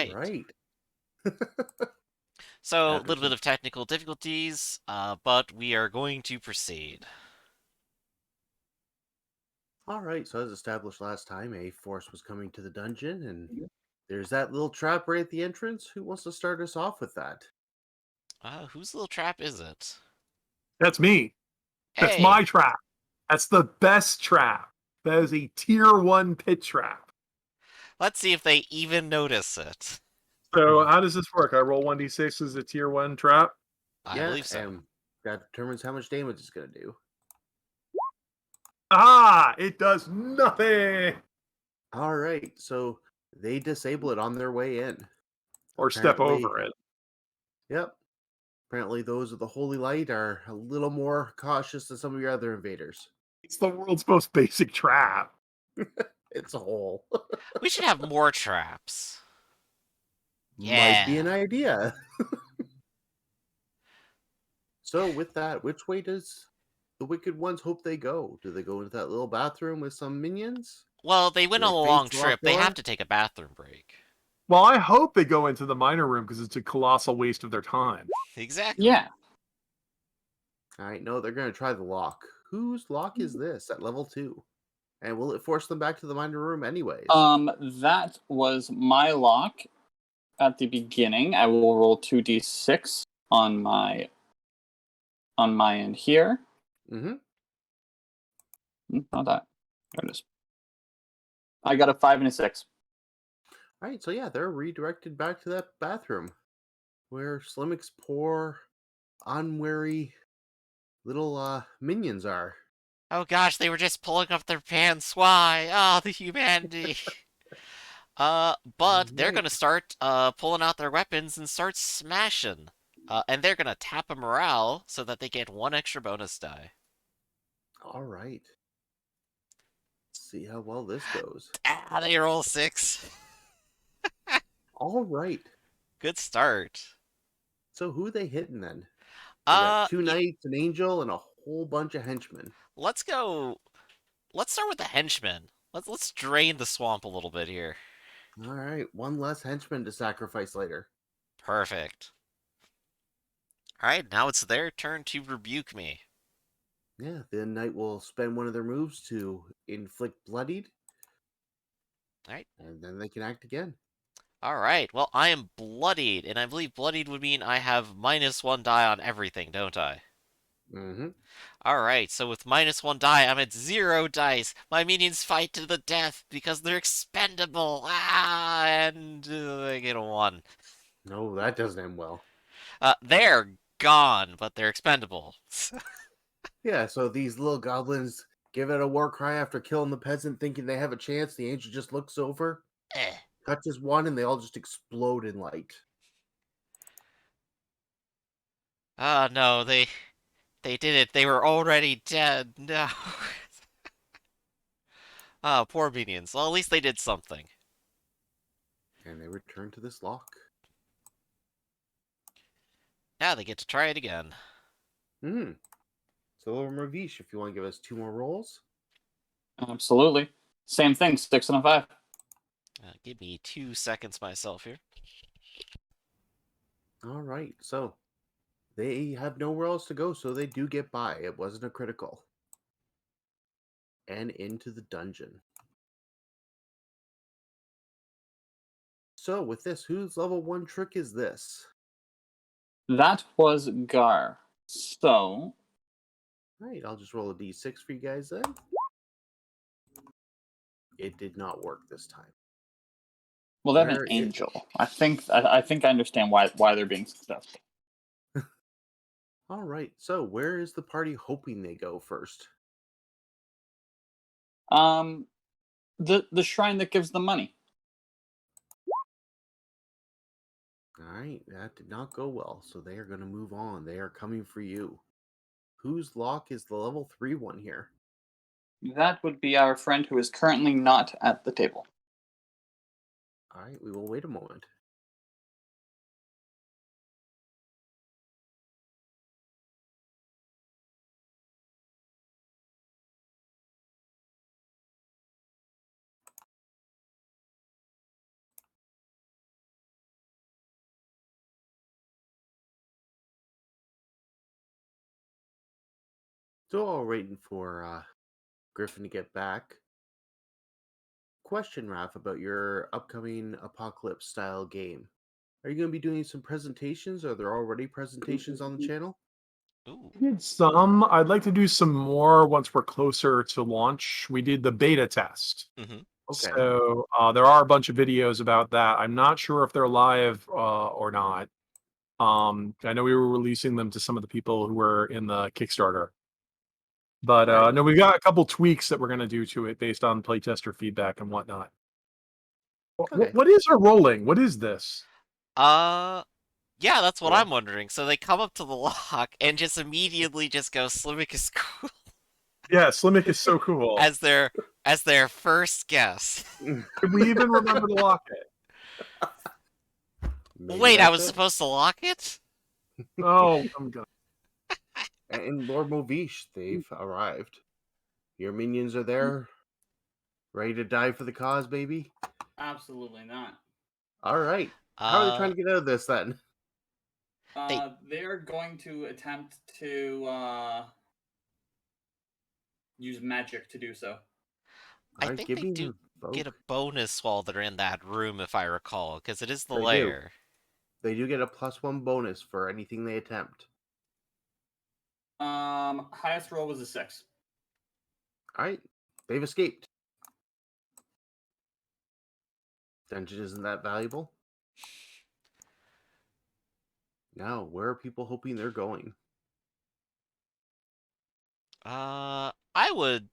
right. right. So, a After little bit some. of technical difficulties, but we are going to proceed. All right. So as established last time, a force was coming to the dungeon, and there's that little trap right at the entrance. Who wants to start us off with that? Whose little trap is it? That's me. That's my Hey, trap. That's the best trap. That is a tier 1 pit trap. let's see if they even notice it. So how does this work? I roll 1d6 as a tier 1 trap. I Yeah, believe so. and that determines how much damage it's going to do. Ah, it does nothing. All right. So they disable it on their way in. Or step Apparently, over it. yep. Apparently, those of the Holy Light are a little more cautious than some of your other invaders. It's the world's most basic trap. It's a hole. We should have more traps. Might be Yeah. an idea. So, with that, which way does the Wicked Ones hope they go? Do they go into that little bathroom with some minions? Well, they Do went they on a face long the locked trip. They have door? to take a bathroom break. Well, I hope they go into the minor room because it's a colossal waste of their time. Exactly. Yeah. All right, no, they're going to try the lock. Whose lock is this at level 2? And will it force them back to the minor room anyways? That was my lock at the beginning. I will roll 2d6 on my end here. Mm-hmm. Not that. There it is. I got a 5 and a 6. All right, so yeah, they're redirected back to that bathroom where Slimmick's poor, unwary little minions are. Oh gosh, they were just pulling up their pants. Why? Oh, the humanity. All But they're right. gonna start pulling out their weapons and start smashing. And they're gonna tap a morale so that they get one extra bonus die. All right. Let's see how well this goes. Ah, they roll 6. All right. Good start. So who they hitting then? They got Uh, two y- knights, an angel, and a whole bunch of henchmen. let's go. Let's start with the henchmen. Let's drain the swamp a little bit here. All right, one less henchman to sacrifice later. Perfect. All right, now it's their turn to rebuke me. Yeah, the knight will spend one of their moves to inflict bloodied, All right. and then they can act again. All right. Well, I am bloodied, and I believe bloodied would mean I have -1 die on everything, don't I? Mm-hmm. All right. So with -1 die, I'm at 0 dice. My minions fight to the death because they're expendable. Ah, and I get a 1. No, that doesn't end well. They're gone, but they're expendable. Yeah, so these little goblins give it a war cry after killing the peasant, thinking they have a chance. The angel just looks over, Eh. touches one, and they all just explode in light. Oh no, they did it. They were already dead. No. Oh, poor minions. Well, at least they did something. And they return to this lock. Now they get to try it again. Hmm. So, Ravish, if you want to give us 2 more rolls. Absolutely. Same thing, 6 and a 5. Give me 2 seconds myself here. All right. So, they have nowhere else to go, so they do get by. It wasn't a critical. And into the dungeon. So, with this, whose level 1 trick is this? That was Gar. So, All right, I'll just roll a d6 for you guys then. It did not work this time. well, they have an Where is. angel. I think I understand why they're being successful. All right, so where is the party hoping they go first? Um, the shrine that gives them money. All right, that did not go well, so they are going to move on. They are coming for you. Whose lock is the level 3 one here? That would be our friend who is currently not at the table. All right, we will wait a moment. So while waiting for Griffin to get back, question, Raph, about your upcoming apocalypse style game. Are you going to be doing some presentations? Are there already presentations on the channel? Ooh. We did some. I'd like to do some more once we're closer to launch. We did the beta test. Mm-hmm. Okay. So there are a bunch of videos about that. I'm not sure if they're live or not. I know we were releasing them to some of the people who were in the Kickstarter. But Right. no, we've got a couple tweaks that we're going to do to it based on playtester feedback and whatnot. Okay. What is our rolling? What is this? Yeah, that's what Well, I'm wondering. So they come up to the lock and just immediately just go, Slimmick is cool Yeah, Slimmick is so cool. as their first guess. Did we even remember to lock it? maybe Wait, I that's was it. supposed to lock it? Oh, I'm gonna. And Lord Movish, they've arrived. Your minions are there, ready to die for the cause, baby. Absolutely not. All right. How are they trying Uh, to get out of this then? they They're going to attempt to use magic to do so. All I right, think give they me do the get a vote. bonus while they're in that room, if I recall, because it is the They do. lair. They do get a +1 bonus for anything they attempt. Highest roll was a 6. All right. They've escaped. Dungeon isn't that valuable. Now, where are people hoping they're going? I would.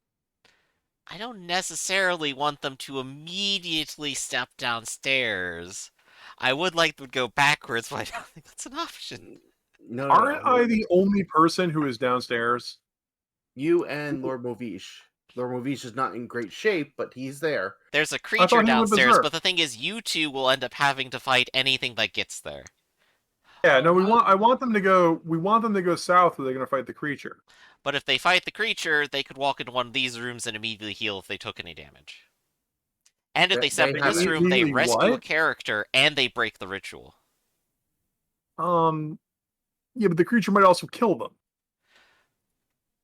I don't necessarily want them to immediately step downstairs. I would like them to go backwards, but I don't think that's an option. No, no, Aren't no. I the only person who is downstairs? You and Lord Movish. Lord Movish is not in great shape, but he's there. There's a I creature thought he went downstairs, berserk. but the thing is, you two will end up having to fight anything that gets there. Yeah, no, I want them to go. We want them to go south, where they're going to fight the creature. But if they fight the creature, they could walk into one of these rooms and immediately heal if they took any damage. And if they step They in this haven't. room, they Immediately rescue a what? character and they break the ritual. Um, yeah, but the creature might also kill them.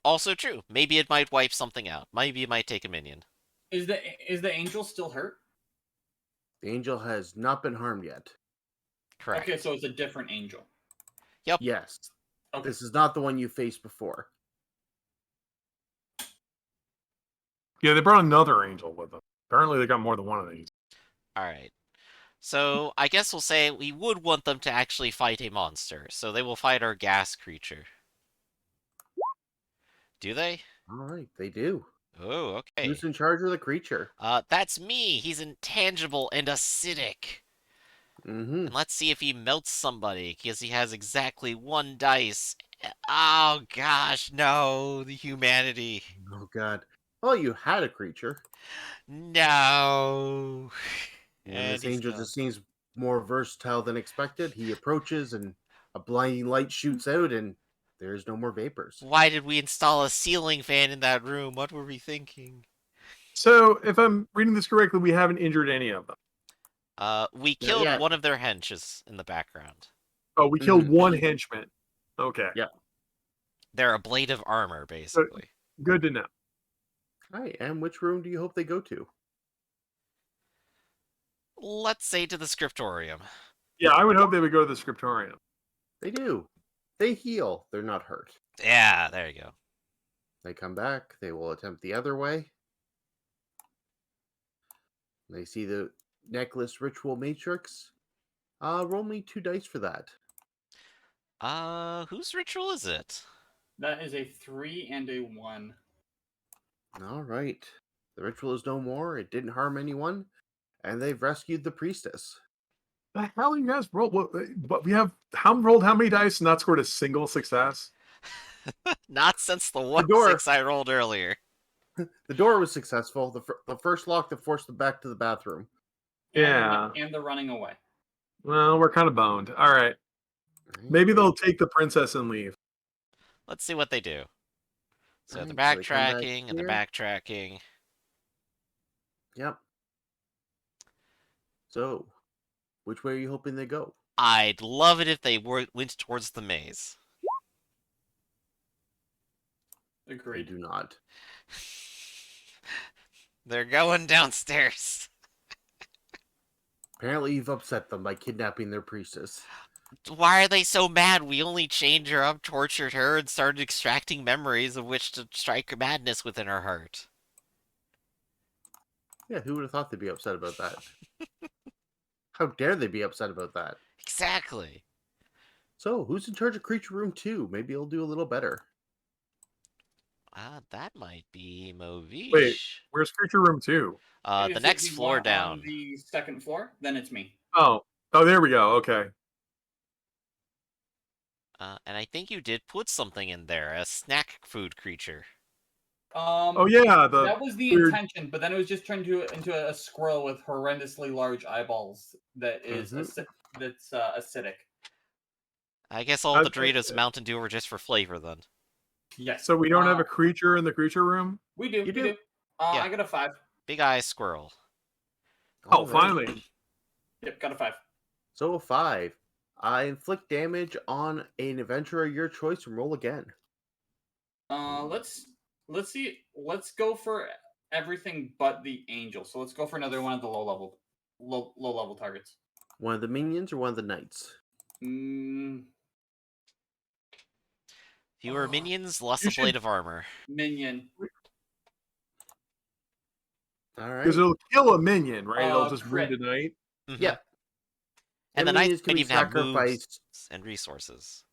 Also true. Maybe it might wipe something out. Maybe it might take a minion. Is the angel still hurt? The angel has not been harmed yet. Correct. Okay, so it's a different angel. Yep. Yes. Okay. This is not the one you faced before. Yeah, they brought another angel with them. Apparently, they got more than one of these. Alright. So, I guess we'll say we would want them to actually fight a monster. So they will fight our gas creature. Do they? All right, they do. Oh, okay. Who's in charge of the creature? That's me. He's intangible and acidic. Mm-hmm. And let's see if he melts somebody, because he has exactly one dice. Oh gosh, no, the humanity. Oh God. Well, you had a creature, No. and And this he's angel gone. just seems more versatile than expected. He approaches, and a blinding light shoots out, and there's no more vapors. Why did we install a ceiling fan in that room? What were we thinking? So, if I'm reading this correctly, we haven't injured any of them. We Not killed yet. one of their henches in the background. Oh, we killed one henchman. Okay. Yeah. They're a blade of armor, Good, basically. good to know. All right, and which room do you hope they go to? Let's say to the scriptorium. Yeah, I would hope they would go to the scriptorium. They do. They heal. They're not hurt. Yeah, there you go. They come back. They will attempt the other way. They see the necklace ritual matrix. Roll me 2 dice for that. Whose ritual is it? That is a 3 and a 1. All right. The ritual is no more. It didn't harm anyone, and they've rescued the priestess. The hell you guys rolled? But we have rolled how many dice and not scored a single success? Not since the 1 door. 6 I rolled earlier. The door was successful. The first lock that forced them back to the bathroom. Yeah. And the running away. Well, we're kind of boned. All right. Maybe they'll take the princess and leave. Let's see what they do. So Alright, they're so they come back backtracking and they're here. backtracking. Yep. So, which way are you hoping they go? I'd love it if they went towards the maze. They Agreed. do not. They're going downstairs. Apparently, you've upset them by kidnapping their priestess. Why are they so mad? We only chained her up, tortured her, and started extracting memories of which to strike madness within her heart. Yeah, who would have thought they'd be upset about that? How dare they be upset about that? Exactly. So, who's in charge of Creature Room 2? Maybe he'll do a little better. That might be Wait, Movish. where's Creature Room 2? The Is it next the floor one on down. the second floor? Then it's me. Oh, there we go. Okay. And I think you did put something in there, a snack food creature. Oh yeah, the That was the weird. intention, but then it was just turned into a squirrel with horrendously large eyeballs that is that's acidic. I guess all the Doritos Mountain Dew were just for flavor then. Yes. So we don't have a creature in the creature room? We do. You We do. do. Yeah. I got a 5. Big eye squirrel. Oh, Alright. finally. Yep, got a 5. So, a 5. Inflict damage on an adventurer of your choice and roll again. Let's see. Let's go for everything but the angel. So let's go for another one of the low level targets. One of the minions or one of the knights? Fewer minions, less You a blade should- of armor. Minion. Alright. Because it'll kill a minion, right? It'll just Crit. wound a knight. Mhm. Yeah. And the minions knights can might be even have moves sacrificed. and resources.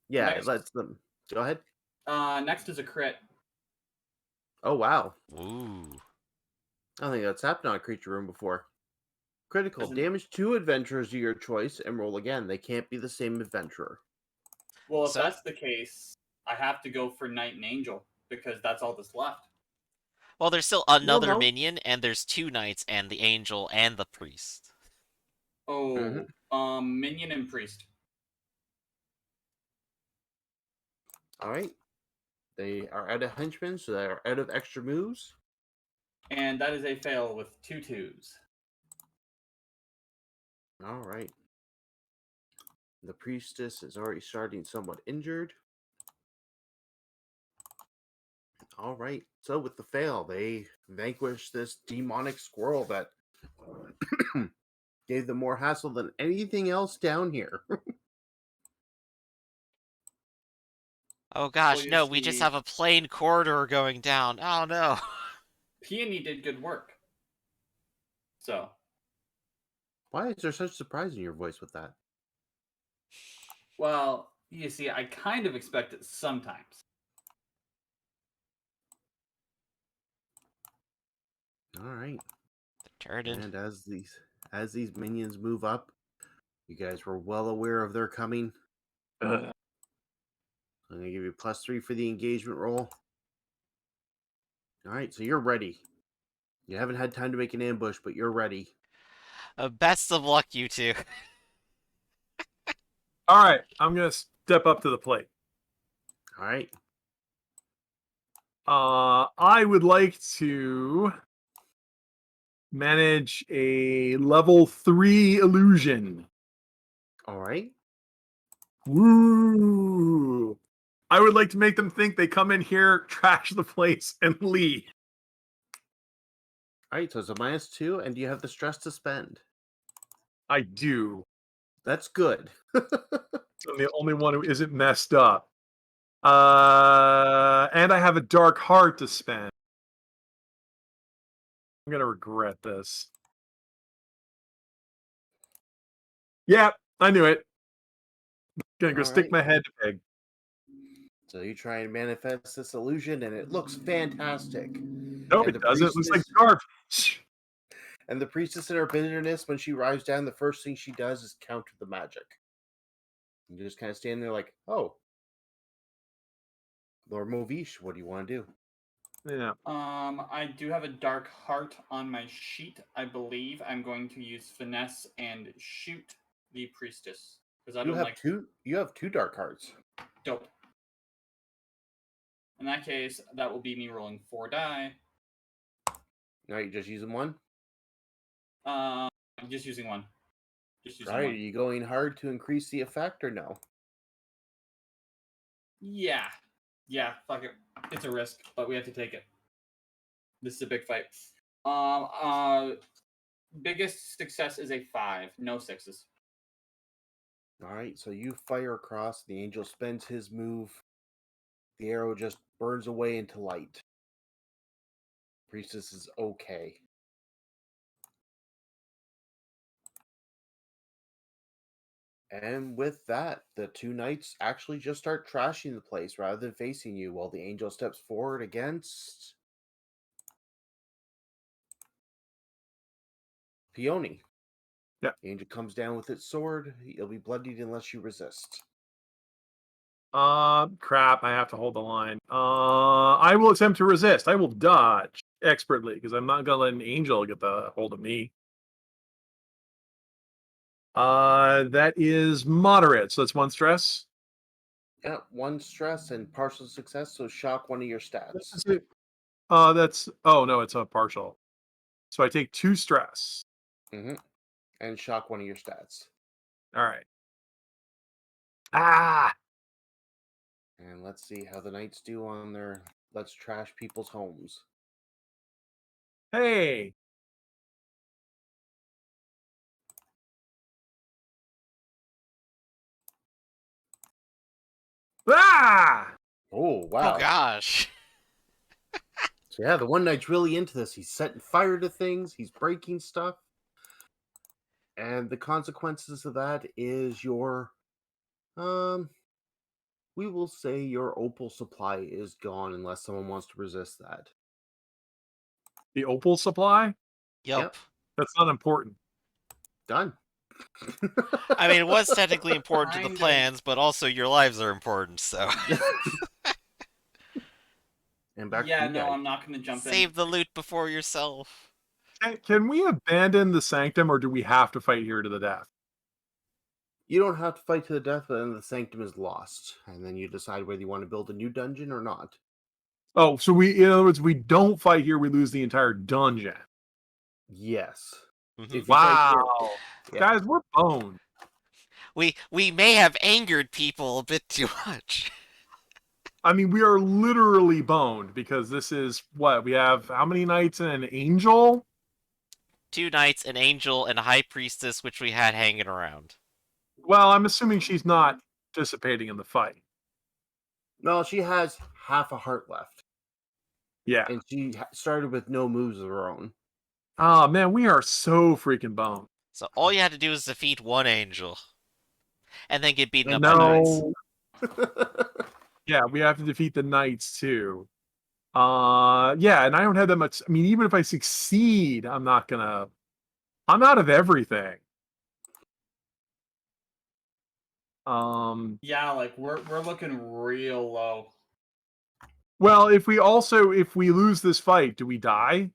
Yeah, Next. it lets them. Go ahead. Next is a crit. Oh, wow. Ooh. I don't think that's happened on a Creature Room before. Critical. Isn't- Damage 2 adventurers of your choice and roll again. They can't be the same adventurer. Well, if So- that's the case, I have to go for knight and angel because that's all that's left. Well, there's still another no. minion, and there's 2 knights, and the angel, and the priest. Oh, minion and priest. Alright. They are out of henchmen, so they are out of extra moves. And that is a fail with 2 2s. Alright. The priestess is already starting somewhat injured. Alright. So with the fail, they vanquish this demonic squirrel that gave them more hassle than anything else down here. Oh gosh, Well, you no, we just see- have a plain corridor going down. Oh no. Peony did good work. So, Why is there such surprise in your voice with that? well, you see, I kind of expect it sometimes. Alright. Turden. And as these minions move up, you guys were well aware of their coming. I'm gonna give you +3 for the engagement roll. Alright, so you're ready. You haven't had time to make an ambush, but you're ready. Best of luck, you two. All right, I'm gonna step up to the plate. Alright. I would like to manage a level 3 illusion. Alright. Woo! I would like to make them think they come in here, trash the place, and leave. Alright, so it's a -2, and you have the stress to spend. I do. That's good. I'm the only one who isn't messed up. And I have a dark heart to spend. I'm gonna regret this. Yep, I knew it. Gonna go stick Alright. my head to pig. So you try and manifest this illusion, and it looks fantastic. No, And it the doesn't. It looks like priestess- garbage. And the priestess in her bitterness, when she arrives down, the first thing she does is counter the magic. And you just kind of stand there like, oh. Lord Movish, what do you want to do? Yeah. I do have a dark heart on my sheet. I believe I'm going to use finesse and shoot the priestess because I You don't have like you have 2 dark hearts. dope. In that case, that will be me rolling 4 die. Now you just using 1? I'm just using 1. Just using Right, are 1. you going hard to increase the effect or no? Yeah, Yeah, fuck it. It's a risk, but we have to take it. This is a big fight. Biggest success is a 5. No 6s. All right, so you fire across. The angel spends his move. The arrow just burns away into light. Priestess is okay. And with that, the two knights actually just start trashing the place rather than facing you while the angel steps forward against Peony. Yeah. The angel comes down with its sword. You'll be bloodied unless you resist. Crap, I have to hold the line. I will attempt to resist. I will dodge expertly because I'm not gonna let an angel get the hold of me. That is moderate, so that's 1 stress. Yeah, 1 stress and partial success, so shock one of your This stats. is it. Oh no, it's a partial. So I take 2 stress. And shock one of your stats. All right. Ah, And let's see how the knights do on their let's trash people's homes. hey. Ah! Oh, Oh wow. gosh. So yeah, the one knight's really into this. He's setting fire to things, he's breaking stuff. And the consequences of that is your we will say your opal supply is gone unless someone wants to resist that. The opal supply? Yep. That's not important. Done. I mean, it was technically important to the Kind of. plans, but also your lives are important, so And back to Yeah, you no, guys. I'm not going to jump in. save the loot before yourself. Can we abandon the sanctum or do we have to fight here to the death? You don't have to fight to the death, but then the sanctum is lost. And then you decide whether you want to build a new dungeon or not. Oh, so in other words, we don't fight here, we lose the entire dungeon. Yes. Mhm. If you fight here, Wow. yeah. Guys, we're boned. We may have angered people a bit too much. I mean, we are literally boned because this is what we have. How many knights and an angel? 2 knights, an angel, and a high priestess, which we had hanging around. Well, I'm assuming she's not participating in the fight. No, she has half a heart left. Yeah. And she started with no moves of her own. Oh man, we are so freaking boned. So all you had to do is defeat 1 angel. And then get beaten up by knights. No. Yeah, we have to defeat the knights too. Yeah, and I don't have that much. I mean, even if I succeed, I'm out of everything. Yeah, like we're looking real low. Well, if we lose this fight, do we die?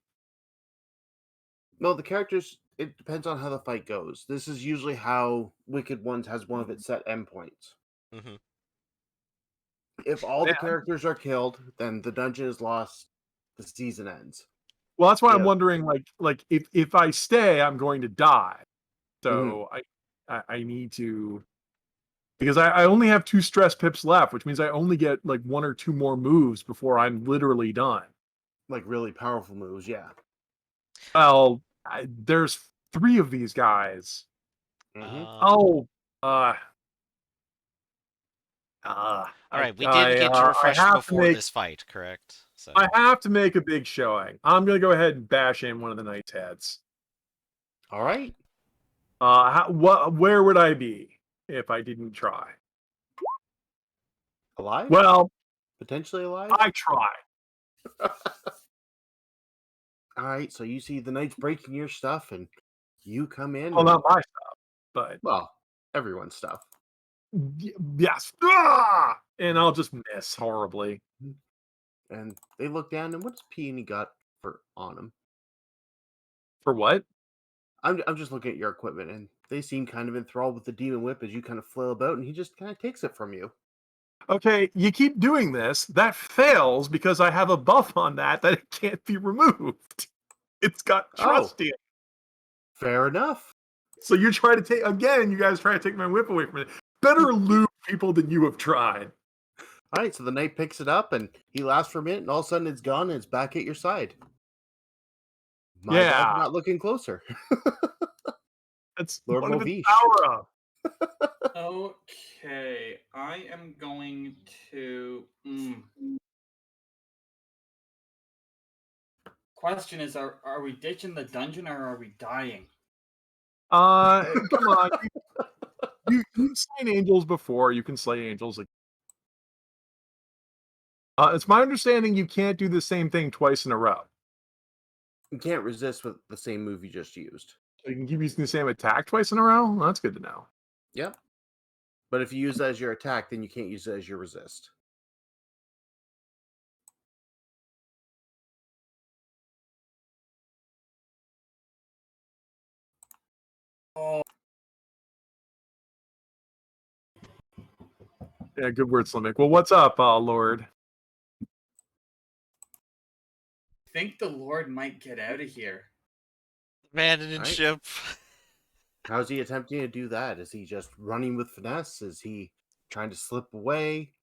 No, the characters, it depends on how the fight goes. This is usually how Wicked Ones has one of its set endpoints. Mhm. If all Man. the characters are killed, then the dungeon is lost. The season ends. Well, that's why I'm Yeah. wondering, like if I stay, I'm going to die. So I need to, because I only have 2 stress pips left, which means I only get like 1 or 2 more moves before I'm literally done. Like really powerful moves, yeah. Well, there's 3 of these guys. Mhm. Alright, we did get to refresh before this fight, correct? So I have to make a big showing. I'm gonna go ahead and bash in one of the knights' heads. All right. Where would I be if I didn't try? Alive? Well, Potentially alive? I try. All right, so you see the knights breaking your stuff, and you come in. Well, and, not my stuff, but well, everyone's stuff. yes. And I'll just miss horribly. And they look down, and what's Peony got on him? For what? I'm just looking at your equipment, and they seem kind of enthralled with the demon whip as you kind of flail about, and he just kind of takes it from you. Okay, you keep doing this. That fails because I have a buff on that it can't be removed. It's got trust in. Fair enough. So you try to take, again, you guys try to take my whip away from it. Better loot people than you have tried. All right, so the knight picks it up and he laughs for a minute, and all of a sudden it's gone and it's back at your side. My bad for Yeah, not looking closer. that's Lord one of its Movish. power up. Okay, I am going to. Question is, are we ditching the dungeon or are we dying? Come on. You've slain angels before. You can slay angels. It's my understanding you can't do the same thing twice in a row. You can't resist with the same move you just used. So you can keep using the same attack twice in a row? Well, that's good to know. Yep. But if you use that as your attack, then you can't use it as your resist. Oh, Yeah, good word, Slimmick. Well, what's up, Lord? I think the Lord might get out of here. Abandoned Right. ship. How's he attempting to do that? Is he just running with finesse? Is he trying to slip away?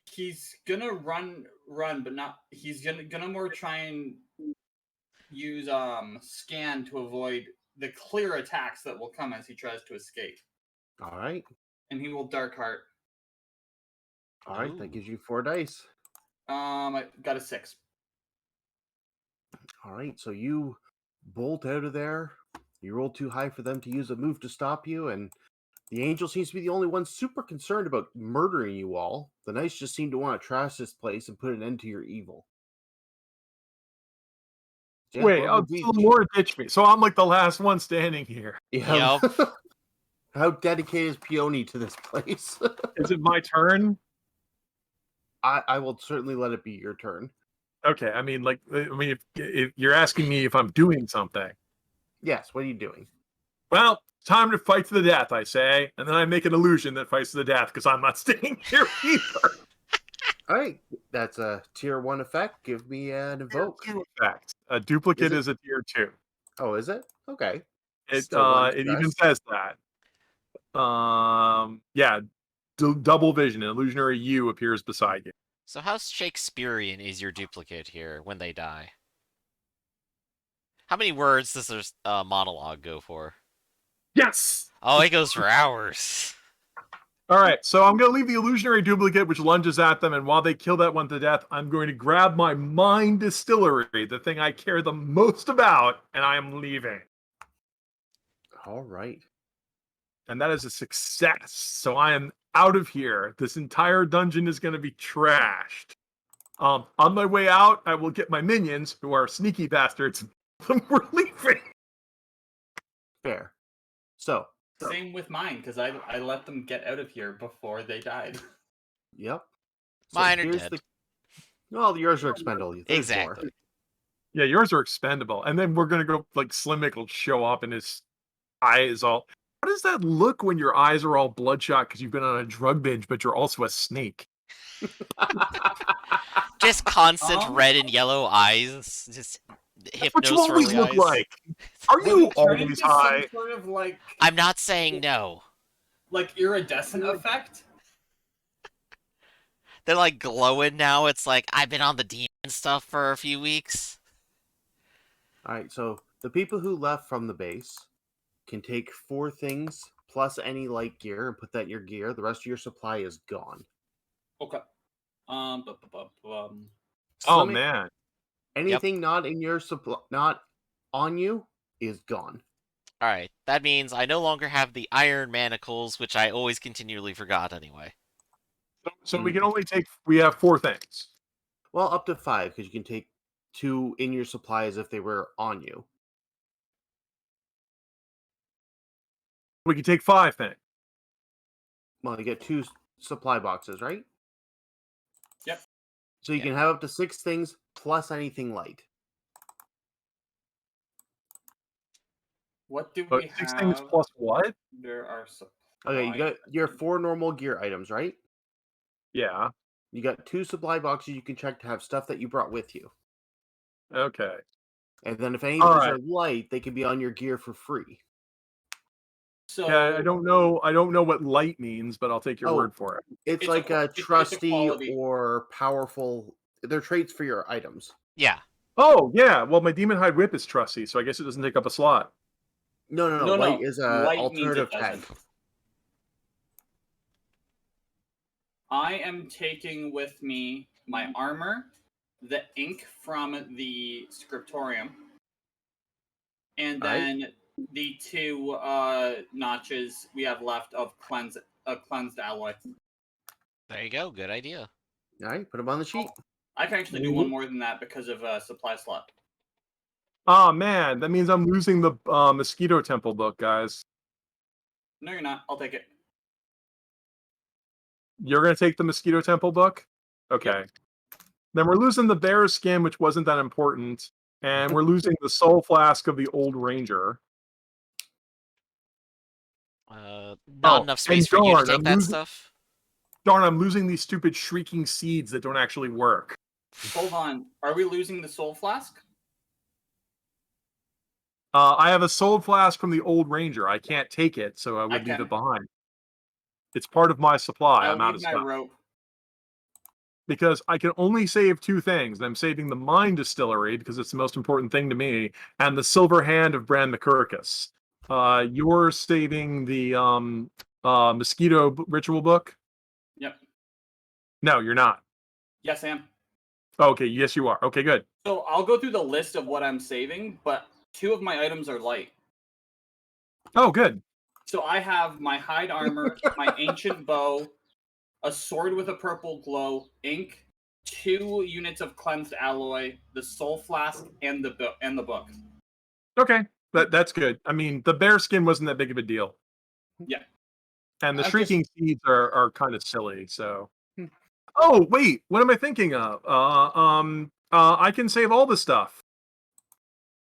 He's gonna run, but not. He's gonna more try and use scan to avoid the clear attacks that will come as he tries to escape. All right. And he will dark heart. All right. That Ooh. gives you 4 dice. I got a 6. All right. So you bolt out of there. You roll too high for them to use a move to stop you. And the angel seems to be the only one super concerned about murdering you all. The knights just seem to want to trash this place and put an end to your evil. Yeah, Wait, Lord so Movish. the Lord ditched me. So I'm like the last one standing here. Yeah. Yup. How dedicated is Peony to this place? Is it my turn? I will certainly let it be your turn. Okay, I mean, if you're asking me if I'm doing something, Yes, what are you doing? well, time to fight to the death, I say, and then I make an illusion that fights to the death because I'm not staying here either. All right, that's a tier 1 effect. Give me an evoke. Tier 2 effect. A duplicate Is is a tier 2. Oh, is it? Okay. It Still 1 it even stress. says that. Yeah, double vision. An illusionary you appears beside you. So how Shakespearean is your duplicate here when they die? How many words does this monologue go for? Yes. Oh, it goes for hours. All right, so I'm going to leave the illusionary duplicate, which lunges at them, and while they kill that one to death, I'm going to grab my mind distillery, the thing I care the most about, and I am leaving. All right. And that is a success. So I am out of here. This entire dungeon is going to be trashed. On my way out, I will get my minions, who are sneaky bastards, and we're leaving. Fair. So, Same with mine, because I let them get out of here before they died. yep. So Mine are here's dead. the. Well, yours are expendable. There's Exactly. more. Yeah, yours are expendable. And then we're going to go, like, Slimmick will show up and his eyes all. How does that look when your eyes are all bloodshot because you've been on a drug binge, but you're also a snake? Just constant Um, red and yellow eyes. Just That's what you hypno always swirly look eyes. like. Are Will you it turn always into some high? sort of like I'm not saying no. iridescent effect? They're like glowing now. It's like I've been on the demon stuff for a few weeks. All right. So the people who left from the base can take 4 things plus any light gear and put that in your gear. The rest of your supply is gone. Okay. Oh, Slimming, man. anything not in your supply, not on you, is gone. Alright, that means I no longer have the iron manacles, which I always continually forgot anyway. So we can only take, we have 4 things. Well, up to 5, because you can take 2 in your supply as if they were on you. We can take 5 things. Well, you get 2 supply boxes, right? Yep. So you Yeah. can have up to 6 things plus anything light. What do But we 6 things have? plus what? There are supplies. Okay, you got your 4 normal gear items, right? Yeah. You got 2 supply boxes you can check to have stuff that you brought with you. Okay. And then if any of All those right. are light, they can be on your gear for free. So Yeah, I don't know what light means, but I'll take your Oh. word for it. It's It's like a a trusty quality. or powerful. They're traits for your items. Yeah. Oh, yeah. Well, my Demon Hide Whip is trusty, so I guess it doesn't take up a slot. No. No, Light is a light means it alternative tag. doesn't. I am taking with me my armor, the ink from the scriptorium, and Alright. then the 2 notches we have left of cleansed alloy. There you go. Good idea. All right, put them on the sheet. I can actually do one more than that because of supply slot. Oh, man. That means I'm losing the Mosquito Temple book, guys. No, you're not. I'll take it. You're going to take the Mosquito Temple book? Okay. Then we're losing the bear skin, which wasn't that important. And we're losing the soul flask of the old ranger. Not enough space for you to take that stuff. Darn, I'm losing these stupid shrieking seeds that don't actually work. Hold on. Are we losing the soul flask? I have a soul flask from the old ranger. I can't take it, so I would leave can. it behind. It's part of my supply. I'm out I'll of leave my stuff. rope. Because I can only save 2 things. I'm saving the Mine Distillery, because it's the most important thing to me, and the Silver Hand of Bran McCurcus. You're saving the Mosquito Ritual book? Yep. No, you're not. Yes, I am. Okay, yes, you are. Okay, good. So I'll go through the list of what I'm saving, but 2 of my items are light. Oh, good. So I have my hide armor, my ancient bow, a sword with a purple glow, ink, 2 units of cleansed alloy, the soul flask, and the book. Okay, that's good. I mean, the bear skin wasn't that big of a deal. Yeah. And the I'm shrieking seeds are kind of silly, so. Hmm. Oh, wait, what am I thinking of? I can save all the stuff.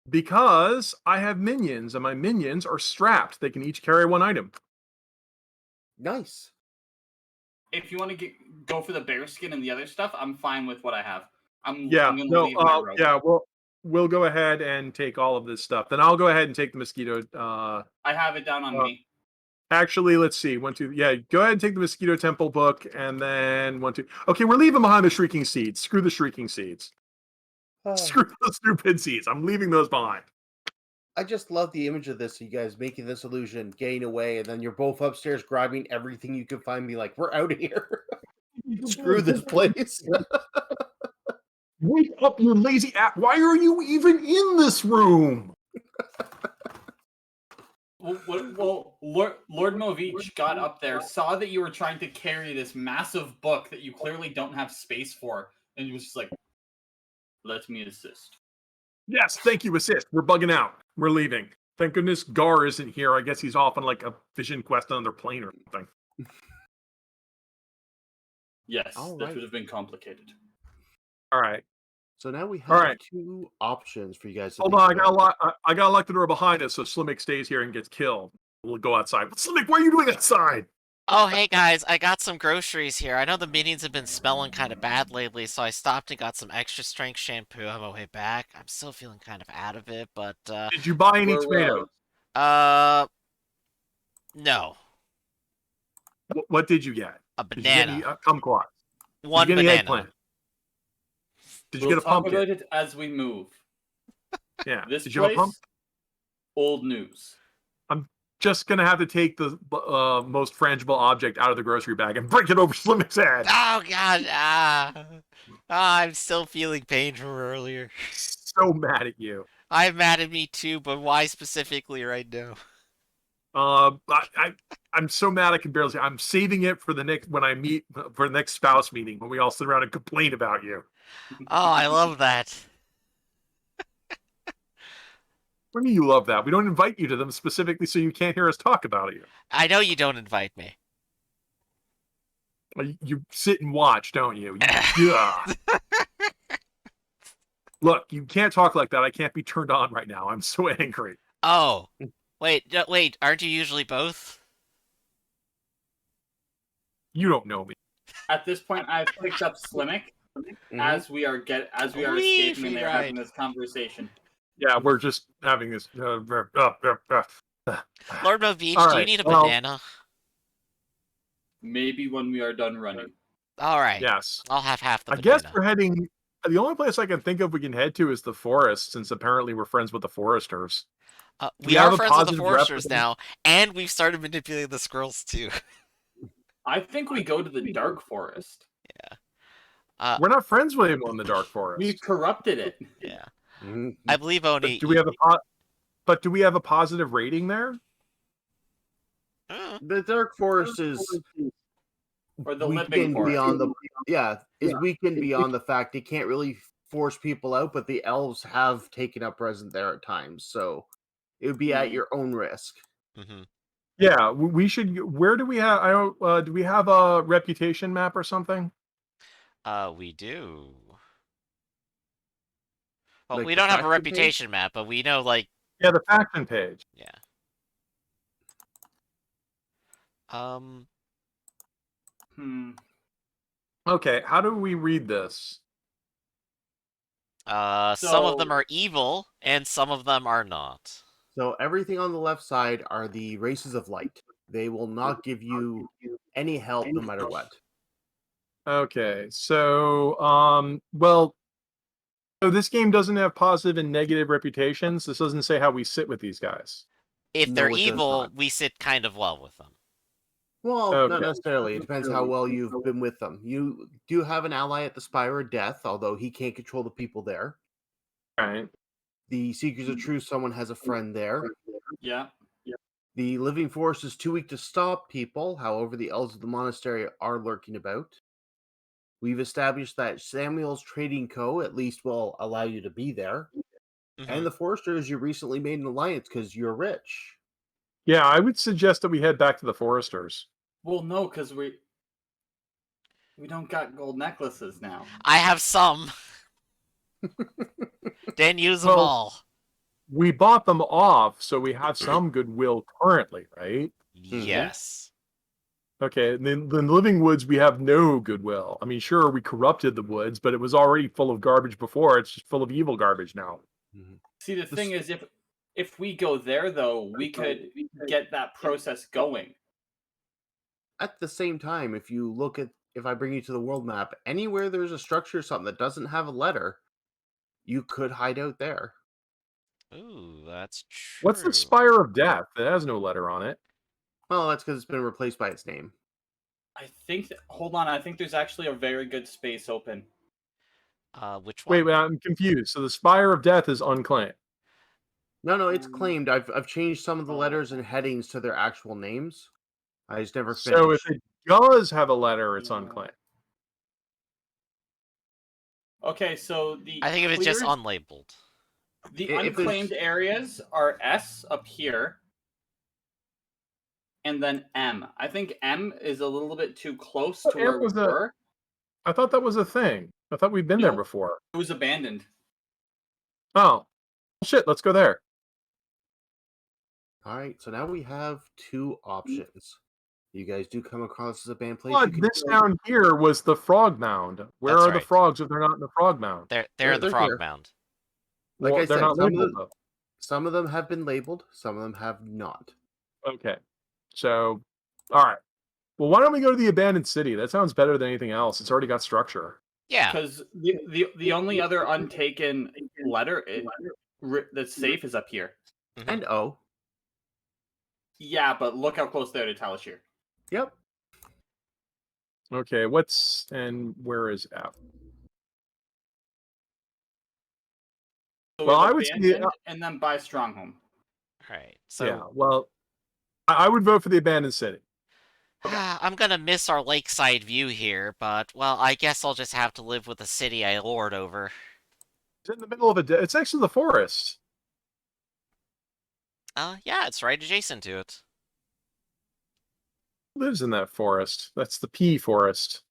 Because I have minions, and my minions are strapped. They can each carry 1 item. Nice. If you want to go for the bear skin and the other stuff, I'm fine with what I have. I'm Yeah, going to leave my rope. yeah, we'll go ahead and take all of this stuff. Then I'll go ahead and take the mosquito. I have it down on me. Actually, let's see. 1, 2. Yeah, go ahead and take the Mosquito Temple book, and then 1, 2. Okay, we're leaving behind the Shrieking Seeds. Screw the Shrieking Seeds. Screw those stupid seeds. I'm leaving those behind. I just love the image of this. You guys making this illusion, getting away, and then you're both upstairs grabbing everything you can find. Be like, we're out of here. Screw this place. Wake up, you lazy ass! Why are you even in this room? Well, Lord Movich got up there, saw that you were trying to carry this massive book that you clearly don't have space for, and he was just like, "Let me assist." Yes, thank you, assist. We're bugging out. We're leaving. Thank goodness Gar isn't here. I guess he's off on like a fishing quest on another plane or something. Yes, All this right. would have been complicated. All right. So now we have All right. 2 options for you guys. To Hold think on, about. I got to lock the door behind us so Slimmick stays here and gets killed. We'll go outside. But Slimmick, what are you doing outside? Oh, hey guys, I got some groceries here. I know the minions have been smelling kind of bad lately, so I stopped and got some extra strength shampoo on my way back. I'm still feeling kind of out of it, but Did you buy any tomatoes? No. What did you get? A Did you get any banana. kumquats? One Did you get any banana. eggplant? Did you We'll get a talk pumpkin? about it as we move. Yeah. This Did you have a place, pump? old news. Just gonna have to take the most frangible object out of the grocery bag and break it over Slimmick's head. Oh god, I'm still feeling pain from earlier. So mad at you. I'm mad at me too, but why specifically right now? I'm so mad I can barely say. I'm saving it for the next when I meet for the next spouse meeting when we all sit around and complain about you. Oh, I love that. What do you mean you love that? We don't invite you to them specifically so you can't hear us talk about you. I know you don't invite me. You sit and watch, don't you? Yeah. Look, you can't talk like that. I can't be turned on right now. I'm so angry. Oh, wait, aren't you usually both? You don't know me. At this point, I've picked up Slimmick as we are escaping and they're having this conversation. Yeah, we're just having this. Lord Mo Beach, All do you right, need a well, banana? Maybe when we are done running. All right. yes. I'll have half the I guess banana. we're heading. The only place I can think of we can head to is the forest, since apparently we're friends with the foresters. Do We we are have a friends with the positive rep foresters with them? now, and we've started manipulating the squirrels too. I think we go to the dark forest. We're not friends with him on the dark We forest. corrupted it. Yeah. Mhm. I believe But Oni. do we have a positive rating there? The Dark Forest is Or the living weakened forest. beyond the is weakened beyond the fact it can't really force people out, but the elves have taken up resident there at times, so it would be at your own risk. Mhm. Yeah, we should. Where do we have? I don't. Do we have a reputation map or something? We do. Well, Like we the don't have a faction page? reputation map, but we know, like, Yeah, the faction page. yeah. Hmm. Okay, how do we read this? Some of them So- are evil, and some of them are not. So everything on the left side are the races of light. They will not give you any help no matter what. Okay, so well, so this game doesn't have positive and negative reputations. This doesn't say how we sit with these guys. If No, they're it does evil, not. we sit kind of well with them. Well, not Okay. necessarily. It depends how well you've been with them. You do have an ally at the Spire of Death, although he can't control the people there. All right. The Seekers of Truth, someone has a friend there. Yeah. The Living Force is too weak to stop people. However, the elves of the monastery are lurking about. We've established that Samuel's Trading Co. at least will allow you to be there. Mhm. And the Foresters, you recently made an alliance because you're rich. Yeah, I would suggest that we head back to the foresters. Well, no, because we don't got gold necklaces now. I have some. Didn't use them Well, all. we bought them off, so we have some goodwill currently, right? Yes. Okay, and then the Living Woods, we have no goodwill. I mean, sure, we corrupted the woods, but it was already full of garbage before. It's just full of evil garbage now. See, the thing is, if we go there, though, we could get that process going. At the same time, if I bring you to the world map, anywhere there's a structure or something that doesn't have a letter, you could hide out there. Ooh, that's true. What's the Spire of Death? It has no letter on it. Well, that's because it's been replaced by its name. I think. Hold on, I think there's actually a very good space open. Which one? Wait, I'm confused. So the Spire of Death is unclaimed. No, it's claimed. I've changed some of the letters and headings to their actual names. I just never finished. So if it does have a letter, it's unclaimed. Okay, so the I think if it's just cleared- unlabeled. the if there's- unclaimed areas are S up here, and then M. I think M is a little bit too close to M where we was a- were. I thought that was a thing. I thought we'd been there No. before. It was abandoned. Oh, shit, let's go there. All right, so now we have two options. You guys do come across as a band place. But you can this go- down here was the frog mound. Where That's are the right. frogs if they're not in the frog mound? They're They're- in the they're frog here. mound. Like Well, I they're said, not labeled though. some of them have been labeled, some of them have not. Okay. So, all right. Well, why don't we go to the abandoned city? That sounds better than anything else. It's already got structure. Yeah. Because the only other untaken letter that's safe is up here. And O. Yeah, but look how close they are to Talishir. Yep. Okay, and where is F? So Well, we have I would say- abandoned and then by Stronghold. Alright, so Yeah, well, I would vote for the abandoned city. I'm gonna miss our lakeside view here, but, well, I guess I'll just have to live with the city I lord over. It's in the middle of it's next to the forest. Yeah, it's right adjacent to it. Who lives in that forest? That's the P forest.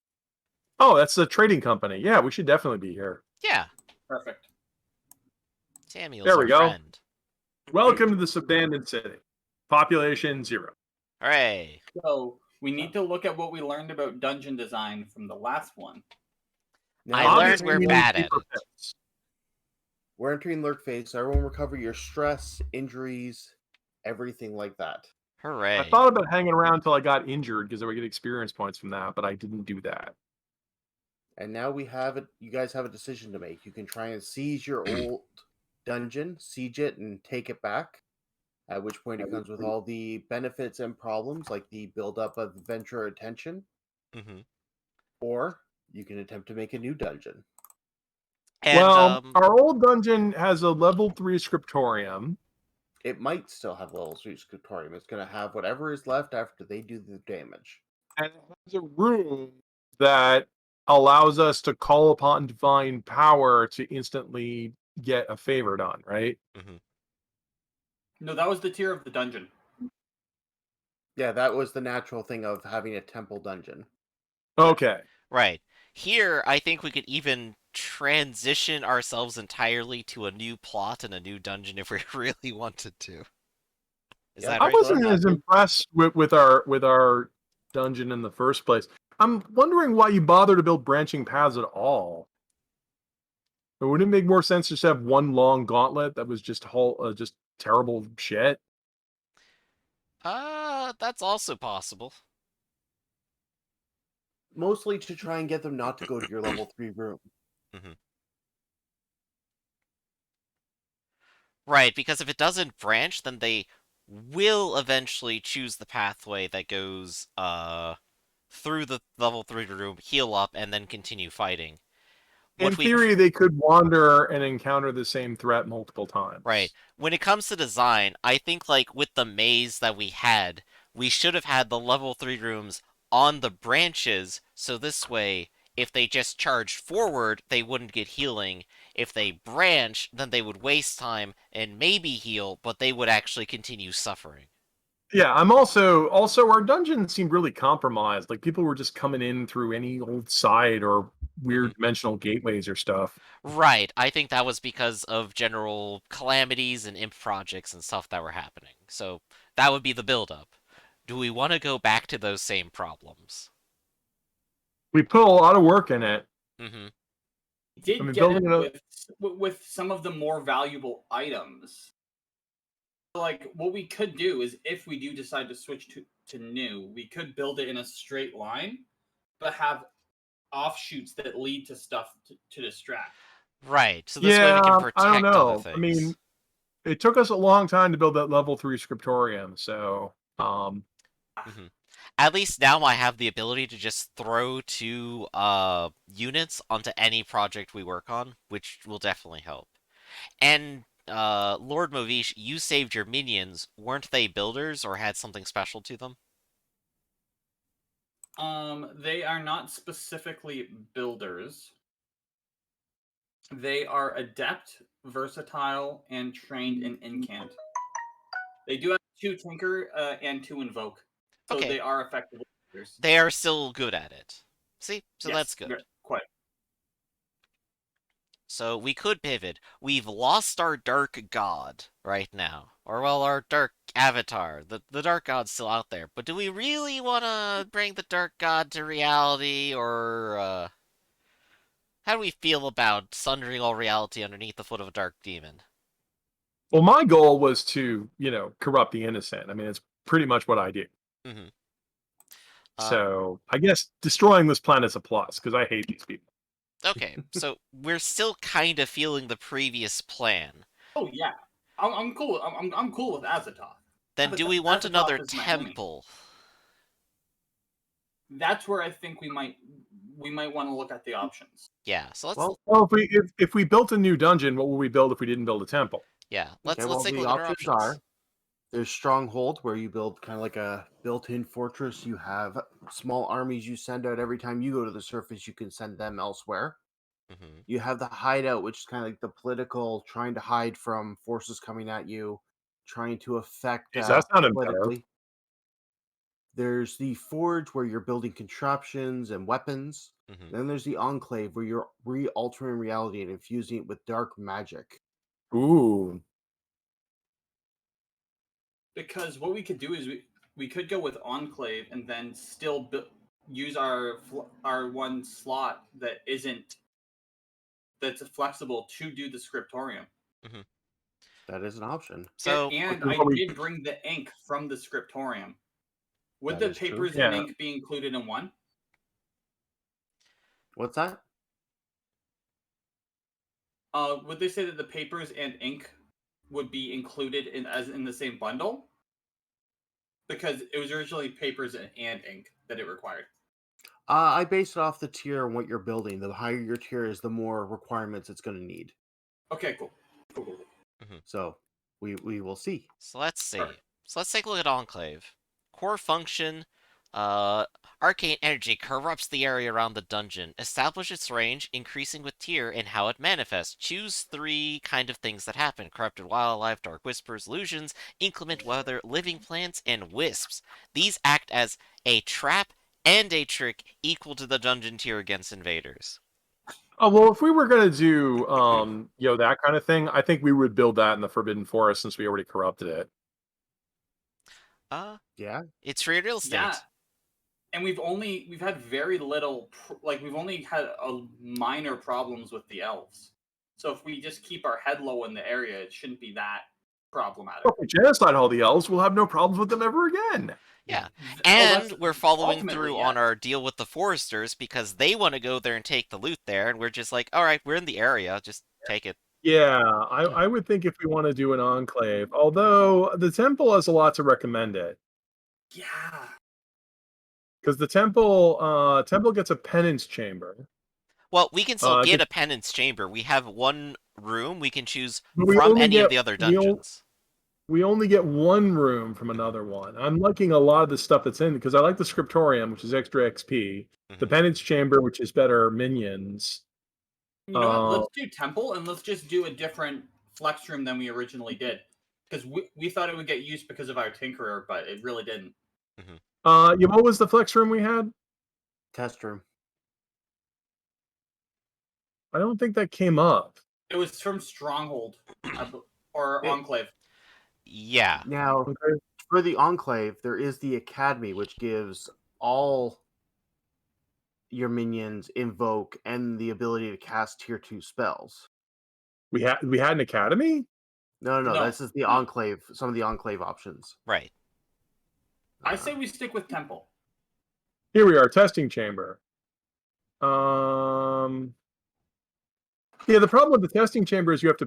Oh, that's the trading company. Yeah, we should definitely be here. Yeah, Perfect. Samuel's There we our go. friend. Welcome to this abandoned city. Population 0. Hooray. So we need to look at what we learned about dungeon design from the last one. I Now, learned Obviously, we're we need bad at deeper it. pits. we're entering lurk phase, so everyone recover your stress, injuries, everything like that. I Hooray. thought about hanging around until I got injured because I would get experience points from that, but I didn't do that. And now we have it. You guys have a decision to make. You can try and seize your old dungeon, siege it, and take it back. At which point it comes with all the benefits and problems, like the buildup of adventure attention. Hmm. Or you can attempt to make a new dungeon. And Well, our old dungeon has a level 3 scriptorium. It might still have level 3 scriptorium. It's going to have whatever is left after they do the damage. And it has a room that allows us to call upon divine power to instantly get a favor done, right? mhm. No, that was the tier of the dungeon. Yeah, that was the natural thing of having a temple dungeon. Okay. Right. Here, I think we could even transition ourselves entirely to a new plot and a new dungeon if we really wanted to. Is Yeah, that I right? wasn't Glenn? as impressed with our dungeon in the first place. I'm wondering why you bother to build branching paths at all. Or wouldn't it make more sense just to have one long gauntlet that was just just terrible shit? That's also possible. Mostly to try and get them not to go to your level 3 room. Hmm. Right, because if it doesn't branch, then they will eventually choose the pathway that goes through the level 3 room, heal up, and then continue fighting. In What we theory, they could wander and encounter the same threat multiple Right. times. When it comes to design, I think like with the maze that we had, we should have had the level 3 rooms on the branches, so this way, if they just charged forward, they wouldn't get healing. If they branch, then they would waste time and maybe heal, but they would actually continue suffering. Yeah, I'm also our dungeon seemed really compromised. Like people were just coming in through any old side or Mhm. weird dimensional gateways or stuff. Right, I think that was because of general calamities and imp projects and stuff that were happening. So that would be the buildup. Do we want to go back to those same problems? We put a lot of work in it. Mm-hmm. I Did mean, get building it a with some of the more valuable items. Like what we could do is if we do decide to switch to new, we could build it in a straight line, but have offshoots that lead to stuff to distract. Right, so this way we can yeah, I don't protect other know. I things. mean, it took us a long time to build that level 3 scriptorium, so Hmm. At least now I have the ability to just throw two units onto any project we work on, which will definitely help. And Lord Movish, you saved your minions. Weren't they builders or had something special to them? They are not specifically builders. They are adept, versatile, and trained in incant. They do have 2 tinker and 2 invoke, so Okay, they are effectively builders. they are still good at it. See, so that's Yes, good. quite. So we could pivot. We've lost our dark god right now. Or, well, our dark avatar. The dark god's still out there. But do we really want to bring the dark god to reality? Or, how do we feel about sundering all reality underneath the foot of a dark demon? well, my goal was to, corrupt the innocent. I mean, it's pretty much what I do. Mm-hmm. So I guess destroying this planet's a plus because I hate these people. Okay, so we're still kind of feeling the previous plan. Oh yeah, I'm cool. I'm cool with Azathoth. Then do we want another Azathoth is my homie. temple? That's where I think we might want to look at the options. Yeah, so let's Well, if we built a new dungeon, what would we build if we didn't build a temple? yeah, Okay, let's well, take a the look at our options options. are there's Stronghold, where you build kind of like a built-in fortress. You have small armies you send out every time you go to the surface. You can send them elsewhere. Mm-hmm. You have the Hideout, which is kind of like the political, trying to hide from forces coming at you, trying to affect Geez, that sounded better. politically. There's the Forge, where you're building contraptions and weapons. Mm-hmm. Then there's the Enclave, where you're re-altering reality and infusing it with dark magic. Ooh. Because what we could do is we could go with Enclave and then still use our one slot that's flexible to do the scriptorium. Mm-hmm. That is an option. So and Okay, I well, did bring the ink from the scriptorium. Would That the is true. papers and Yeah. ink be included in one? What's that? Would they say that the papers and ink would be included in the same bundle? Because it was originally papers and ink that it required. I base it off the tier and what you're building. The higher your tier is, the more requirements it's going to need. Okay, cool. Cool. So we will see. So let's see. Perfect. So let's take a look at Enclave. Core function, arcane energy corrupts the area around the dungeon. Establish its range, increasing with tier and how it manifests. Choose 3 kind of things that happen. Corrupted wildlife, dark whispers, illusions, inclement weather, living plants, and wisps. These act as a trap and a trick equal to the dungeon tier against invaders. Oh well, if we were gonna do that kind of thing, I think we would build that in the Forbidden Forest since we already corrupted it. Yeah. It's free real estate. Yeah, and we've had very little we've only had minor problems with the elves. So if we just keep our head low in the area, it shouldn't be that problematic. If we genocide all the elves, we'll have no problems with them ever again. Yeah, Oh, and we're following ultimately, through yes. on our deal with the foresters because they want to go there and take the loot there, and we're just like, all right, we're in the area, just take it. Yeah, I would think if we want to do an enclave, although the temple has a lot to recommend it. Yeah. Because the temple gets a penance chamber. Well, we can still get get- a penance chamber. We have one room we can choose But we from only any of get- the other we on- dungeons. We only get one room from another one. I'm liking a lot of the stuff that's in because I like the scriptorium, which is extra XP, the Mhm. penance chamber, which is better minions. You know what? Let's do temple and let's just do a different flex room than we originally did. Because we thought it would get used because of our tinkerer, but it really didn't. What was the flex room we had? Test room. I don't think that came up. It was from Stronghold or Enclave. Yeah. Now, Okay. for the Enclave, there is the Academy, which gives all your minions invoke and the ability to cast tier 2 spells. We had an academy? No, No. this is the Enclave, some of the Enclave options. Right. I say we stick with temple. Here we are, testing chamber. Yeah, the problem with the testing chamber is you have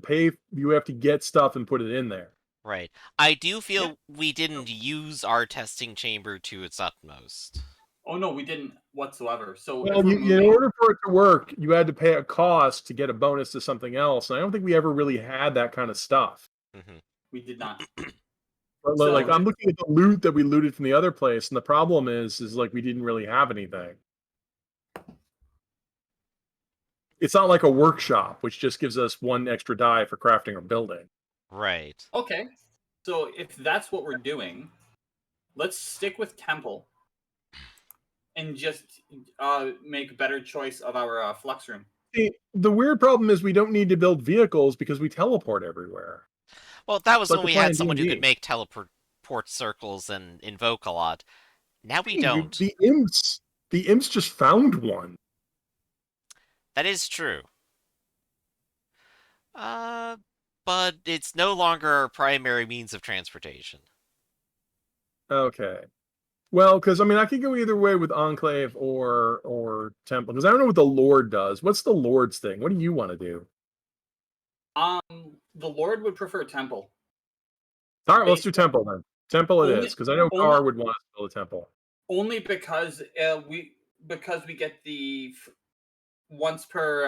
to get stuff and put it in there. Right. I do feel we didn't use our testing chamber to its utmost. Oh no, we didn't whatsoever. So Well, if we're in moving, order for it to work, you had to pay a cost to get a bonus to something else. And I don't think we ever really had that kind of stuff. Mhm. we did not. But So- like I'm looking at the loot that we looted from the other place, and the problem is like we didn't really have anything. It's not like a workshop, which just gives us 1 extra die for crafting or building. Right. Okay. So if that's what we're doing, let's stick with temple and just make a better choice of our flex room. See, the weird problem is we don't need to build vehicles because we teleport everywhere. Well, that was But when to we play had in someone who D&D. could make teleport circles and invoke a lot. Now we Hey, don't. The imps just found one. That is true. But it's no longer our primary means of transportation. Okay. Well, because I could go either way with Enclave or Temple, because I don't know what the Lord does. What's the Lord's thing? What do you want to do? The Lord would prefer temple. All right, let's do Temple then. Temple it Only- is, because I know only- Gar would want us to build a temple. Only because we get the once per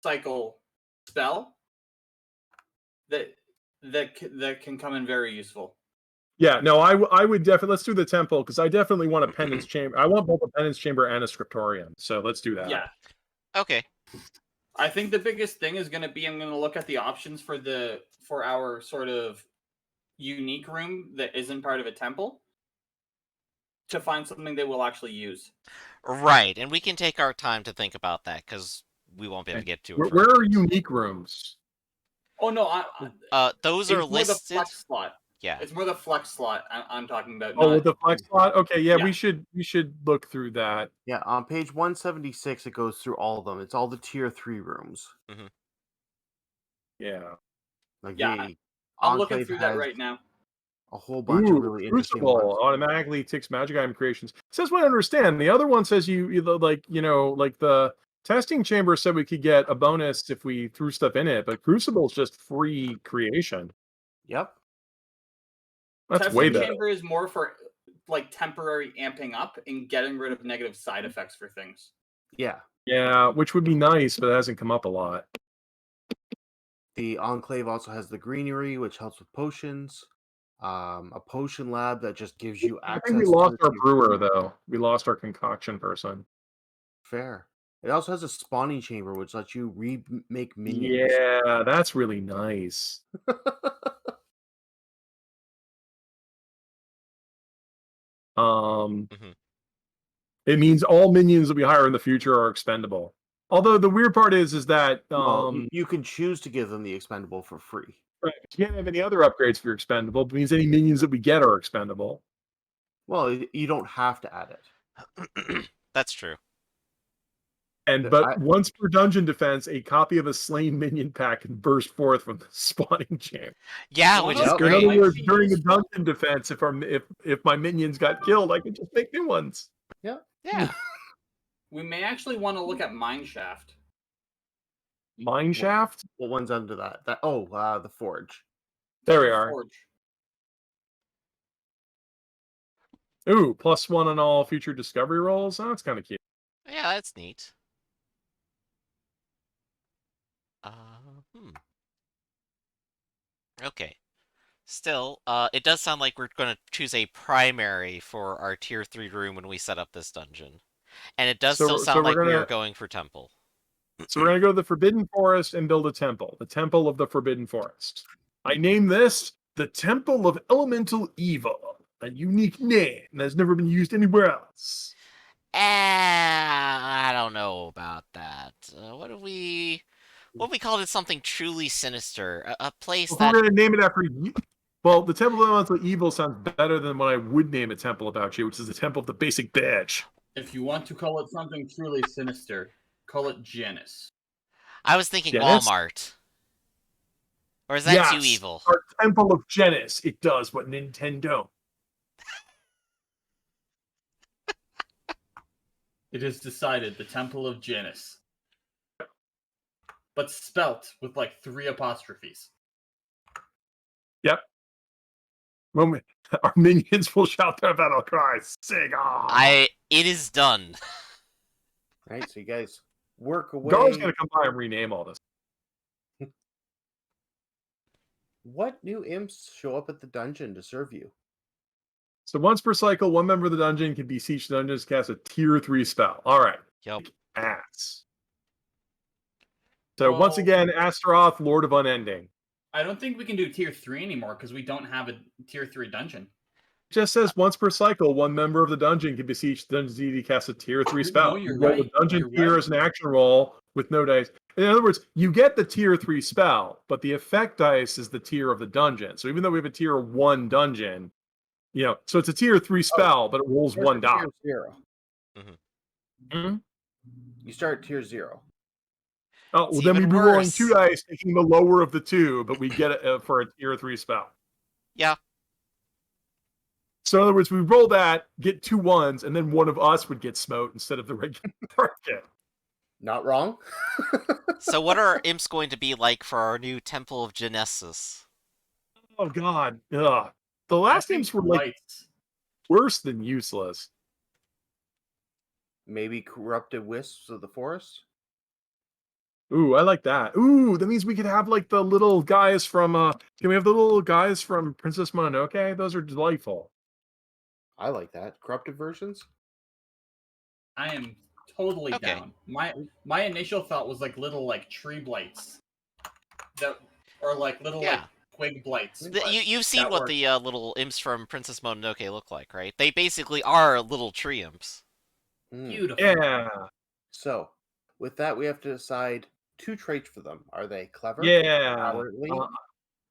cycle spell that can come in very useful. Yeah, no, I would definitely let's do the temple because I definitely want a penance chamber. I want both a penance chamber and a scriptorium. So let's do that. Yeah. Okay. I think the biggest thing is going to be I'm going to look at the options for our sort of unique room that isn't part of a temple to find something that we'll actually use. Right, and we can take our time to think about that because we won't be able to get to it. Where are unique rooms? Oh no, Those it's are more the listed. flex slot. Yeah. It's more the flex slot I'm talking about. Oh, with the flex slot. Okay, yeah, Yeah. we should look through that. Yeah, on page 176, it goes through all of them. It's all the tier 3 rooms. Yeah. Like Yeah, the I'm looking Enclave through that has right now. a whole bunch of Ooh, really interesting Crucible ones. automatically takes magic item creations. Says what I understand. The other one says like the testing chamber said we could get a bonus if we threw stuff in it, but Crucible is just free creation. Yep. That's way Testing better. chamber is more for like temporary amping up and getting rid of negative side effects for things. Yeah. Yeah, which would be nice, but it hasn't come up a lot. The Enclave also has the Greenery, which helps with potions. A potion lab that just gives you I think we access lost to our brewer though. We lost our concoction person. fair. It also has a spawning chamber, which lets you remake minions. Yeah, that's really nice. Mhm. It means all minions that we hire in the future are expendable. Although the weird part is that Well, you can choose to give them the expendable for free. right, you can't have any other upgrades for expendable. It means any minions that we get are expendable. Well, you don't have to add it. That's true. And but once per dungeon defense, a copy of a slain minion pack can burst forth from the spawning chamber. Yeah, One which of is them So in great. other might words, be during the useful. dungeon defense, if my minions got killed, I could just make new ones. Yeah. Yeah. We may actually want to look at Mineshaft. Mineshaft? What one's under that? The Forge. There we are. Forge. Ooh, +1 on all future discovery rolls. Oh, that's kind of cute. Yeah, that's neat. Okay. Still, it does sound like we're going to choose a primary for our tier 3 room when we set up this dungeon. And it does still sound like we are going for temple. So we're gonna go to the Forbidden Forest and build a temple. The Temple of the Forbidden Forest. I name this the Temple of Elemental Evil. A unique name that has never been used anywhere else. I don't know about that. What if we called it something truly sinister? A place If that... we're gonna name it after you, well, the Temple of Elemental Evil sounds better than what I would name a temple about you, which is the Temple of the Basic Bitch. If you want to call it something truly sinister, call it Janus. I was thinking Janus? Walmart. Or is that too Yes, evil? our Temple of Janus. It does what Nintendo. It is decided the Temple of Janus. But spelt with like 3 apostrophes. Yep. Moment. Our minions will shout their battle cries. Sing ah! It is done. Right, so you guys work away. Gar's gonna come by and rename all this. What new imps show up at the dungeon to serve you? So once per cycle, one member of the dungeon can beseech the dungeon to cast a tier 3 spell. All right. Yup. Ass. So Well, once again, Astaroth, Lord of Unending. I don't think we can do tier 3 anymore because we don't have a tier 3 dungeon. It just says once per cycle, one member of the dungeon can beseech the dungeon deity to cast a tier 3 spell. No, you're You roll right. the dungeon You're tier right. as an action roll with no dice. In other words, you get the tier 3 spell, but the effect dice is the tier of the dungeon. So even though we have a tier 1 dungeon, so it's a tier 3 spell, but it rolls Start 1 at die. tier 0. Mm-hmm. You start at tier 0. Oh, It's well, then even we'd be rolling worse. 2 dice, taking the lower of the 2, but we get it for a tier 3 spell. Yeah. So in other words, we roll that, get 2 1s, and then one of us would get smote instead of the regular target. Not wrong. So what are our imps going to be like for our new Temple of Genesis? Oh God, ugh. The last imps were like Lights. worse than useless. Maybe corrupted wisps of the forest? Ooh, I like that. Ooh, that means we could have like the little guys from can we have the little guys from Princess Mononoke? Those are delightful. I like that. Corrupted versions? I am totally Okay. down. My initial thought was like little like tree blights. Or like little like twig blights. You've seen that what works. the little imps from Princess Mononoke look like, right? They basically are little tree imps. Beautiful. Yeah. So, with that, we have to decide 2 traits for them. Are they clever, Yeah. cowardly,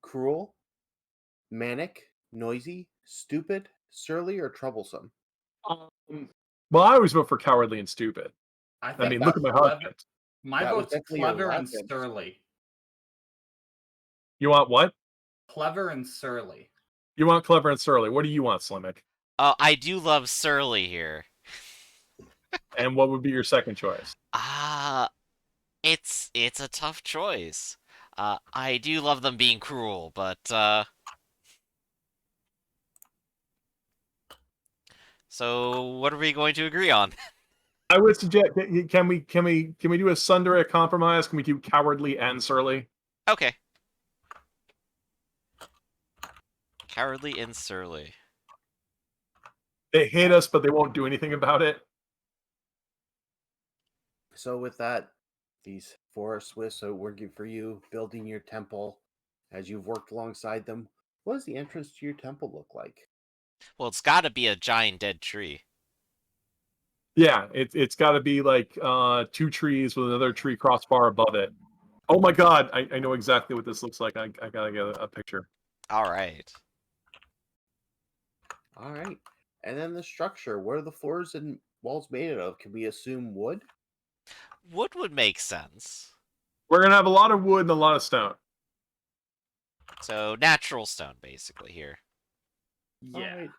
cruel, manic, noisy, stupid, surly, or troublesome? Well, I always vote for cowardly and stupid. I I mean, think look at my husband. my That was vote's definitely your clever and last answer. surly. You want what? Clever and surly. You want clever and surly. What do you want, Slimmick? Oh, I do love Surly here. And what would be your second choice? It's a tough choice. I do love them being cruel, but so what are we going to agree on? I would suggest can we do a sundry compromise? Can we do cowardly and surly? Okay. Cowardly and Surly. They hate us, but they won't do anything about it. So with that, these four Swiss are working for you, building your temple. As you've worked alongside them, what does the entrance to your temple look like? Well, it's got to be a giant dead tree. Yeah, it's got to be like 2 trees with another tree crossbar above it. Oh my god, I know exactly what this looks like. I gotta get a picture. All right. All right. And then the structure. What are the floors and walls made of? Can we assume wood? Wood would make sense. We're gonna have a lot of wood and a lot of stone. So natural stone, basically here. All Yeah. right.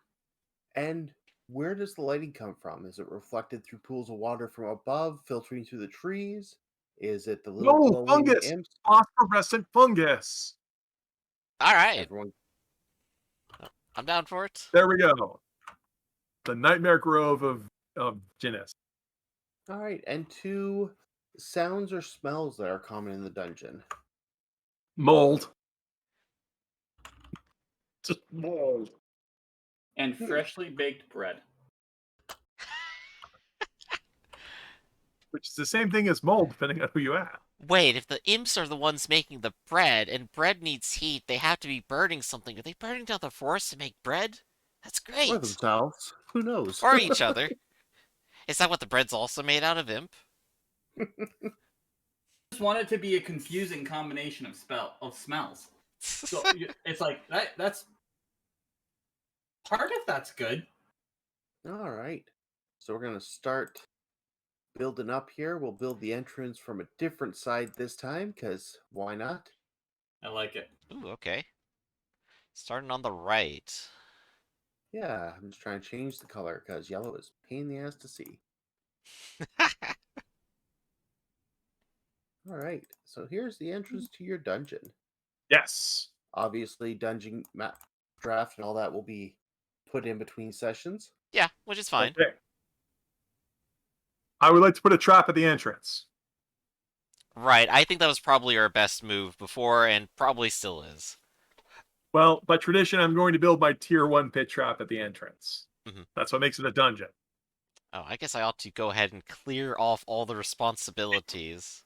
And where does the lighting come from? Is it reflected through pools of water from above, filtering through the trees? Is it the little No, glowing fungus! imps? Phosphorescent fungus! All right. Everyone, I'm down for it. There we go. The Nightmare Grove of Jinnis. all right. And 2 sounds or smells that are common in the dungeon. Mold. Just mold. And freshly baked bread. Which is the same thing as mold, depending on who you ask. Wait, if the imps are the ones making the bread, and bread needs heat, they have to be burning something. Are they burning down the forest to make bread? That's Or great. themselves. Who knows? Or each other. Is that what the bread's also made out of, imp? Just want it to be a confusing combination of smells. So it's like that's part of that's good. All right. So we're going to start building up here. We'll build the entrance from a different side this time, because why not? I like it. Ooh, okay. Starting on the right. Yeah, I'm just trying to change the color, because yellow is a pain in the ass to see. All right. So here's the entrance to your dungeon. Yes. Obviously, dungeon map draft and all that will be put in between sessions. Yeah, which is fine. Okay. I would like to put a trap at the entrance. Right, I think that was probably our best move before, and probably still is. Well, by tradition, I'm going to build my tier 1 pit trap at the entrance. Mhm. That's what makes it a dungeon. Oh, I guess I ought to go ahead and clear off all the responsibilities.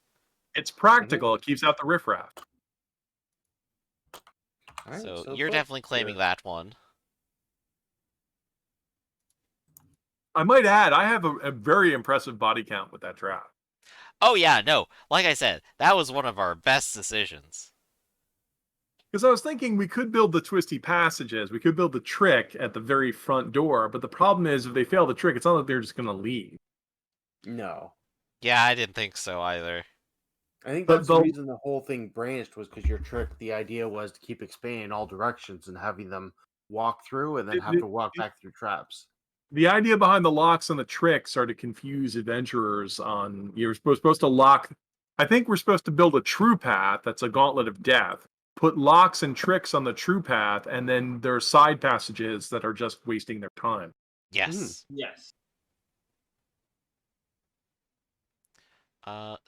It's practical. It keeps out the riffraff. All right, So so you're put definitely claiming your- that one. I might add, I have a very impressive body count with that trap. Oh yeah, no, like I said, that was one of our best decisions. Because I was thinking we could build the twisty passages. We could build the trick at the very front door. But the problem is, if they fail the trick, it's not like they're just going to leave. No. Yeah, I didn't think so either. I think But that's the the- reason the whole thing branched was because your trick, the idea was to keep expanding in all directions and having them walk through and then have to walk back through traps. The idea behind the locks and the tricks are to confuse adventurers on. You're supposed to lock. I think we're supposed to build a true path that's a gauntlet of death. Put locks and tricks on the true path, and then there are side passages that are just wasting their time. Yes. Yes.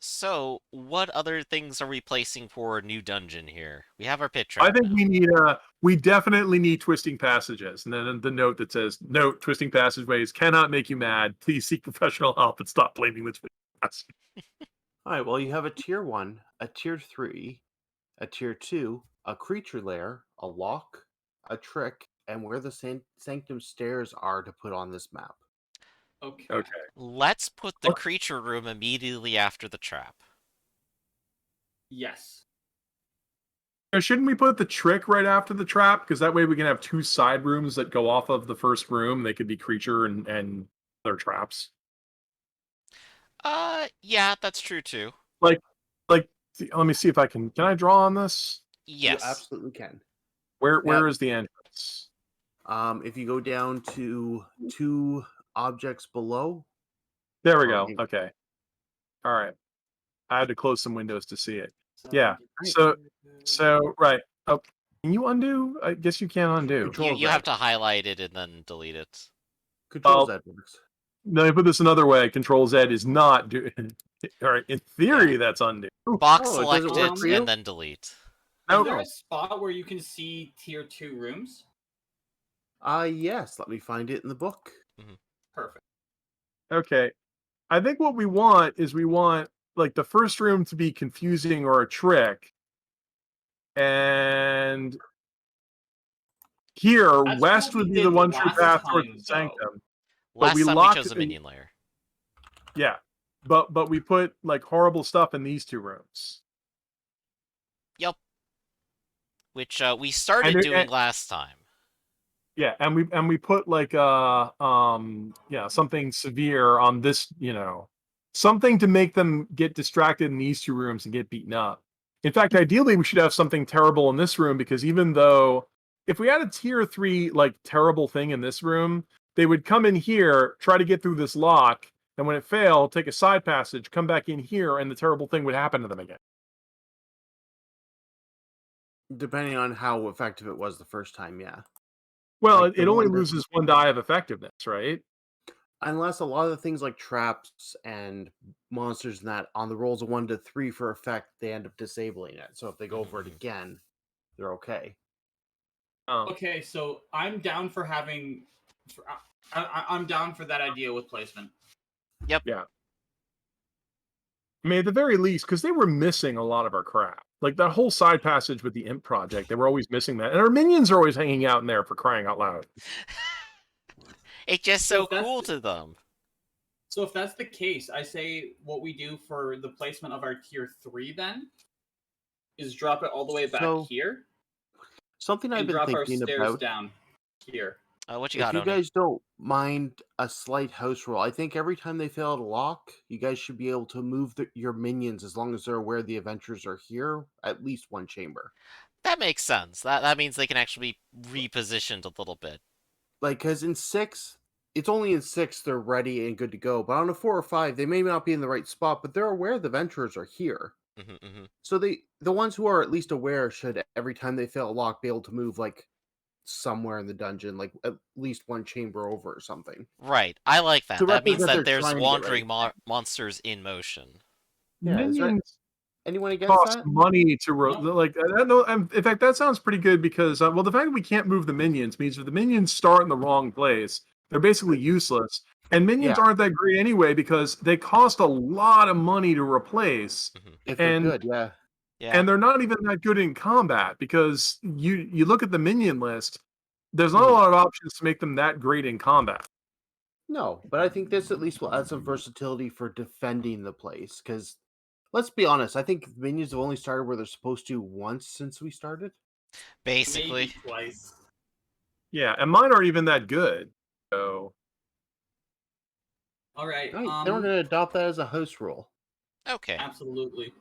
So what other things are we placing for a new dungeon here? We have our pit I trap think now. we definitely need twisting passages, and then the note that says, "Note: twisting passageways cannot make you mad. Please seek professional help and stop blaming the twisting passage." All right, well, you have a tier 1, a tier 3, a tier 2, a creature lair, a lock, a trick, and where the sanctum stairs are to put on this map. Okay. Okay. Let's put the What? creature room immediately after the trap. Yes. Now, shouldn't we put the trick right after the trap? Because that way we can have 2 side rooms that go off of the first room. They could be creature and their traps. Yeah, that's true too. Like, let me see if I can. Can I draw on this? You Yes. absolutely can. Where is the entrance? If you go down to 2 objects below. There we or go. maybe- Okay. All right. I had to close some windows to see it. Yeah. So right. Oh, can you undo? I guess you can't undo. Control You Z. have to highlight it and then delete it. Control Oh. Z works. Let me put this another way. Control Z is not do. All right. In theory, that's undo. Box Oh, it doesn't select work it for you? and then delete. Is No. there a spot where you can see tier 2 rooms? Yes. Let me find it in the book. Perfect. Okay. I think what we want is like the first room to be confusing or a trick. And here, That's west what we would be the did one true last path towards time, the though. sanctum. Last we time we locked chose a the- minion layer. Yeah. But we put like horrible stuff in these 2 rooms. Yep. Which we started doing last time. Yeah, and we put like something severe on this, something to make them get distracted in these 2 rooms and get beaten up. In fact, ideally we should have something terrible in this room, because even though if we had a tier 3 like terrible thing in this room, they would come in here, try to get through this lock, and when it failed, take a side passage, come back in here, and the terrible thing would happen to them again. Depending on how effective it was the first time, yeah. Well, Like the it only one that- loses 1 die of effectiveness, right? Unless a lot of the things like traps and monsters and that on the rolls of 1 to 3 for effect, they end up disabling it. So if they go over it again, they're okay. Oh. Okay, so I'm down for having. I'm down for that idea with placement. Yeah. I mean, at the very least, because they were missing a lot of our crap. Like that whole side passage with the Imp project, they were always missing that. And our minions are always hanging out in there, for crying out loud. It's just So so if that's cool the- to them. So if that's the case, I say what we do for the placement of our tier 3 then is drop it all the way back So, here Something I've and been drop our thinking stairs about. down here. What you If got, you Oni? guys don't mind a slight house rule, I think every time they fail to lock, you guys should be able to move your minions, as long as they're aware the adventurers are here, at least 1 chamber. That makes sense. That means they can actually be repositioned a little bit. Like, because in 6, it's only in 6 they're ready and good to go. But on a 4 or 5, they may not be in the right spot, but they're aware the adventurers are here. So the ones who are at least aware should, every time they fail a lock, be able to move like somewhere in the dungeon, like at least 1 chamber over or something. Right. I like that. To That means represent that they're there's trying to get wandering ready. monsters in motion. Yeah, is there Minions anyone against cost that? money to Nope. like. I don't know. In fact, that sounds pretty good because well, the fact that we can't move the minions means if the minions start in the wrong place, they're basically useless. And minions Yeah. aren't that great anyway because they cost a lot of money to replace. If they're And- good, yeah. Yeah. And they're not even that good in combat because you look at the minion list, there's not a lot of options to make them that great in combat. No, but I think this at least will add some versatility for defending the place. Because let's be honest, I think minions have only started where they're supposed to once since we started. Basically. Maybe twice. Yeah, and mine aren't even that good. So All right. Right, then we're going to adopt that as a house rule. Okay. Absolutely.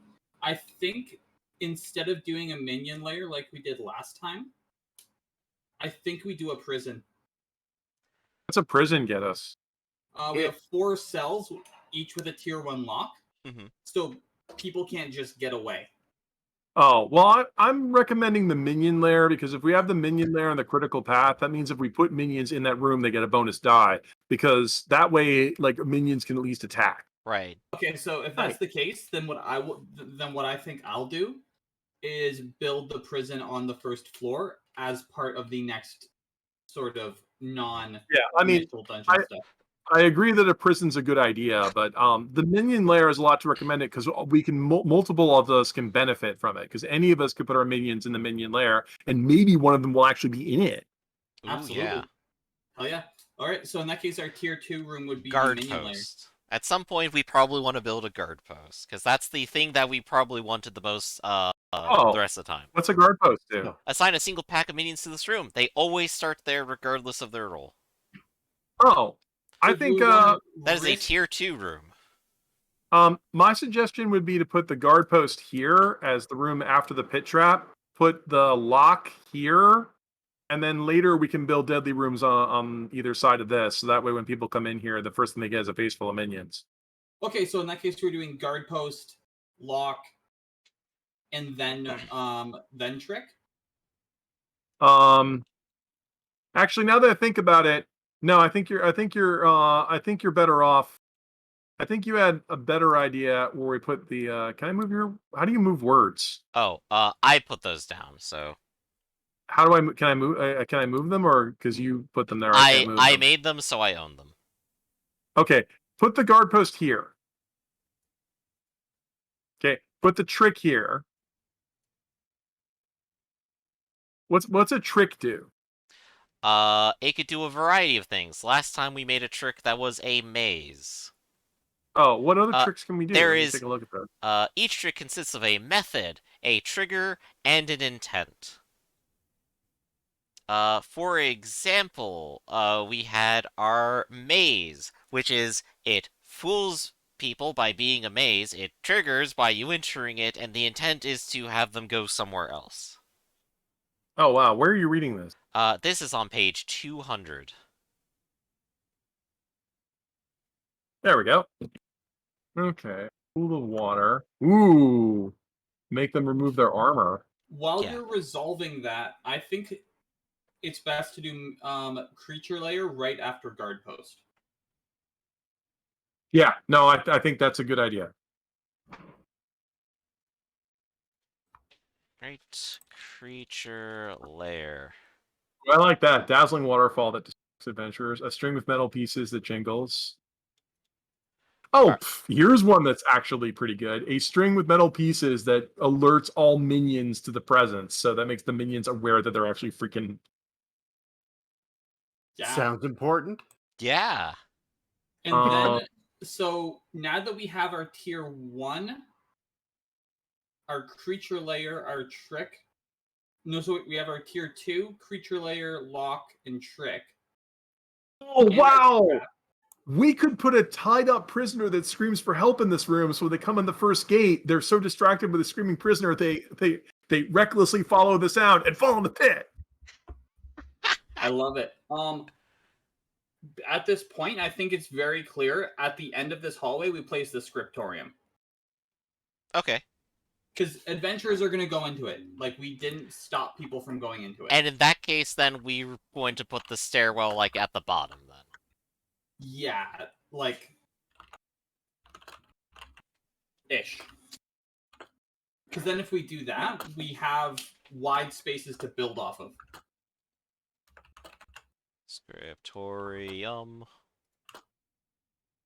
I think instead of doing a minion layer like we did last time, I think we do a prison. what's a prison get us? We have 4 cells, each with a tier 1 lock. Mhm. So people can't just get away. Oh, well, I'm recommending the minion layer because if we have the minion layer on the critical path, that means if we put minions in that room, they get a bonus die because that way, like, minions can at least attack. Right. Okay, so if that's the case, then what I think I'll do is build the prison on the first floor as part of the next sort of non Yeah, I mean, dungeon stuff. I agree that a prison's a good idea, but the minion layer is a lot to recommend it because we can multiple of us can benefit from it because any of us could put our minions in the minion layer and maybe one of them will actually be in it. Ooh, Absolutely. yeah. Oh yeah. All right. So in that case, our tier 2 room would be Guard the minion layer. post. At some point, we probably want to build a guard post because that's the thing that we probably wanted the most the rest of the time. What's a guard post do? No. Assign a single pack of minions to this room. They always start there regardless of their role. Oh, I So do think we wanna That is a risk- tier 2 room. my suggestion would be to put the guard post here as the room after the pit trap put the lock here, and then later we can build deadly rooms on either side of this. So that way, when people come in here, the first thing they get is a face full of minions. Okay, so in that case, we're doing guard post, lock, and then trick. Actually, now that I think about it, no, I think you're better off. I think you had a better idea where we put the. Can I move your? How do you move words? Oh, I put those down, so How do I? Can I move? Can I move them, or because you put them there, I can't move I them? made them, so I own them. Okay, put the guard post here. Okay, put the trick here. What's a trick do? It could do a variety of things. Last time we made a trick that was a maze. Oh, what other Uh, tricks can we do? there Let me is take a look at that. each trick consists of a method, a trigger, and an intent. For example, we had our maze, which is it fools people by being a maze, it triggers by you entering it, and the intent is to have them go somewhere else. Oh wow, where are you reading this? This is on page 200. There we go. Okay, pool of water. Ooh, make them remove their armor. While Yeah. you're resolving that, I think it's best to do creature layer right after guard post. Yeah, no, I think that's a good idea. Right, creature lair. I like that. Dazzling waterfall that distracts adventurers. A string of metal pieces that jingles. Oh, here's one that's actually pretty good. A string with metal pieces that alerts all minions to the presence. So that makes the minions aware that they're actually freaking... Yeah. Sounds important. Yeah. And then, so now that we have our tier 1, our creature layer, our trick. No, so we have our tier 2, creature layer, lock, and trick. Oh, And wow! We could put a tied up prisoner that screams for help in this room. So when they come in the first gate, they're so distracted with a screaming prisoner, they recklessly follow the sound and fall in the pit. I love it. At this point, I think it's very clear. At the end of this hallway, we place the scriptorium. Okay. Because adventurers are going to go into it. Like, we didn't stop people from going into it. And in that case, then we're going to put the stairwell, like, at the bottom, then. Yeah, like... ish. Because then if we do that, we have wide spaces to build off of. Scriptorium.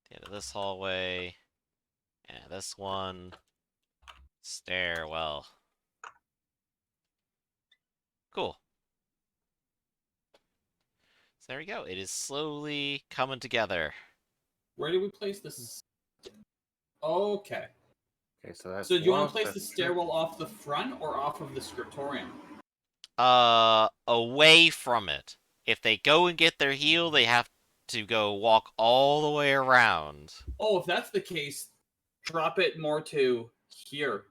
The end of this hallway. And this one. Stairwell. Cool. So there we go. It is slowly coming together. Where do we place this? Okay. Okay, so that's So do you want to locked, place the that's stairwell off the front or off of the scriptorium? Away from it. If they go and get their heal, they have to go walk all the way around. Oh, if that's the case, drop it more to here.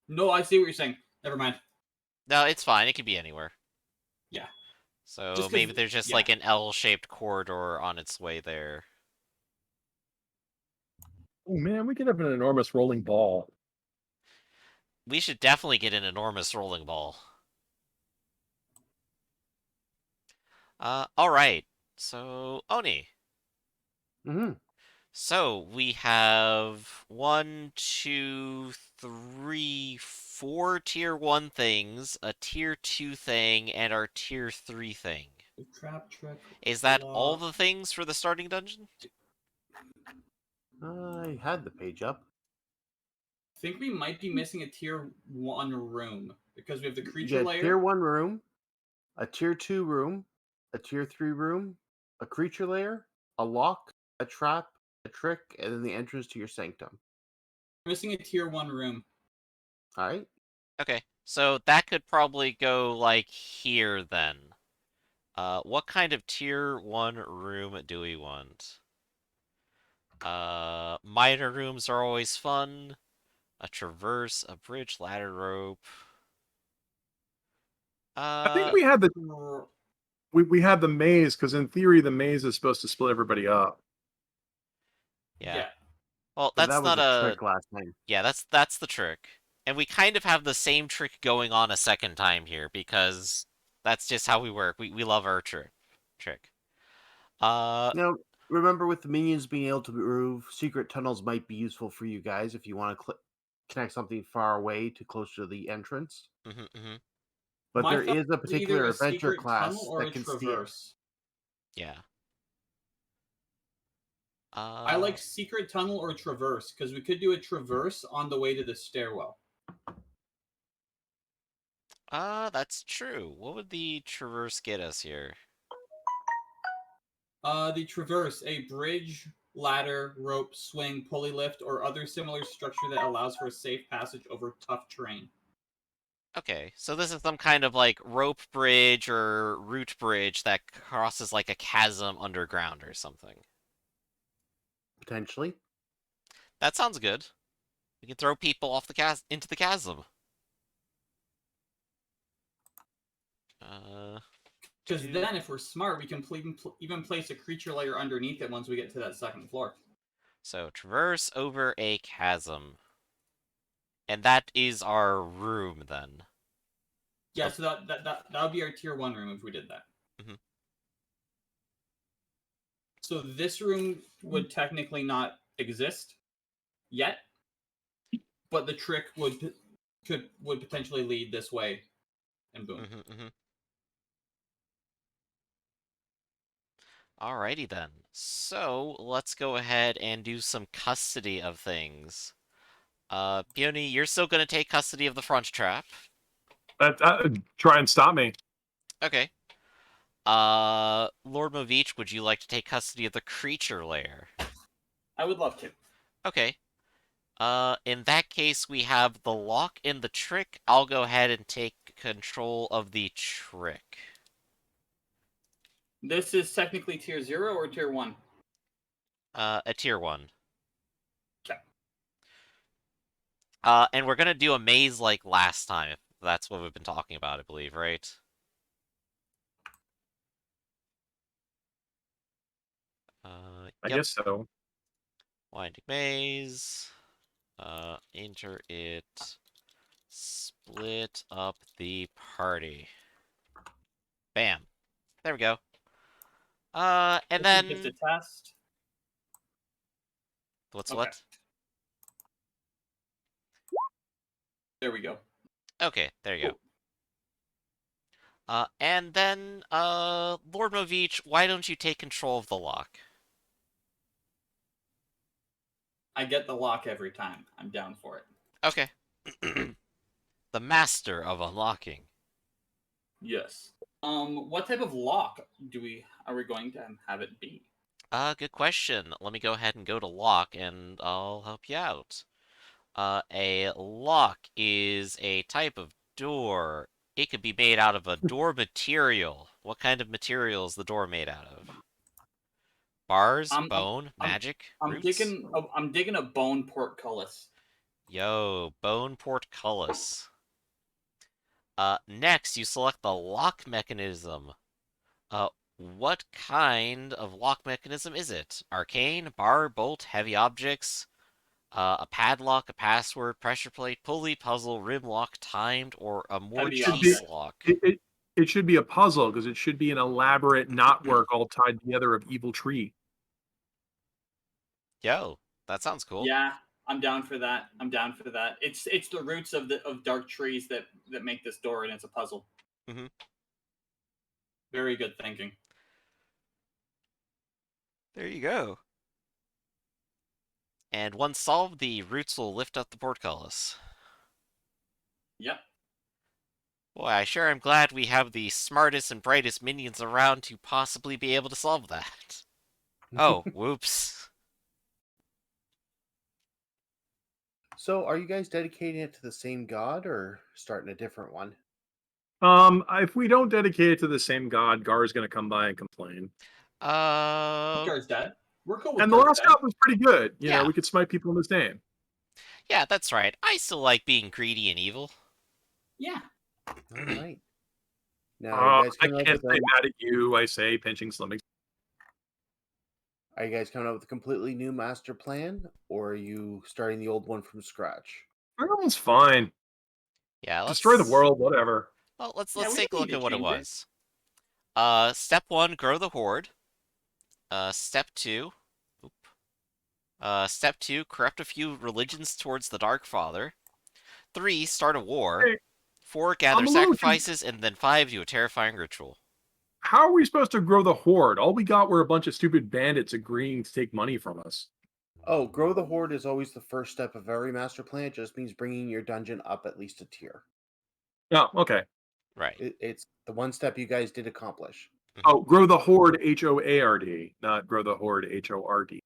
No, I see what you're saying. Never mind. No, it's fine. It can be anywhere. Yeah. So Just 'cause- maybe there's just yeah. like an L-shaped corridor on its way there. Oh man, we could have an enormous rolling ball. We should definitely get an enormous rolling ball. Alright. So, Oni. Mm-hmm. So, we have 1, 2, 3, 4 tier 1 things, a tier 2 thing, and our tier 3 thing. Trap trick. Is that lock. all the things for the starting dungeon? I had the page up. I think we might be missing a tier 1 room because we have the You creature get layer. tier 1 room, a tier 2 room, a tier 3 room, a creature layer, a lock, a trap, a trick, and then the entrance to your sanctum. We're missing a tier 1 room. All right. Okay, so that could probably go, like, here, then. What kind of tier 1 room do we want? Minor rooms are always fun. A traverse, a bridge, ladder rope. I think Uh, we had the R- we had the maze because in theory the maze is supposed to split everybody up. yeah. Yeah. Well, But that's that was not a a. trick last time. Yeah, that's the trick. And we kind of have the same trick going on a second time here because that's just how we work. We love our trick. Now, remember with the minions being able to move, secret tunnels might be useful for you guys if you want to connect something far away to closer to the entrance. Mm-hmm. But My there thoughts is a are either particular a adventure secret tunnel class or a that can steal. traverse. Yeah. I like secret tunnel or traverse because we could do a traverse on the way to the stairwell. That's true. What would the traverse get us here? The traverse, a bridge, ladder, rope, swing, pulley lift, or other similar structure that allows for a safe passage over tough terrain. Okay, so this is some kind of like rope bridge or root bridge that crosses like a chasm underground or something. Potentially. That sounds good. We can throw people off the into the chasm. Uh, Because do then, if we're smart, we can even place a creature layer underneath it once we get to that second floor. so traverse over a chasm, and that is our room then. Yeah, The- so that would be our tier 1 room if we did that. Mhm. So this room would technically not exist yet, but the trick would potentially lead this way, and boom. Mm-hmm. Alrighty then. So let's go ahead and do some custody of things. Peony, you're still gonna take custody of the front trap. Try and stop me. Okay. Lord Movich, would you like to take custody of the creature lair? I would love to. Okay. In that case, we have the lock and the trick. I'll go ahead and take control of the trick. This is technically tier 0 or tier 1? A tier 1. Okay. And we're gonna do a maze like last time, if that's what we've been talking about, I believe, right? I Yep. guess so. Winding maze. Enter it. Split up the party. Bam. There we go. And This is just a then... test. What's Okay. what? There we go. Okay, there you go. And then, Lord Movich, why don't you take control of the lock? I get the lock every time. I'm down for it. Okay. The master of unlocking. Yes. What type of lock are we going to have it be? Good question. Let me go ahead and go to lock, and I'll help you out. A lock is a type of door. It could be made out of a door material. What kind of material is the door made out of? Bars, I'm I'm bone, I'm, magic, I'm roots? digging a bone portcullis. Yo, bone portcullis. Next, you select the lock mechanism. What kind of lock mechanism is it? Arcane, bar, bolt, heavy objects, a padlock, a password, pressure plate, pulley, puzzle, rim lock, timed, or a Heavy Mortise object. lock? It should be a puzzle because it should be an elaborate knotwork all tied together of evil tree. Yo, that sounds cool. Yeah, I'm down for that. I'm down for that. It's the roots of dark trees that make this door, and it's a puzzle. Mhm. Very good thinking. There you go. And once solved, the roots will lift up the portcullis. Yep. Boy, I sure am glad we have the smartest and brightest minions around to possibly be able to solve that. Oh, whoops. So, are you guys dedicating it to the same god or starting a different one? If we don't dedicate it to the same god, Gar's gonna come by and complain. Guard's dead. We're cool with And the Guard's last dead. god was pretty good. You know, Yeah. we could smite people in his name. Yeah, that's right. I still like being greedy and evil. Yeah. All right. Now, you guys I coming up can't with say a, mad at you. I say pinching slimming. are you guys coming up with a completely new master plan, or are you starting the old one from scratch? Everyone's fine. Yeah, Destroy the let's world, whatever. well, let's Yeah, we take a don't look need at to what it change it. was. Step 1, grow the hoard. Step 2, step 2, corrupt a few religions towards the Dark Father. 3, start a war. Hey, 4, gather I'm a little confused. sacrifices, and then 5, do a terrifying ritual. How are we supposed to grow the horde? All we got were a bunch of stupid bandits agreeing to take money from us. Oh, grow the horde is always the first step of every master plan. It just means bringing your dungeon up at least a tier. Oh, okay. Right. It's the one step you guys did accomplish. Oh, grow the horde HOARD, not grow the horde HORD.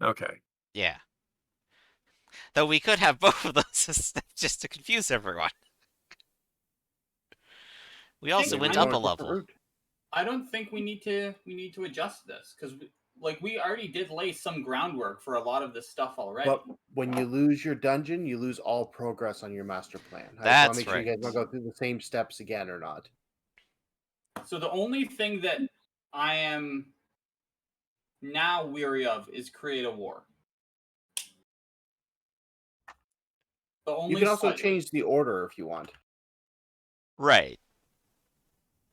Okay. Yeah. Though we could have both of those as steps just to confuse everyone. We also Think went I'm up a going a different level. route. I don't think we need to adjust this because we already did lay some groundwork for a lot of this stuff already. But when you lose your dungeon, you lose all progress on your master plan. I just want That's to make sure you guys right. don't go through the same steps again or not. So the only thing that I am now weary of is create a war. But only You can also slightly. change the order if you want. Right.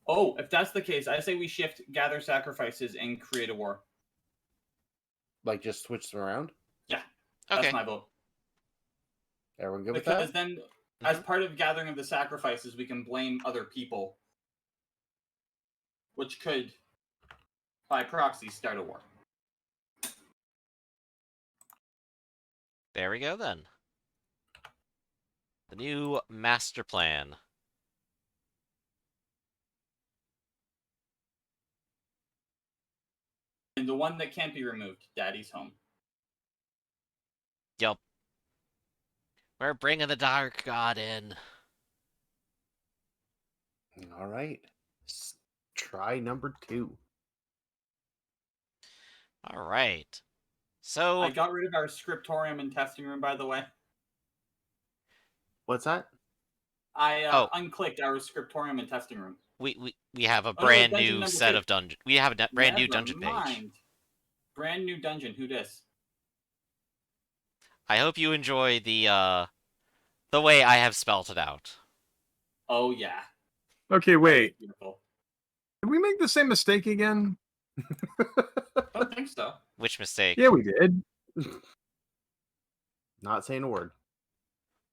Oh, if that's the case, I say we shift gather sacrifices and create a war. Like just switch them around. Yeah, Okay. that's my vote. Everyone good with Because that? then, as part of gathering of the sacrifices, we can blame other people, which could, by proxy, start a war. There we go then. The new master plan. And the one that can't be removed, Daddy's home. Yup. We're bringing the Dark God in. All right. Try number 2. All right. I So, got rid of our scriptorium and testing room, by the way. What's that? I unclicked our scriptorium and testing room. we have a Oh, no, brand dungeon new number set 2. of dungeon. We have a brand new Never dungeon page. mind. Brand new dungeon. Who dis? I hope you enjoy the way I have spelt it out. Oh yeah. Okay, That is wait. beautiful. Did we make the same mistake again? Don't think so. Which mistake? Yeah, we did. Not saying a word.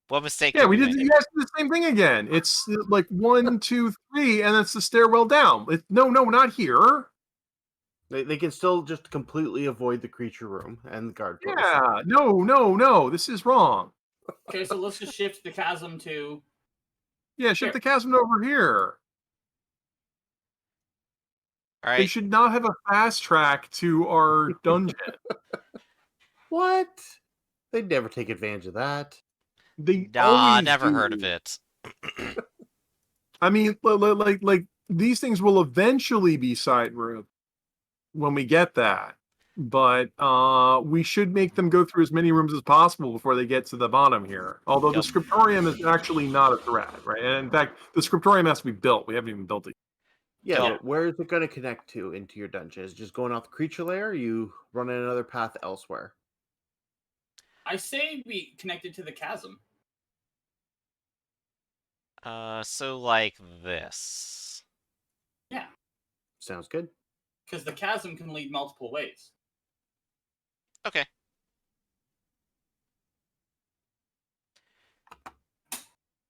What mistake Yeah, did we we did. make? You guys did the same thing again. It's like 1, 2, 3, and it's the stairwell down. No, not here. They can still just completely avoid the creature room and the guard post. Yeah, no. This is wrong. Okay, so let's just shift the chasm to. Yeah, shift the chasm over here. All They right. should not have a fast track to our dungeon. What? They'd never take advantage of that. They Nah, always never do. heard of it. I mean, like these things will eventually be side room when we get that, but we should make them go through as many rooms as possible before they get to the bottom here. Although the Yup. scriptorium is actually not a threat, right? And in fact, the scriptorium has to be built. We haven't even built it. Yeah, Yup. but where is it going to connect to into your dungeon? Is it just going off the creature layer? Or are you running another path elsewhere? I say we connect it to the chasm. So like this. Yeah, Sounds good. because the chasm can lead multiple ways. Okay.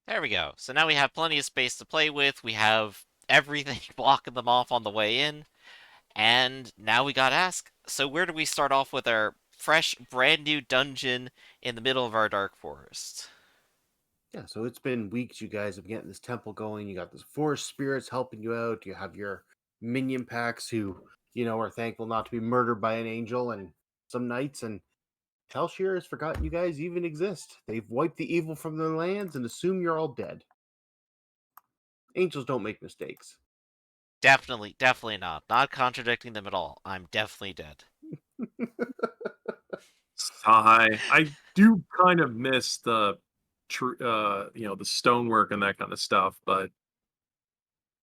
There we go. So now we have plenty of space to play with. We have everything blocking them off on the way in. And now we gotta ask, so where do we start off with our fresh, brand new dungeon in the middle of our dark forest? Yeah, so it's been weeks you guys have getting this temple going. You got this forest spirits helping you out. You have your minion packs who, are thankful not to be murdered by an angel and some knights. And Telshir has forgotten you guys even exist. They've wiped the evil from their lands and assume you're all dead. Angels don't make mistakes. Definitely not. Not contradicting them at all. I'm definitely dead. Sigh. I do kind of miss the, the stonework and that kind of stuff, but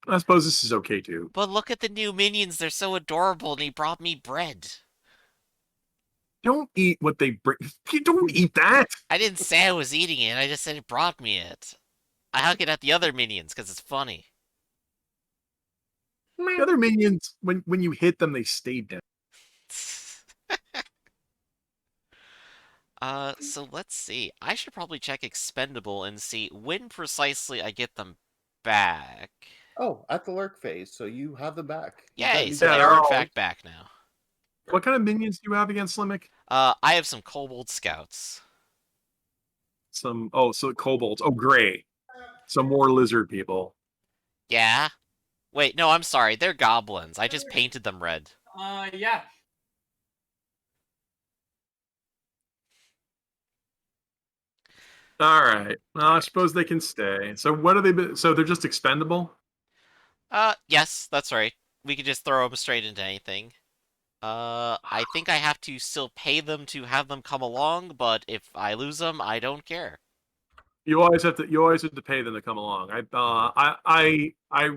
I suppose this is okay too. But look at the new minions. They're so adorable, and he brought me bread. Don't eat what they bring. You don't eat that. I didn't say I was eating it. I just said it brought me it. I hug it at the other minions because it's funny. The other minions, when you hit them, they stay down. So let's see. I should probably check expendable and see when precisely I get them back. Oh, at the lurk phase, so you have them back. You've got Yay, new so they they're are in all- fact back now. What kind of minions do you have against Slimmick? I have some kobold scouts. So kobolds. Oh, gray. Some more lizard people. Yeah? Wait, no, I'm sorry. They're goblins. I just painted them red. Yeah. All right. Well, I suppose they can stay. So what are they? So they're just expendable? Yes, that's right. We could just throw them straight into anything. I think I have to still pay them to have them come along, but if I lose them, I don't care. You always have to pay them to come along. I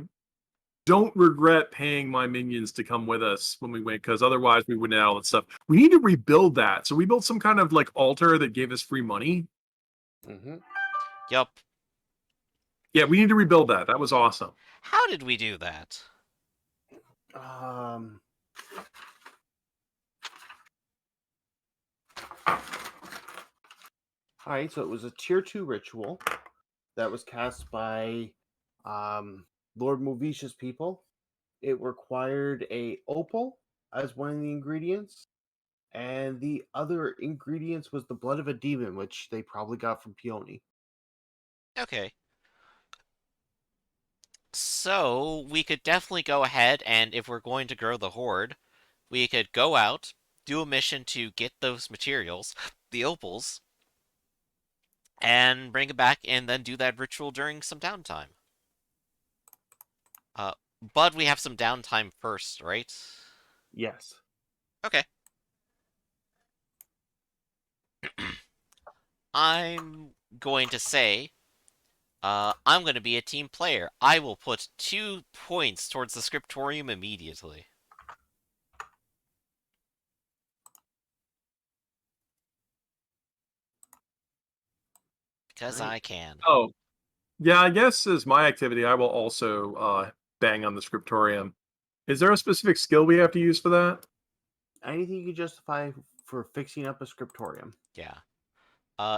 don't regret paying my minions to come with us when we went, because otherwise we wouldn't have all that stuff. We need to rebuild that. So we built some kind of like altar that gave us free money. Mm-hmm. Yup. Yeah, we need to rebuild that. That was awesome. How did we do that? All right, so it was a tier 2 ritual that was cast by Lord Movicia's people. It required a opal as one of the ingredients, and the other ingredients was the blood of a demon, which they probably got from Peony. Okay. So, we could definitely go ahead, and if we're going to grow the horde, we could go out, do a mission to get those materials, the opals, and bring it back, and then do that ritual during some downtime. But we have some downtime first, right? Yes. Okay. I'm going to say, I'm going to be a team player. I will put 2 points towards the scriptorium immediately. Because Right. I can. Oh, yeah. I guess as my activity, I will also bang on the scriptorium. Is there a specific skill we have to use for that? Anything you could justify for fixing up a scriptorium. Yeah.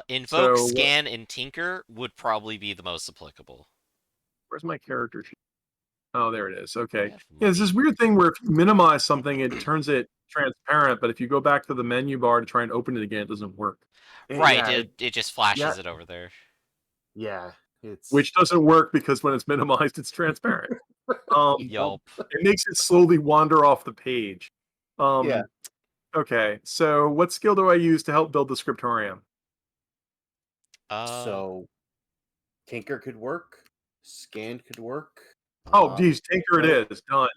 Invoke, So Scan, and Tinker would probably be the most applicable. where's my character sheet? Oh, there it is. Okay. Yeah, Yeah, it's this weird thing where if you minimize something, it turns it transparent, but if you go back to the menu bar to try and open it again, it doesn't work. Right, Yeah, it just flashes yeah. it over there. yeah, it's Which doesn't work because when it's minimized, it's transparent. Yup. It makes it slowly wander off the page. Yeah. Okay, so what skill do I use to help build the scriptorium? So Tinker could work, Scan could work. Oh, geez, Tinker it is. Done.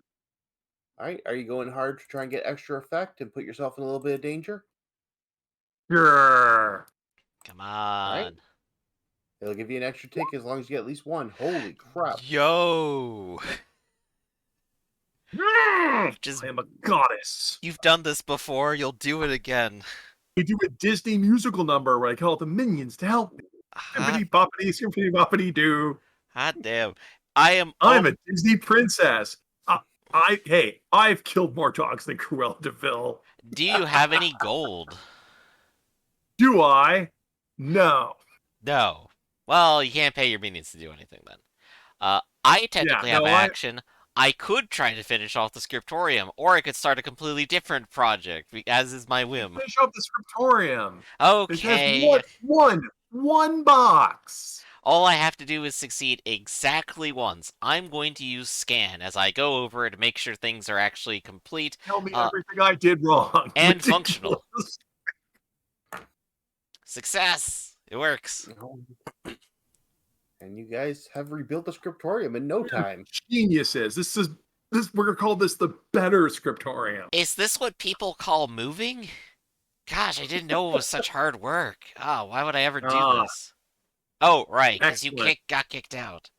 All right, are you going hard to try and get extra effect and put yourself in a little bit of danger? Grrr. Come on. It'll give you an extra tick as long as you get at least one. Holy crap. Yo! Just, I am a goddess. you've done this before, you'll do it again. We do a Disney musical number where I call the minions to help me. Hot, Skippity boppity, skippity boppity doo. hot damn. I'm a Disney princess. I've killed more dogs than Cruella de Vil. Do you have any gold? Do I? No. No. Well, you can't pay your minions to do anything then. I technically have action. I could try to finish off the scriptorium, or I could start a completely different project, as is my whim. Finish up the scriptorium. Okay. It has one box. All I have to do is succeed exactly once. I'm going to use Scan as I go over it to make sure things are actually complete. Tell me everything I did wrong. And Ridiculous. functional. Success! It works. And you guys have rebuilt the scriptorium in no time. Geniuses. We're gonna call this the better scriptorium. Is this what people call moving? Gosh, I didn't know it was such hard work. Oh, why would I ever do this? Oh, right, because you Excellent. got kicked out.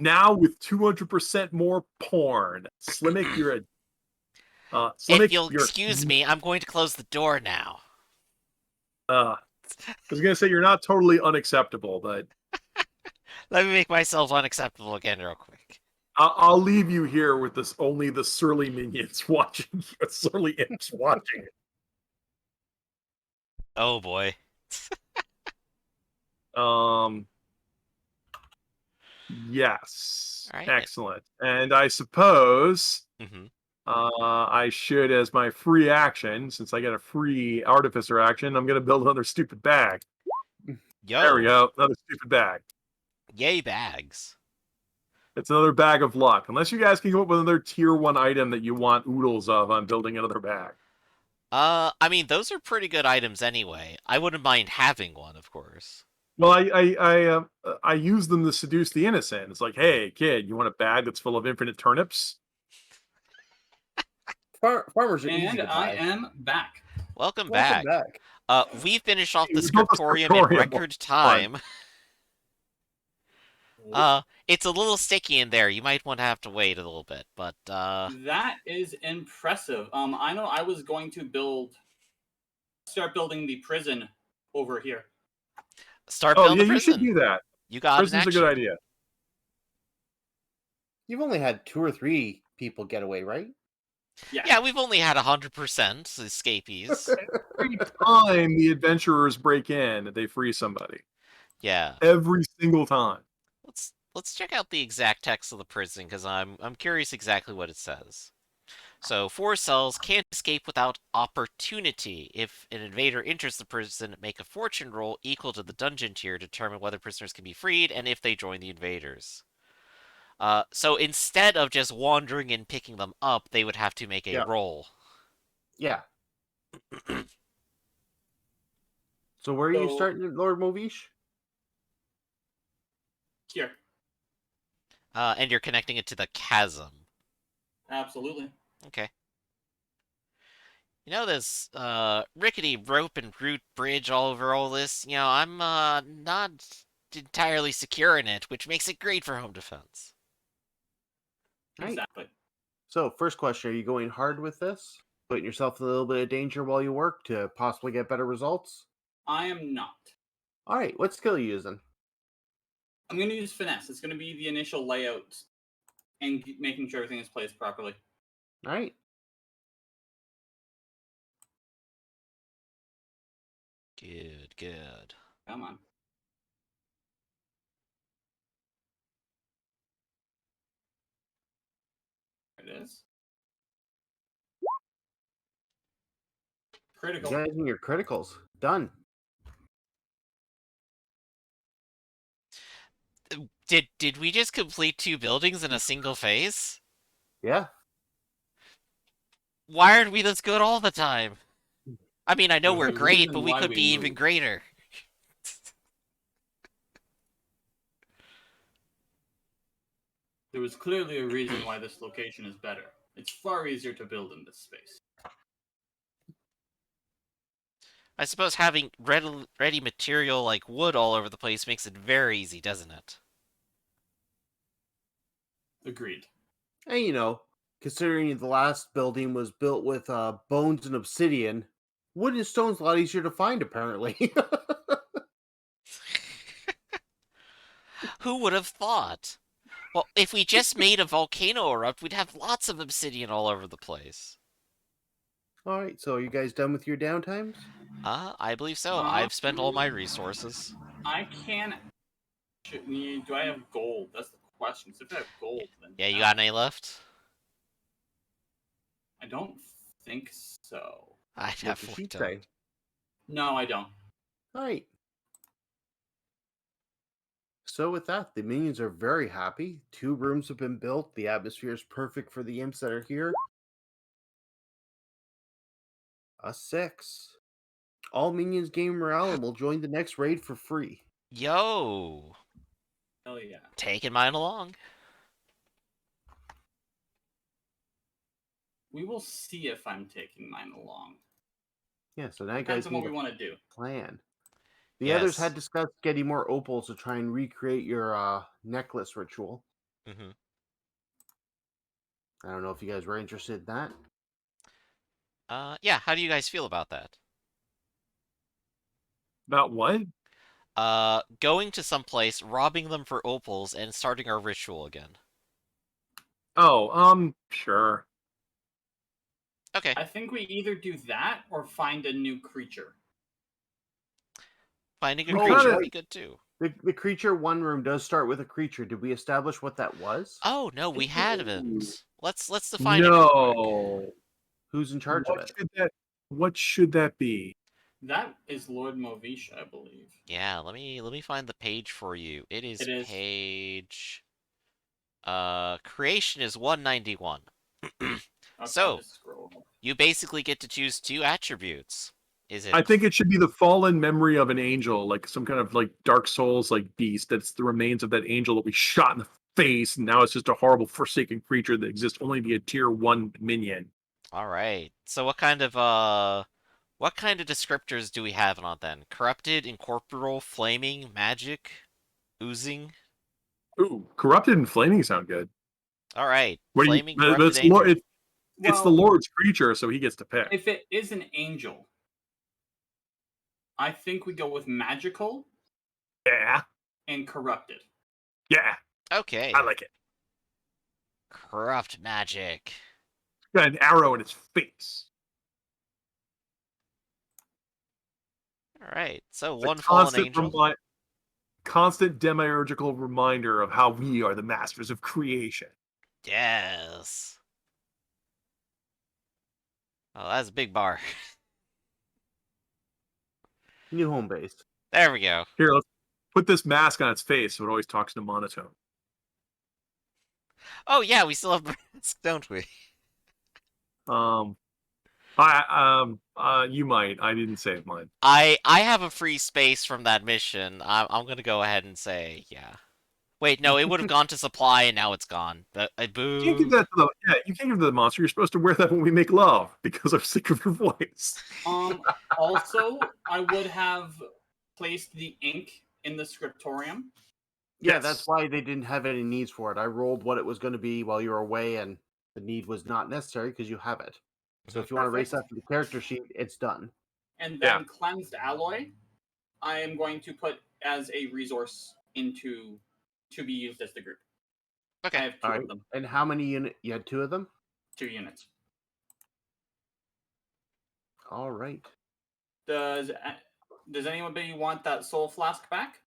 now with 200% more porn. Slimmick, you're a If Slimmick, you'll you're excuse me, I'm going to close the door now. I was gonna say you're not totally unacceptable, but Let me make myself unacceptable again real quick. I'll leave you here with this only the surly minions watching, surly imps watching. Oh boy. Yes, All right. excellent. And I suppose Mm-hmm. I should, as my free action, since I get a free artificer action, I'm gonna build another stupid bag. There we Yo. go, another stupid bag. Yay, bags. It's another bag of luck. Unless you guys can come up with another tier 1 item that you want oodles of, I'm building another bag. I mean, those are pretty good items anyway. I wouldn't mind having one, of course. Well, I use them to seduce the innocent. It's like, hey, kid, you want a bag that's full of infinite turnips? Farmers are easy And to I buy. am back. Welcome Welcome back. back. We finished off the We built the scriptorium in scriptorium. record time. It's a little sticky in there. You might want to have to wait a little bit, but That is impressive. I know I was going to start building the prison over here. start Oh, building yeah, the you should prison. do that. You got an Prison's a action. good idea. You've only had 2 or 3 people get away, right? Yeah, we've only had 100% escapees. Every time the adventurers break in, they free somebody. Yeah. Every single time. Let's check out the exact text of the prison because I'm curious exactly what it says. So 4 cells can't escape without opportunity. If an invader enters the prison, make a fortune roll equal to the dungeon tier to determine whether prisoners can be freed and if they join the invaders. So instead of just wandering and picking them up, they would have to make a roll. Yeah. So where are you So- starting, Lord Movish? Here. And you're connecting it to the chasm. Absolutely. Okay. You know this rickety rope and root bridge all over all this? You know, I'm not entirely secure in it, which makes it great for home defense. Right. Exactly. So, first question, are you going hard with this? Putting yourself in a little bit of danger while you work to possibly get better results? I am not. All right, what skill are you using? I'm going to use finesse. It's going to be the initial layout and making sure everything is placed properly. All right. Good, good. Come on. There it is. Critical. You guys and your criticals. Done. Did we just complete 2 buildings in a single phase? Yeah. Why aren't we this good all the time? I mean, I know we're There's a great, reason but we why could we be even moved. greater. There was clearly a reason why this location is better. It's far easier to build in this space. I suppose having ready material like wood all over the place makes it very easy, doesn't it? Agreed. And you know, considering the last building was built with bones and obsidian, wood and stone's a lot easier to find, apparently. Who would have thought? Well, if we just made a volcano erupt, we'd have lots of obsidian all over the place. All right, so are you guys done with your downtimes? I believe so. I've spent all my resources. I can. Do I have gold? That's the question. So if I have gold, then Yeah, you got any left? I don't think so. I What's the definitely sheet don't. say? No, I don't. All right. So with that, the minions are very happy. 2 rooms have been built. The atmosphere is perfect for the imps that are here. A 6. All minions gain morale and will join the next raid for free. Yo! Hell yeah. Taking mine along. We will see if I'm taking mine along. Yeah, so now you Depends guys on what need we a want to do. plan. The others Yes. had discussed getting more opals to try and recreate your necklace ritual. Mm-hmm. I don't know if you guys were interested in that. Yeah, how do you guys feel about that? About what? Going to some place, robbing them for opals, and starting our ritual again. Oh, sure. Okay. I think we either do that or find a new creature. Finding a We creature kinda- would be good too. The creature one room does start with a creature. Did we establish what that was? Oh no, we Ooh, haven't. Let's define it real quick. No. Who's in charge of What it? should that? What should that be? That is Lord Movisha, I believe. Yeah, let me find the page for you. It is It is. page creation is 191. Okay, I'll So, just scroll up. you basically get to choose 2 attributes. Is it I think it should be the fallen memory of an angel, like some kind of like Dark Souls like beast. That's the remains of that angel that we shot in the face, and now it's just a horrible forsaken creature that exists only to be a tier 1 minion. all right. So what kind of descriptors do we have on it then? Corrupted, incorporeal, flaming, magic, oozing? Ooh, corrupted and flaming sound good. All right. What do you? Flaming corrupted It's angel. it's the Well, Lord's creature, so he gets to pick. if it is an angel, I think we go with magical Yeah, and corrupted. yeah, Okay. I like it. Corrupt magic. Got an arrow in its face. All right. So It's a one fallen angel. constant demiurgical reminder of how we are the masters of creation. Yes. Oh, that's a big bar. New home base. There we go. Here, let's put this mask on its face so it always talks in a monotone. Oh yeah, we still have brains, don't we? Um, you might. I didn't save mine. I have a free space from that mission. I'm gonna go ahead and say yeah. Wait, no, it would have gone to supply and now it's gone. You can't give Boo. that to the You can't give it to the monster. You're supposed to wear that when we make love because I'm sick of your voice. Also, I would have placed the ink in the scriptorium. Yeah, Yes. that's why they didn't have any needs for it. I rolled what it was going to be while you were away, and the need was not necessary because you have it. So if you want to erase that Perfect. from the character sheet, it's done. And Yeah. then cleansed alloy, I am going to put as a resource into to be used as the group. I Okay. have two All right. of them, And how many unit? You had 2 of them. 2 units. All right. Does anybody want that soul flask back?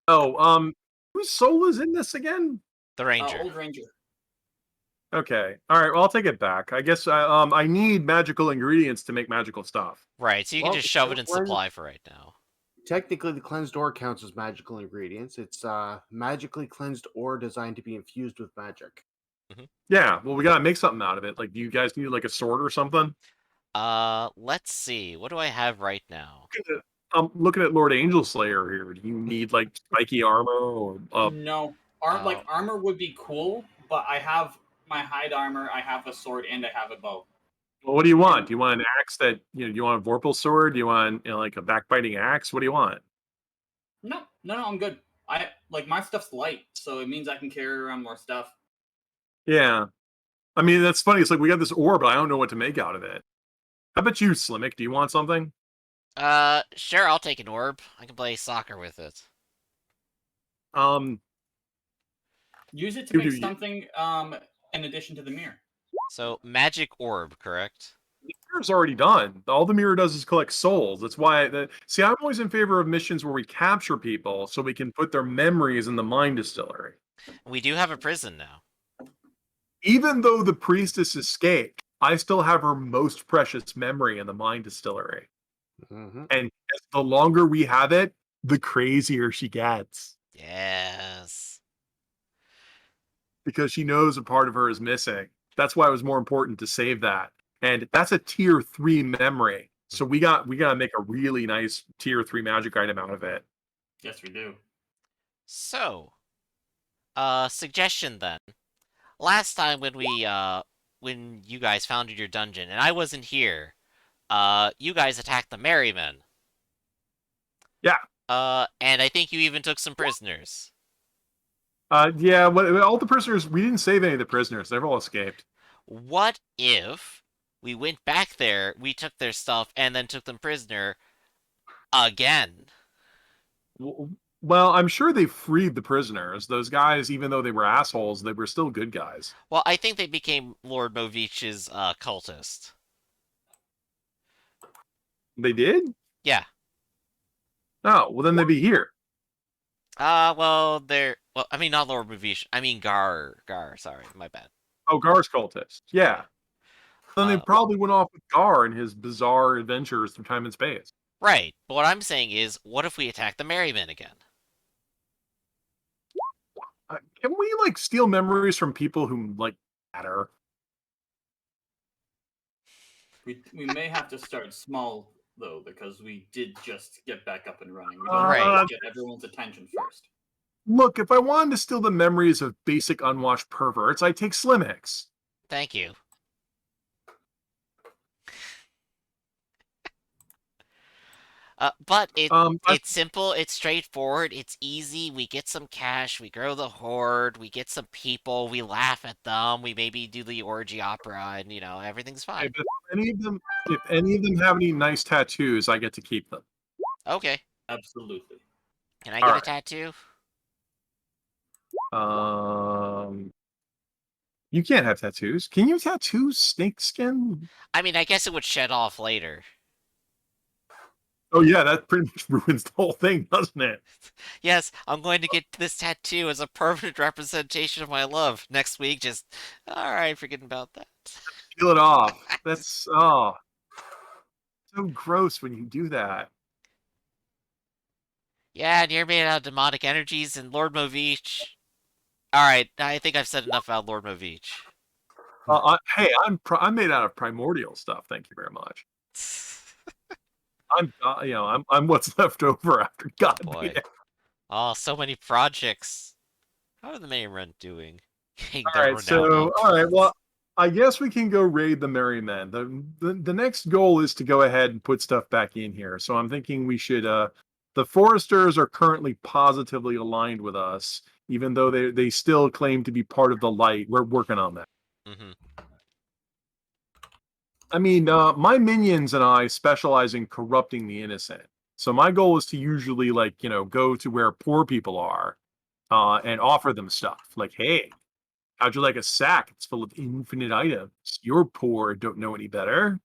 Oh, whose soul is in this again? The ranger. Old Ranger. Okay. All right. Well, I'll take it back. I guess I need magical ingredients to make magical stuff. Right, so you can Well, just shove it in when- supply for right now. Technically, the cleansed ore counts as magical ingredients. It's magically cleansed ore designed to be infused with magic. Yeah. Well, we gotta make something out of it. Like, do you guys need like a sword or something? Let's see. What do I have right now? I'm looking at Lord Angel Slayer here. Do you need like spiky armor or No, Oh. armor would be cool, but I have my hide armor, I have a sword, and I have a bow. well, what do you want? Do you want an axe that do you want a Vorpal sword? Do you want like a backbiting axe? What do you want? No, I'm good. I like my stuff's light, so it means I can carry around more stuff. Yeah. I mean, that's funny. It's like we got this ore, but I don't know what to make out of it. How about you, Slimmick? Do you want something? Sure, I'll take an orb. I can play soccer with it. Um, Use it to You make do you. something in addition to the mirror. So, magic orb, correct? the mirror's already done. All the mirror does is collect souls. That's why. See, I'm always in favor of missions where we capture people so we can put their memories in the mind distillery. We do have a prison now. Even though the priestess escaped, I still have her most precious memory in the mind distillery. Mm-hmm. And as the longer we have it, the crazier she gets. Yes. Because she knows a part of her is missing. That's why it was more important to save that. And that's a tier 3 memory. So we gotta make a really nice tier 3 magic item out of it. Yes, we do. So, suggestion then. Last time when you guys founded your dungeon and I wasn't here, you guys attacked the Merrymen. Yeah. And I think you even took some prisoners. Yeah. All the prisoners. We didn't save any of the prisoners. They've all escaped. What if we went back there, we took their stuff, and then took them prisoner again? Well, I'm sure they freed the prisoners. Those guys, even though they were assholes, they were still good guys. Well, I think they became Lord Movich's cultist. They did? Yeah. Oh, well, then they'd be here. Well, they're well. I mean, not Lord Movich. I mean Gar. Gar. Sorry, my bad. Oh, Gar's cultist. Yeah. Then they Uh, probably went off with Gar and his bizarre adventures through time and space. right. But what I'm saying is, what if we attack the Merrymen again? Can we like steal memories from people who like matter? We may have to start small though, because we did just get back up and running. We Uh, don't Right. want to get everyone's attention first. Look, if I wanted to steal the memories of basic unwashed perverts, I'd take Slimmix. Thank you. But it's simple, it's straightforward, it's easy. We get some cash, we grow the hoard, we get some people, we laugh at them, we maybe do the orgy opera, and everything's fine. If any of them have any nice tattoos, I get to keep them. Okay. Absolutely. Can I All get a right. tattoo? You can't have tattoos. Can you tattoo snake skin? I mean, I guess it would shed off later. Oh yeah, that pretty much ruins the whole thing, doesn't it? Yes, I'm going to get this tattoo as a permanent representation of my love. Next week, just alright, forgetting about that. Peel it off. That's so gross when you do that. Yeah, and you're made out of demonic energies and Lord Movich. Alright, I think I've said enough about Lord Movich. Hey, I'm made out of primordial stuff. Thank you very much. I'm what's left over after God. Boy. Oh, so many projects. How are the Merrymen doing? All right. Well, I guess we can go raid the Merrymen. The next goal is to go ahead and put stuff back in here. So I'm thinking we should. The Foresters are currently positively aligned with us, even though they still claim to be part of the light. We're working on that. Mm-hmm. I mean, my minions and I specialize in corrupting the innocent. So my goal is to usually go to where poor people are, and offer them stuff like, hey, how'd you like a sack? It's full of infinite items. You're poor and don't know any better.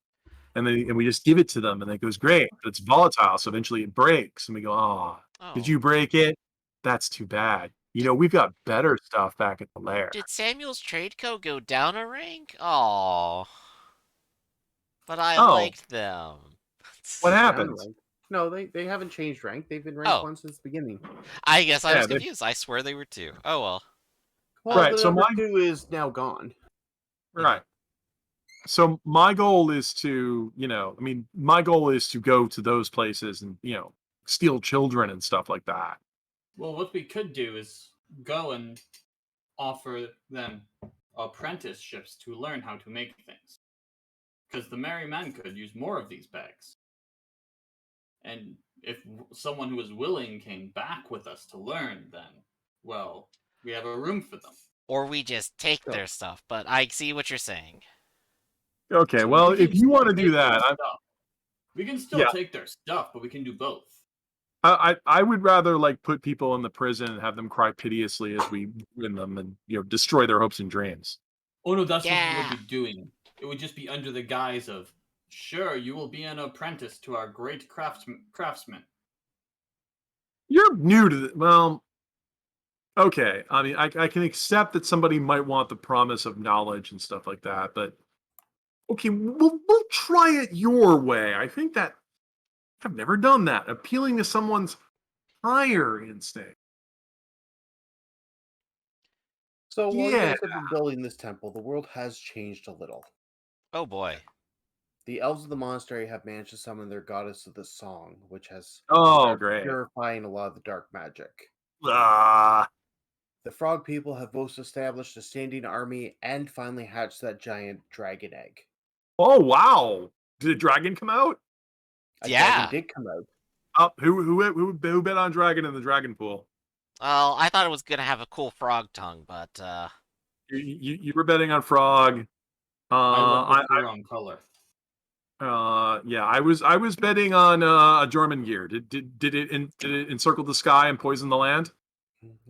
And we just give it to them, and it goes great. But it's volatile, so eventually it breaks. And we go, oh, did you break it? That's too bad. We've got better stuff back at the lair. Did Samuel's trade co go down a rank? Oh. But I liked them. What happened? No, they haven't changed rank. They've been ranked 1 since the beginning. I guess I was confused. I swear they were 2. Oh well. Well, right, so my 2 is now gone. Right. So my goal is to, my goal is to go to those places and, steal children and stuff like that. Well, what we could do is go and offer them apprenticeships to learn how to make things. Because the Merrymen could use more of these bags. And if someone who is willing came back with us to learn, then, well, we have a room for them. Or we just take their stuff, but I see what you're saying. Okay, so well, if you want to do that... We can still take their stuff, but we can do both. I would rather put people in the prison and have them cry piteously as we win them and destroy their hopes and dreams. Oh no, that's what we would be doing. It would just be under the guise of, sure, you will be an apprentice to our great craftsman. You're new to the... Well, okay. I mean, I can accept that somebody might want the promise of knowledge and stuff like that, but okay, we'll try it your way. I think that I've never done that. Appealing to someone's higher instinct. So while you guys have been building this temple, the world has changed a little. Oh boy. The elves of the monastery have managed to summon their goddess of the song, which has great, purifying a lot of the dark magic. The frog people have both established a standing army and finally hatched that giant dragon egg. Oh wow! Did a dragon come out? A dragon did come out. Who bet on dragon in the dragon pool? Well, I thought it was gonna have a cool frog tongue, but You were betting on frog. I went with I the wrong color. yeah, I was betting on a German gear. Did it encircle the sky and poison the land?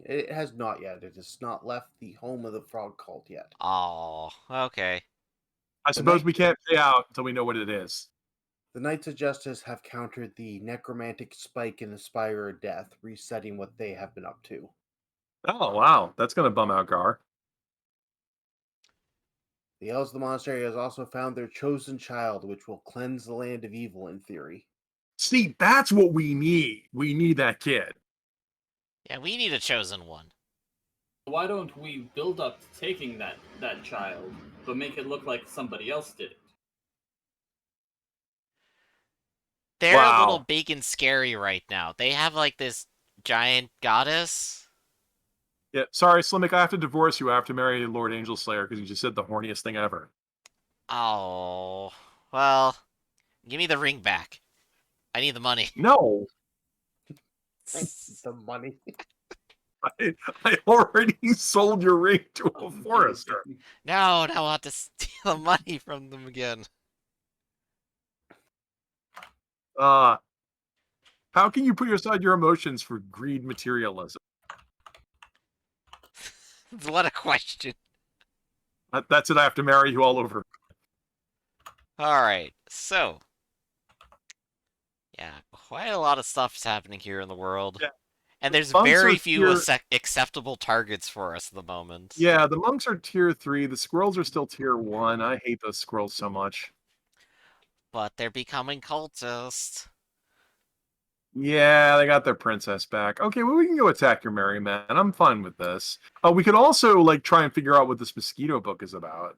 It has not yet. It has not left the home of the frog cult yet. oh, okay. I The suppose night- we can't pay out until we know what it is. The Knights of Justice have countered the necromantic spike in the Spire of Death, resetting what they have been up to. Oh wow, that's gonna bum out Gar. The Elves of the Monastery has also found their chosen child, which will cleanse the land of evil in theory. See, that's what we need. We need that kid. Yeah, we need a chosen one. Why don't we build up to taking that child, but make it look like somebody else did it? They're a little Wow. big and scary right now. They have like this giant goddess. Yeah, sorry, Slimmick, I have to divorce you. I have to marry Lord Angel Slayer because you just said the horniest thing ever. Oh, well, give me the ring back. I need the money. No, The money. I already sold your ring to a forester. No, now I'll have to steal the money from them again. How can you put aside your emotions for greed materialism? What a question. That's it. I have to marry you all over. Alright, so. Yeah, quite a lot of stuff's happening here in the world. Yeah. And there's Monks very are few tier- acceptable targets for us at the moment. Yeah, the monks are tier 3. The squirrels are still tier 1. I hate those squirrels so much. But they're becoming cultists. Yeah, they got their princess back. Okay, well, we can go attack your merry man. I'm fine with this. We could also like try and figure out what this mosquito book is about.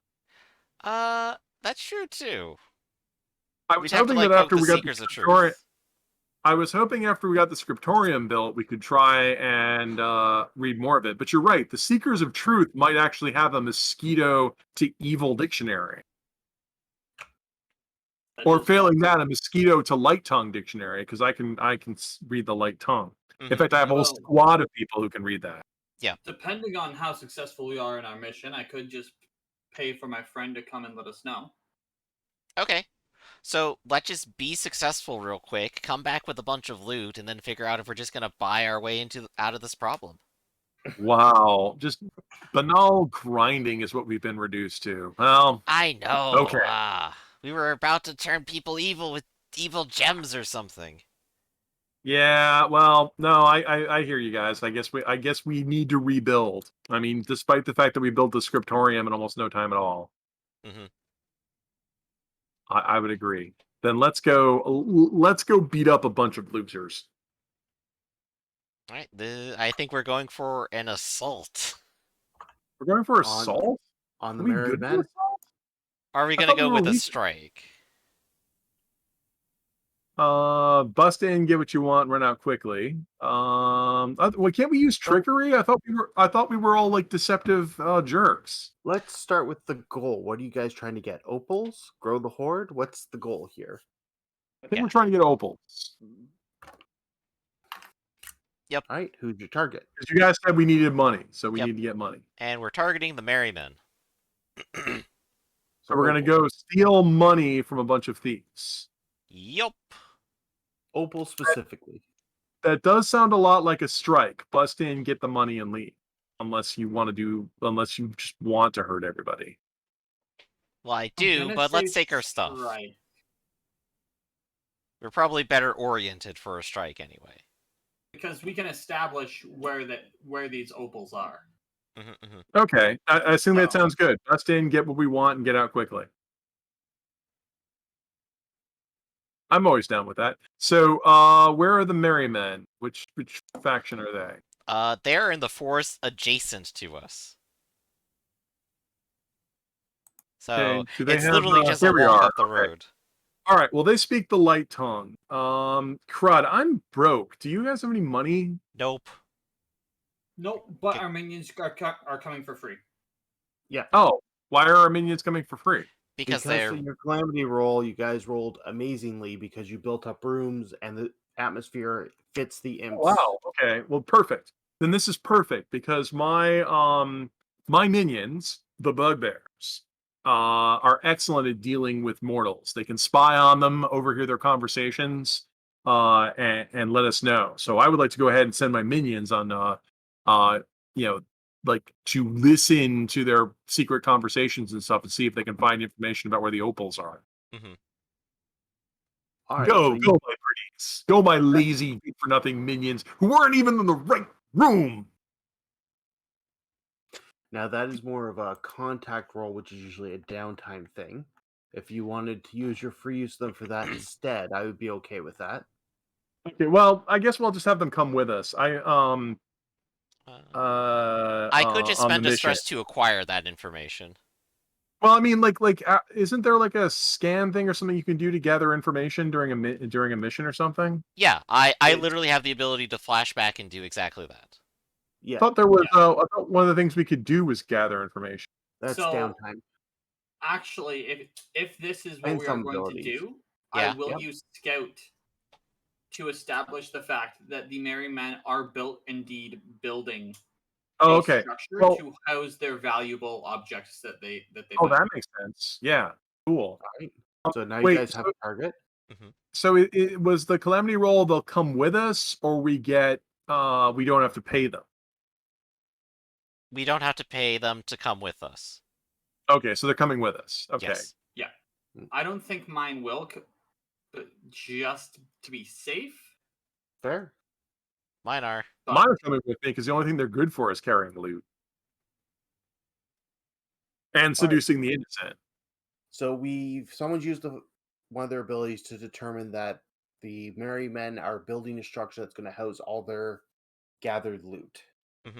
That's true too. I We'd was have to hoping like that poke after the we got the Seekers of scriptorium, Truth. I was hoping after we got the scriptorium built, we could try and read more of it. But you're right, the Seekers of Truth might actually have a mosquito to evil dictionary, or failing that, a mosquito to light tongue dictionary, because I can read the light tongue. In fact, I have a whole Well- squad of people who can read that. Depending on how successful we are in our mission, I could just pay for my friend to come and let us know. Okay. So let's just be successful real quick, come back with a bunch of loot, and then figure out if we're just gonna buy our way out of this problem. Wow, just banal grinding is what we've been reduced to. Well, I know. okay. We were about to turn people evil with evil gems or something. Yeah, well, no, I hear you guys. I guess we need to rebuild. I mean, despite the fact that we built the scriptorium in almost no time at all. Mhm. I would agree. Then let's go beat up a bunch of losers. All right. I think we're going for an assault. We're going for On- assault? On Are the we merry good for men. assault? Are we I gonna thought we go were with a weak. strike? Bust in, get what you want, run out quickly. Well, can't we use trickery? I thought we were all like deceptive jerks. Let's start with the goal. What are you guys trying to get? Opals? Grow the hoard? What's the goal here? I think Yeah. we're trying to get opals. All right, who's your target? Because you guys said we needed money, so we Yep. need to get money. And we're targeting the Merrymen. So we're gonna go steal money from a bunch of thieves. Yup. Opal specifically. That does sound a lot like a strike. Bust in, get the money, and leave. Unless you just want to hurt everybody. Well, I I'm do, gonna but let's say take our stuff. strike, We're probably better oriented for a strike anyway. because we can establish where these opals are. Okay, I assume that So- sounds good. Bust in, get what we want, and get out quickly. I'm always down with that. So, where are the merry men? Which faction are they? They're in the forest adjacent to us. So Okay, do they it's have, literally just a here we walk are, up the okay. road. All right. Well, they speak the light tongue. Crud, I'm broke. Do you guys have any money? Nope. Nope, but Okay. our minions are coming for free. Oh, why are our minions coming for free? Because Because they're of your calamity roll, you guys rolled amazingly because you built up rooms and the atmosphere fits the imps. Wow. Okay. Well, perfect. then this is perfect because my minions, the bugbears, are excellent at dealing with mortals. They can spy on them, overhear their conversations, and let us know. So I would like to go ahead and send my minions on, you know, like to listen to their secret conversations and stuff and see if they can find information about where the opals are. Mhm. All right, Go, so go, my pretties. Go, my lazy, good for nothing minions who weren't even in the right room. now that is more of a contact roll, which is usually a downtime thing. If you wanted to use your free use of them for that instead, I would be okay with that. Okay, well, I guess we'll just have them come with us. I could just On the spend a mission. stress to acquire that information. Well, I mean, isn't there like a scan thing or something you can do to gather information during a mission or something? Yeah, I It's- literally have the ability to flash back and do exactly that. Yeah, I thought there was. I thought one of the things we could do was gather information. that's So- downtime. Actually, if this is what And we are some going abilities. to do, Yeah. I will Yep. use Scout to establish the fact that the Merry Men are indeed building Oh, a okay. structure Well- to house their valuable objects that they Oh, find. that makes sense. Yeah, cool. All right. So now wait, you guys have so- a target. So it was the calamity roll. They'll come with us, or we get. We don't have to pay them. We don't have to pay them to come with us. Okay, so they're coming with us. Okay. Yes. I don't think mine will, but just to be safe. Fair. Mine are. But Mine are coming with me because the only thing they're good for is carrying loot and seducing the innocent. So someone's used one of their abilities to determine that the Merry Men are building a structure that's going to house all their gathered loot.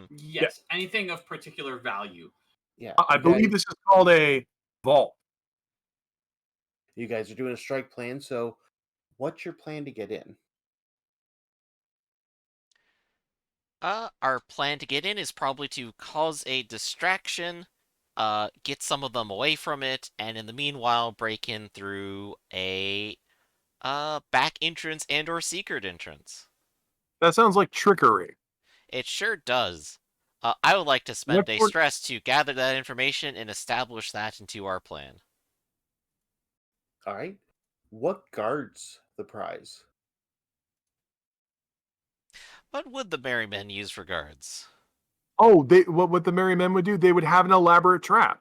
yes, anything of particular value. Yeah, I you believe guys, this is called a vault. you guys are doing a strike plan. So, what's your plan to get in? Our plan to get in is probably to cause a distraction, get some of them away from it, and in the meanwhile break in through a back entrance and or secret entrance. That sounds like trickery. It sure does. I would like to spend What a sort- stress to gather that information and establish that into our plan. All right. What guards the prize? What would the Merry Men use for guards? Oh, what the merry men would do? They would have an elaborate trap.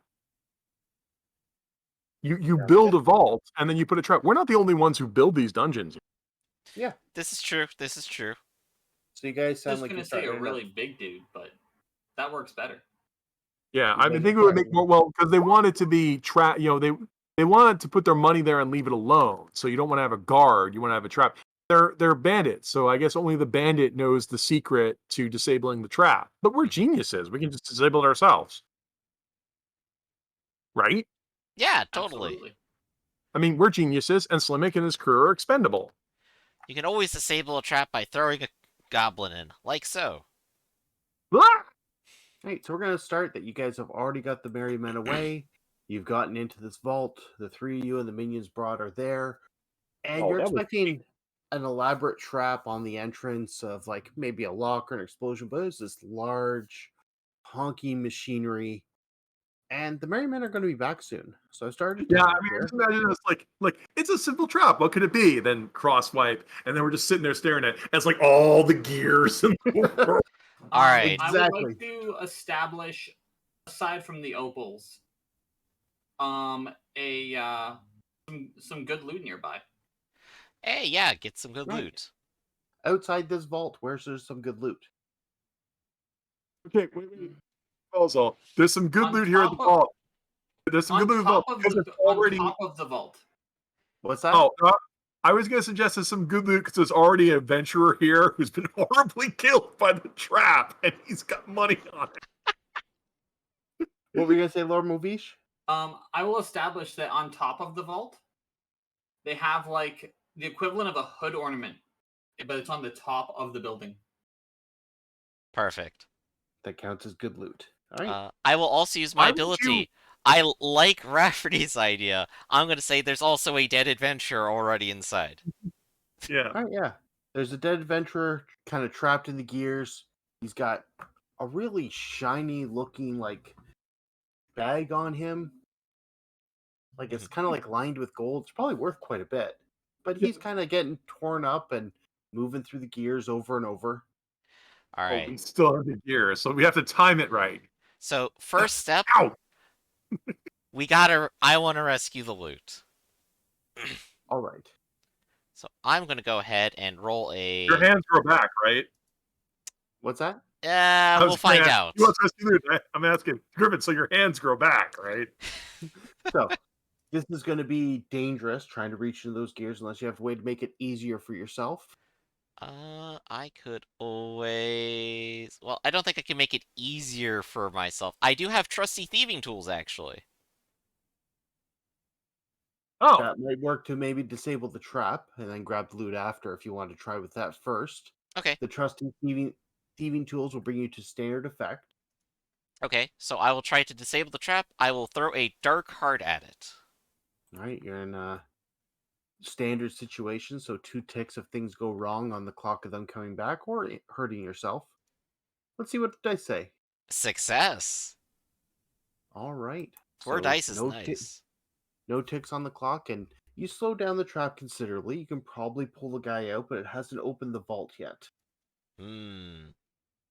You Sounds build good. a vault and then you put a trap. We're not the only ones who build these dungeons. This is true. This is true. So you guys I sound was like gonna you're say a starting to- really big dude, but that works better. Yeah, You I guys think are it would make starting- more well because they want it to be they wanted to put their money there and leave it alone. So you don't want to have a guard. You want to have a trap. They're bandits, so I guess only the bandit knows the secret to disabling the trap. But we're geniuses. We can just disable it ourselves, right? Yeah, totally. Absolutely. I mean, we're geniuses, and Slimmick and his crew are expendable. You can always disable a trap by throwing a goblin in, like so. Ah! Right, so we're going to start that you guys have already got the Merry Men away. You've gotten into this vault. The three of you and the minions brought are there. And Oh, you're that was expecting an elaborate trap on the entrance of like maybe a lock or an explosion, but it's this large, honking machinery. And the Merry Men are going to be back soon. So I started to Yeah, talk I mean, here. just imagine it's like it's a simple trap. What could it be? Then cross wipe, and then we're just sitting there staring at it. It's like all the gears. And All right. I would Exactly. like to establish, aside from the opals, a some good loot nearby. Hey, yeah, get some good Right. loot. Outside this vault, where's there's some good loot? Okay, wait. Also, there's some good On loot here at the top of- vault. There's some On good loot top, at the vault of because the, there's already. on top of the vault. What's that? Oh, I was going to suggest there's some good loot because there's already an adventurer here who's been horribly killed by the trap, and he's got money on it. What were you going to say, Lord Movish? I will establish that on top of the vault, they have like the equivalent of a hood ornament, but it's on the top of the building. Perfect. That counts as good loot. All right. I will also use my Why would you- ability. I like Rafferty's idea. I'm going to say there's also a dead adventurer already inside. Yeah. All right, yeah. There's a dead adventurer kind of trapped in the gears. He's got a really shiny looking like bag on him. Like it's kind of like lined with gold. It's probably worth quite a bit. But he's kind of getting torn up and moving through the gears over and over. All Oh, right. we still have the gear, so we have to time it right. So first step, Ow! I want to rescue the loot. All right. So I'm gonna go ahead and roll Your a. hands grow back, right? What's that? I We'll was gonna find ask, out. you want to rescue the loot? I'm asking Griffin, so your hands grow back, right? So this is going to be dangerous trying to reach into those gears unless you have a way to make it easier for yourself. I could always. Well, I don't think I can make it easier for myself. I do have trusty thieving tools, actually. Oh, That might work to maybe disable the trap and then grab the loot after if you want to try with that first. Okay. The trusty thieving tools will bring you to standard effect. Okay, so I will try to disable the trap. I will throw a dark heart at it. All right, you're in a standard situation, so 2 ticks if things go wrong on the clock of them coming back or hurting yourself. Let's see what the dice say. Success. All right. 4 So dice is nice. no ticks on the clock, and you slow down the trap considerably. You can probably pull the guy out, but it hasn't opened the vault yet. Hmm.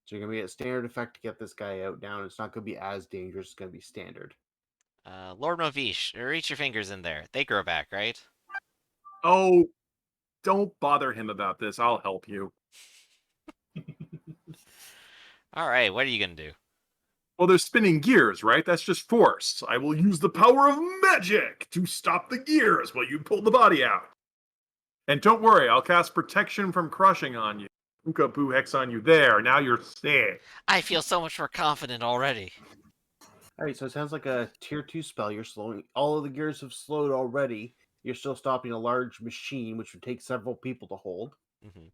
So you're going to be at standard effect to get this guy out now, and it's not going to be as dangerous. It's going to be standard. Lord Novish, reach your fingers in there. They grow back, right? oh, don't bother him about this. I'll help you. All right, what are you gonna do? Well, they're spinning gears, right? That's just force. I will use the power of magic to stop the gears while you pull the body out. And don't worry, I'll cast protection from crushing on you. Boo hex on you there. Now you're safe. I feel so much more confident already. All right, so it sounds like a tier 2 spell. You're slowing. All of the gears have slowed already. You're still stopping a large machine, which would take several people to hold. Mm-hmm.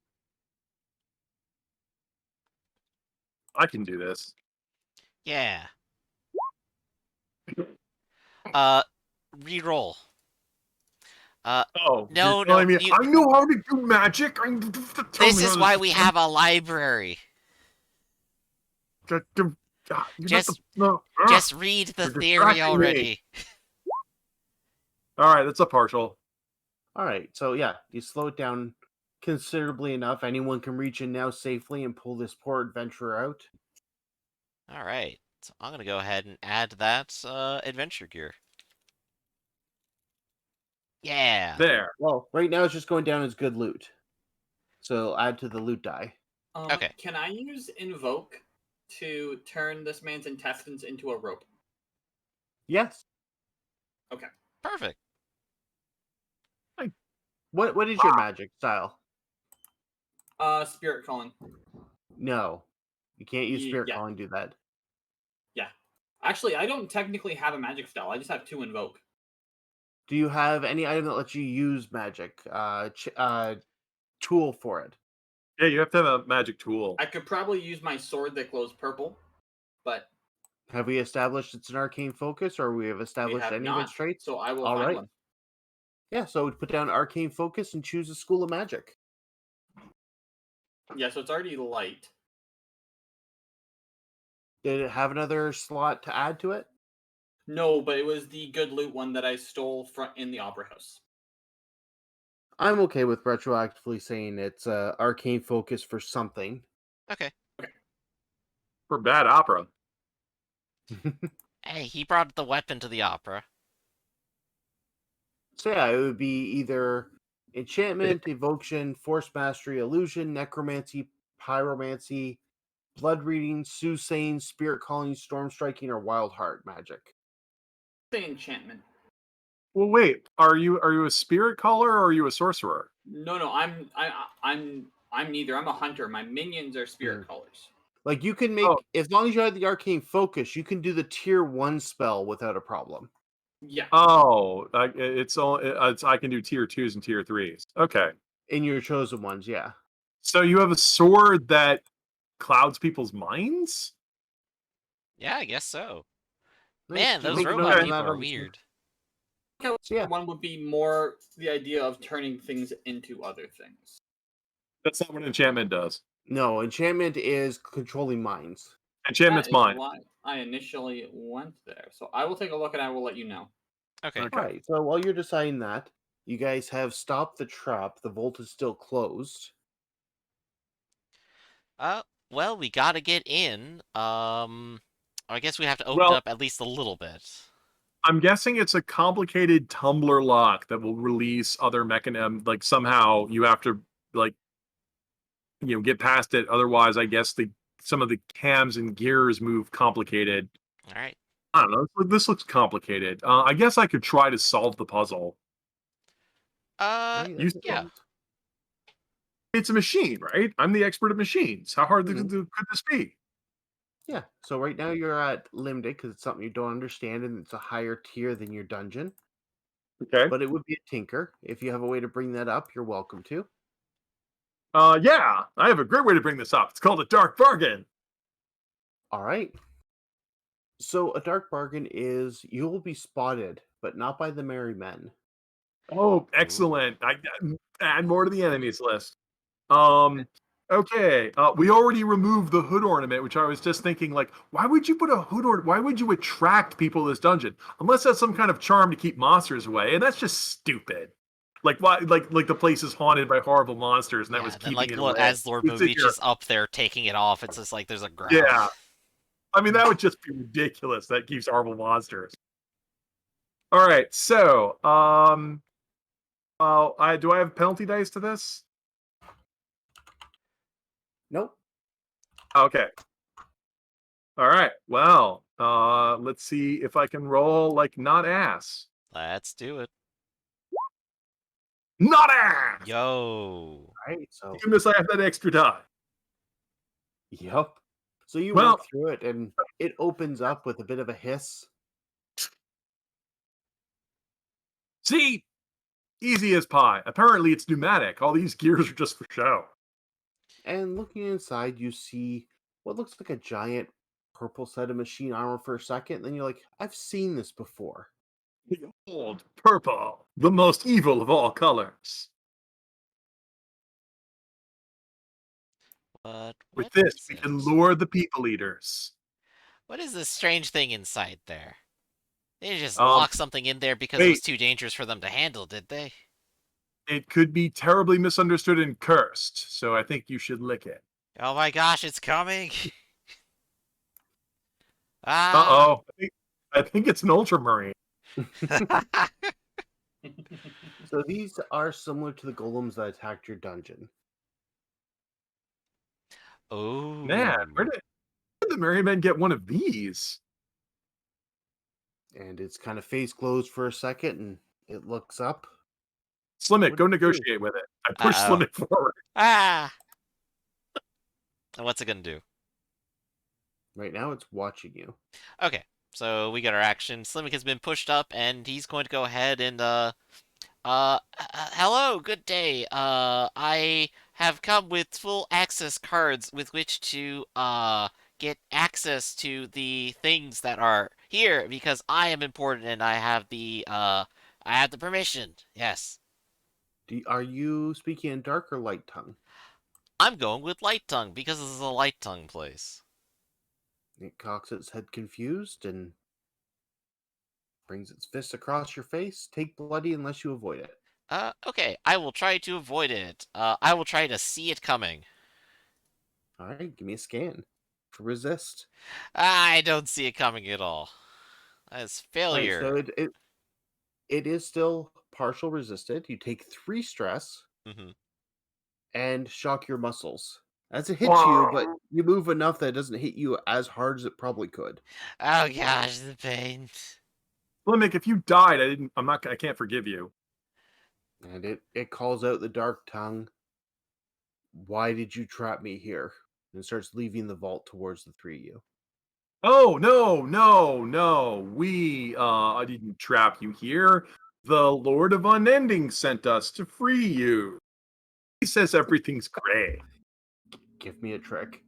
I can do this. Yeah. Reroll. Oh, No, you're telling me you- I know how to do magic. This is why we have a library. Just read the You're theory distracting me. already. All right, that's a partial. All right, so yeah, you slow it down considerably enough. Anyone can reach in now safely and pull this poor adventurer out. All right, so I'm gonna go ahead and add that adventure gear. Yeah. There. Well, right now it's just going down as good loot. So add to the loot die. Okay. Can I use invoke to turn this man's intestines into a rope? Yes. Perfect. What is your magic style? Spirit calling. No. You can't use spirit Yeah. calling to do that. Yeah. Actually, I don't technically have a magic style. I just have 2 invoke. Do you have any item that lets you use magic? Tool for it. Yeah, you have to have a magic tool. I could probably use my sword that glows purple, but Have we established it's an arcane focus, or we have we established have any of not. its traits? So I will All find right. one. Yeah, so put down arcane focus and choose a school of magic. Yeah, so it's already light. Did it have another slot to add to it? No, but it was the good loot one that I stole in the opera house. I'm okay with retroactively saying it's arcane focus for something. Okay. For bad opera. Hey, he brought the weapon to the opera. So yeah, it would be either enchantment, evocation, force mastery, illusion, necromancy, pyromancy, blood reading, soothsaying, spirit calling, storm striking, or wild heart magic. Say enchantment. Well, wait. Are you a spirit caller or are you a sorcerer? No, I'm neither. I'm a hunter. My minions are spirit callers. Like you can make, as long as you have the arcane focus, you can do the tier 1 spell without a problem. Yeah. Oh, it's I can do tier 2s and tier 3s. Okay. In your chosen ones, yeah. So you have a sword that clouds people's minds? Yeah, I guess so. Nice. Man, Just those make a note robot of people that are on the- weird. So, yeah. One would be more the idea of turning things into other things. That's not what enchantment does. No, enchantment is controlling minds. Enchantment's That is mine. why I initially went there. So I will take a look and I will let you know. Okay. Okay. All right. So while you're deciding that, you guys have stopped the trap. The vault is still closed. Well, we gotta get in. I guess we have to open Well, up at least a little bit. I'm guessing it's a complicated tumbler lock that will release other mechanism. Like somehow you have to like get past it. Otherwise, I guess some of the cams and gears move complicated. All right. I don't know. This looks complicated. I guess I could try to solve the puzzle. Right, I You, Yeah. suppose. it's a machine, right? I'm the expert at machines. How hard Mhm. could this be? Yeah. So right now you're at limited because it's something you don't understand and it's a higher tier than your dungeon. Okay. But it would be a tinker. If you have a way to bring that up, you're welcome to. Yeah, I have a great way to bring this up. It's called a dark bargain. All right. So a dark bargain is you will be spotted, but not by the merry men. Oh, excellent. I add more to the enemies list. Okay. We already removed the hood ornament, which I was just thinking, like, why would you put a hood ornament? Why would you attract people to this dungeon? Unless that's some kind of charm to keep monsters away, and that's just stupid. Like why? Like the place is haunted by horrible monsters, and that Yeah. was And then keeping like it look, away. as Lord You sit Movie's here, just up there taking it off. It's just like there's a growl. yeah. I mean, that would just be ridiculous. That keeps horrible monsters. All right, so do I have penalty dice to this? Nope. Okay. All right. Well, let's see if I can roll like not ass. Let's do it. Not ass. Yo. All right. So Goodness, I have that extra die. yep. So you Well, work through it and it opens up with a bit of a hiss. see, easy as pie. Apparently, it's pneumatic. All these gears are just for show. And looking inside, you see what looks like a giant purple set of machine armor for a second. Then you're like, I've seen this before. Behold, purple, the most evil of all colors. What With what this, is we it? can lure the people eaters. What is this strange thing inside there? They didn't just Um, lock something in there because it was wait, too dangerous for them to handle, did they? it could be terribly misunderstood and cursed, so I think you should lick it. Oh my gosh, it's coming! Ah! Uh-oh. I think it's an ultramarine. So these are similar to the golems that attacked your dungeon. Man, Oh. where did the Merry Men get one of these? And its kind of face glows for a second and it looks up. Slimmick, What go do you do? negotiate with it. I push Uh-oh. Slimmick forward. Ah! And what's it gonna do? Right now it's watching you. Okay, so we got our action. Slimmick has been pushed up, and he's going to go ahead and, hello, good day. I have come with full access cards with which to, get access to the things that are here because I am important and I have the permission. Yes. Are you speaking in dark or light tongue? I'm going with Light Tongue because this is a Light Tongue place. It cocks its head confused and brings its fist across your face. Take bloody unless you avoid it. Okay, I will try to avoid it. I will try to see it coming. All right, give me a scan for resist. I don't see it coming at all. That's All right, so failure. it is still partial resisted. You take 3 stress Hmm. and shock your muscles. As it hits you, but Whoa. you move enough that it doesn't hit you as hard as it probably could. Oh gosh, the pain. Slimmick, if you died, I can't forgive you. And it calls out the dark tongue. Why did you trap me here? And starts leaving the vault towards the 3 of you. Oh, no, no, no. I didn't trap you here. The Lord of Unending sent us to free you. He says everything's great. Give me a trick.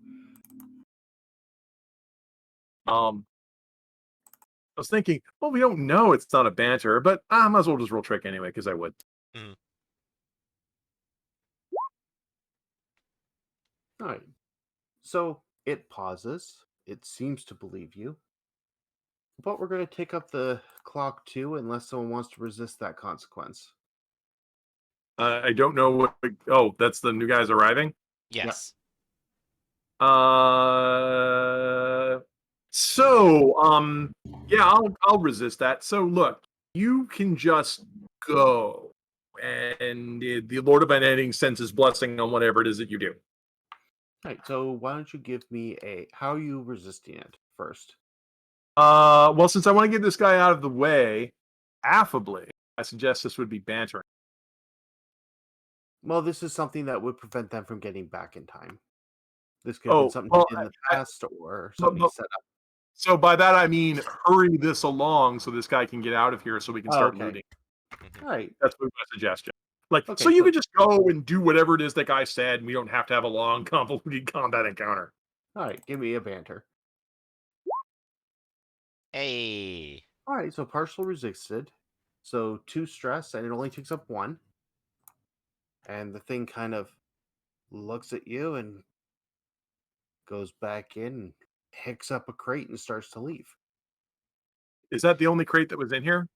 I was thinking, well, we don't know it's not a banter, but I might as well just roll trick anyway, because I would. Mhm. All right. So it pauses. It seems to believe you. But we're going to tick up the clock too, unless someone wants to resist that consequence. I don't know what. Oh, that's the new guys arriving. Yep. Yes. Uh, yeah, I'll resist that. So look, you can just go, and the Lord of Unending sends his blessing on whatever it is that you do. All right. So why don't you give me how are you resisting it first? Well, since I want to get this guy out of the way, affably, I suggest this would be bantering. Well, this is something that would prevent them from getting back in time. This could have been Oh, something well, he did in the past or but- something he but- set up. so by that I mean hurry this along so this guy can get out of here so we can Oh, start okay. looting. Mhm. All right. That's my suggestion. Like, Okay, so you so- could just go and do whatever it is that guy said, and we don't have to have a long, convoluted combat encounter. All right. Give me a banter. Hey. All right. So partial resisted. So 2 stress, and it only takes up 1. And the thing kind of looks at you and goes back in and picks up a crate and starts to leave. Is that the only crate that was in here?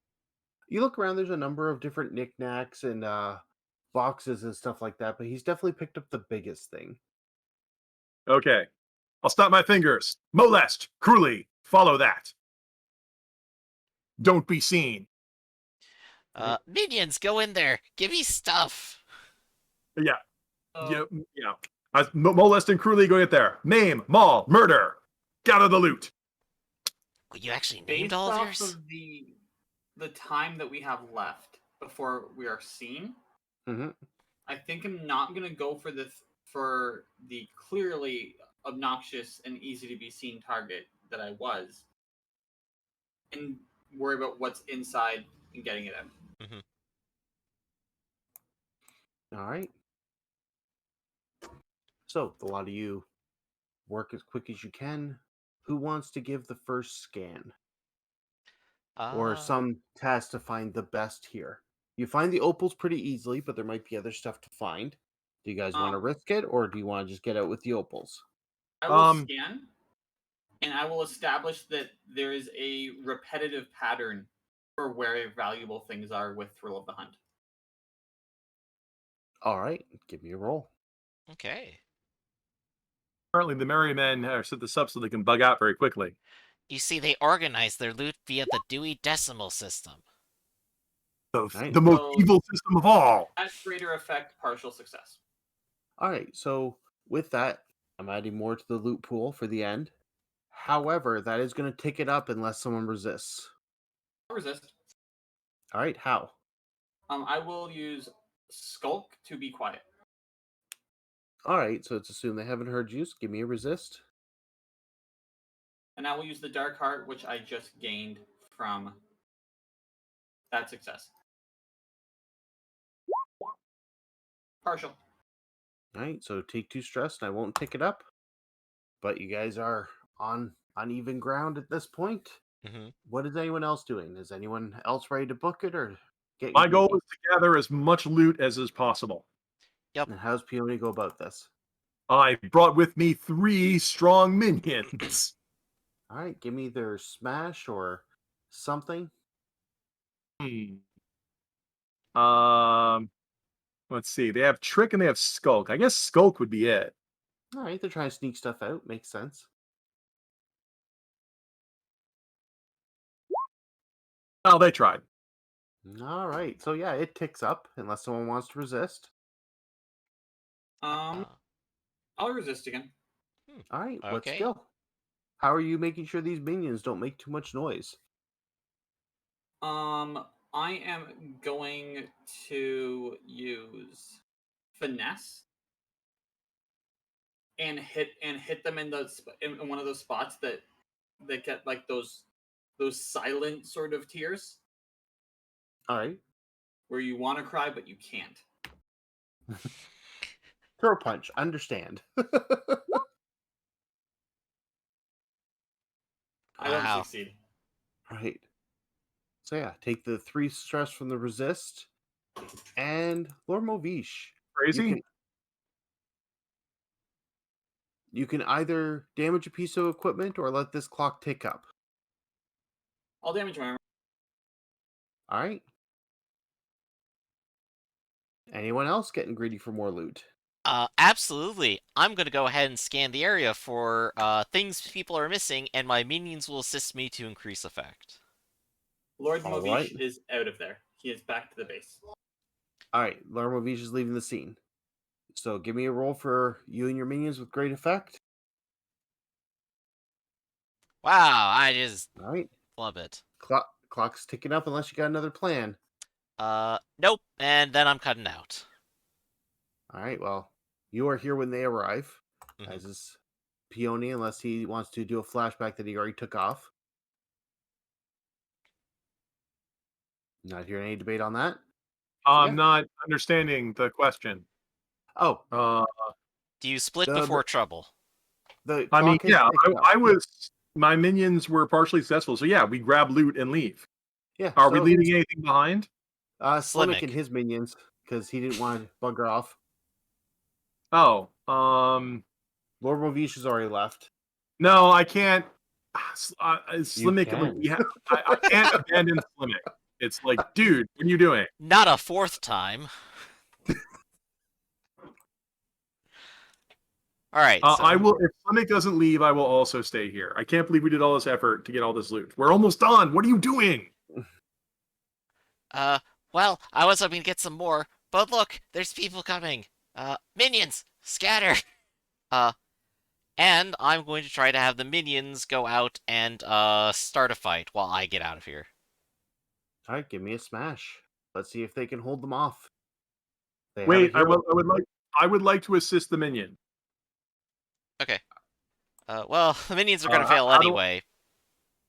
You look around, there's a number of different knickknacks and boxes and stuff like that, but he's definitely picked up the biggest thing. Okay. I'll stop my fingers. Molest, cruelly, follow that. Don't be seen. Minions, go in there. Give me stuff. Yeah, So, yeah. Molest and cruelly go get there. Maim, maul, murder. Gather the loot. Oh, you actually named based all of off yours? of the time that we have left before we are seen, Mm-hmm. I think I'm not gonna go for the clearly obnoxious and easy to be seen target that I was, and worry about what's inside and getting it out. All right. So a lot of you work as quick as you can. Who wants to give the first scan or Uh, some task to find the best here? You find the opals pretty easily, but there might be other stuff to find. Do you guys want to Um, risk it, or do you want to just get out with the opals? I will Um, scan, and I will establish that there is a repetitive pattern for where valuable things are with Thrill of the Hunt. All right, give me a roll. okay. Apparently the merry men are set this up so they can bug out very quickly. You see, they organize their loot via the Dewey Decimal System. Right. The most So- evil system of all. At greater effect, partial success. All right, so with that, I'm adding more to the loot pool for the end. However, that is going to tick it up unless someone resists. I'll resist. All right, how? I will use Skulk to be quiet. All right, so it's assumed they haven't heard you. So give me a resist. And I will use the Dark Heart, which I just gained from that success. Partial. All right, so take 2 stress, and I won't tick it up. But you guys are on uneven ground at this point. Mm-hmm. What is anyone else doing? Is anyone else ready to book it or get My your goal minions? is to gather as much loot as is possible. And how's Peony go about this? I brought with me 3 strong minions. All right, give me their smash or something. Let's see. They have trick and they have skulk. I guess skulk would be it. All right, they're trying to sneak stuff out. Makes sense. Oh, they tried. All right, so yeah, it ticks up unless someone wants to resist. Uh, I'll resist again. All right, what Okay. skill? How are you making sure these minions don't make too much noise? I am going to use finesse and hit them in in one of those spots that get like those silent sort of tears All right, where you want to cry but you can't. throw punch. Understand. I don't Wow. succeed. Right. So yeah, take the 3 stress from the resist, and Lord Movish. Crazy? You can, You can either damage a piece of equipment or let this clock tick up. I'll damage my armor. All right. Anyone else getting greedy for more loot? Absolutely. I'm gonna go ahead and scan the area for things people are missing, and my minions will assist me to increase effect. Lord All Movish right. is out of there. He is back to the base. All right. Larmovish is leaving the scene. So give me a roll for you and your minions with great effect. Wow, I just All right. love it. Clock's ticking up unless you got another plan. Nope, and then I'm cutting out. All right. Well, you are here when they arrive, Mhm. as is Peony, unless he wants to do a flashback that he already took off. Not hearing any debate on that. I'm yeah. not understanding the question. Oh, Do you split The- before trouble? the I mean, clock has yeah, ticked up. I was. My minions were partially successful, so yeah, we grab loot and leave. Yeah. Are we so leaving anything behind? Slimmick Slimmick. and his minions, because he didn't want to bugger off. Oh, Lord Movish has already left. no, I can't. Slimmick, can. I can't abandon Slimmick. It's like, dude, what are you doing? Not a fourth time. All right, so I will. If Slimmick doesn't leave, I will also stay here. I can't believe we did all this effort to get all this loot. We're almost done. What are you doing? well, I was hoping to get some more, but look, there's people coming. Minions, scatter. And I'm going to try to have the minions go out and start a fight while I get out of here. All right, give me a smash. Let's see if they can hold them off. They have a Wait, hero. I would like to assist the minion. Okay. Well, the minions are going to fail how do- anyway.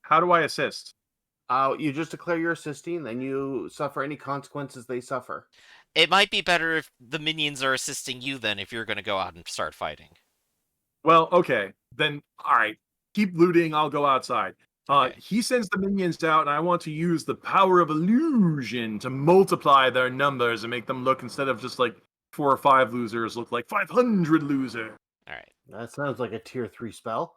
How do I assist? You just declare you're assisting, then you suffer any consequences they suffer. It might be better if the minions are assisting you then if you're going to go out and start fighting. Well, okay, then all right. Keep looting. I'll go outside. Okay. He sends the minions out, and I want to use the power of illusion to multiply their numbers and make them look, instead of just like 4 or 5 losers, look like 500 losers. All right. That sounds like a tier 3 spell.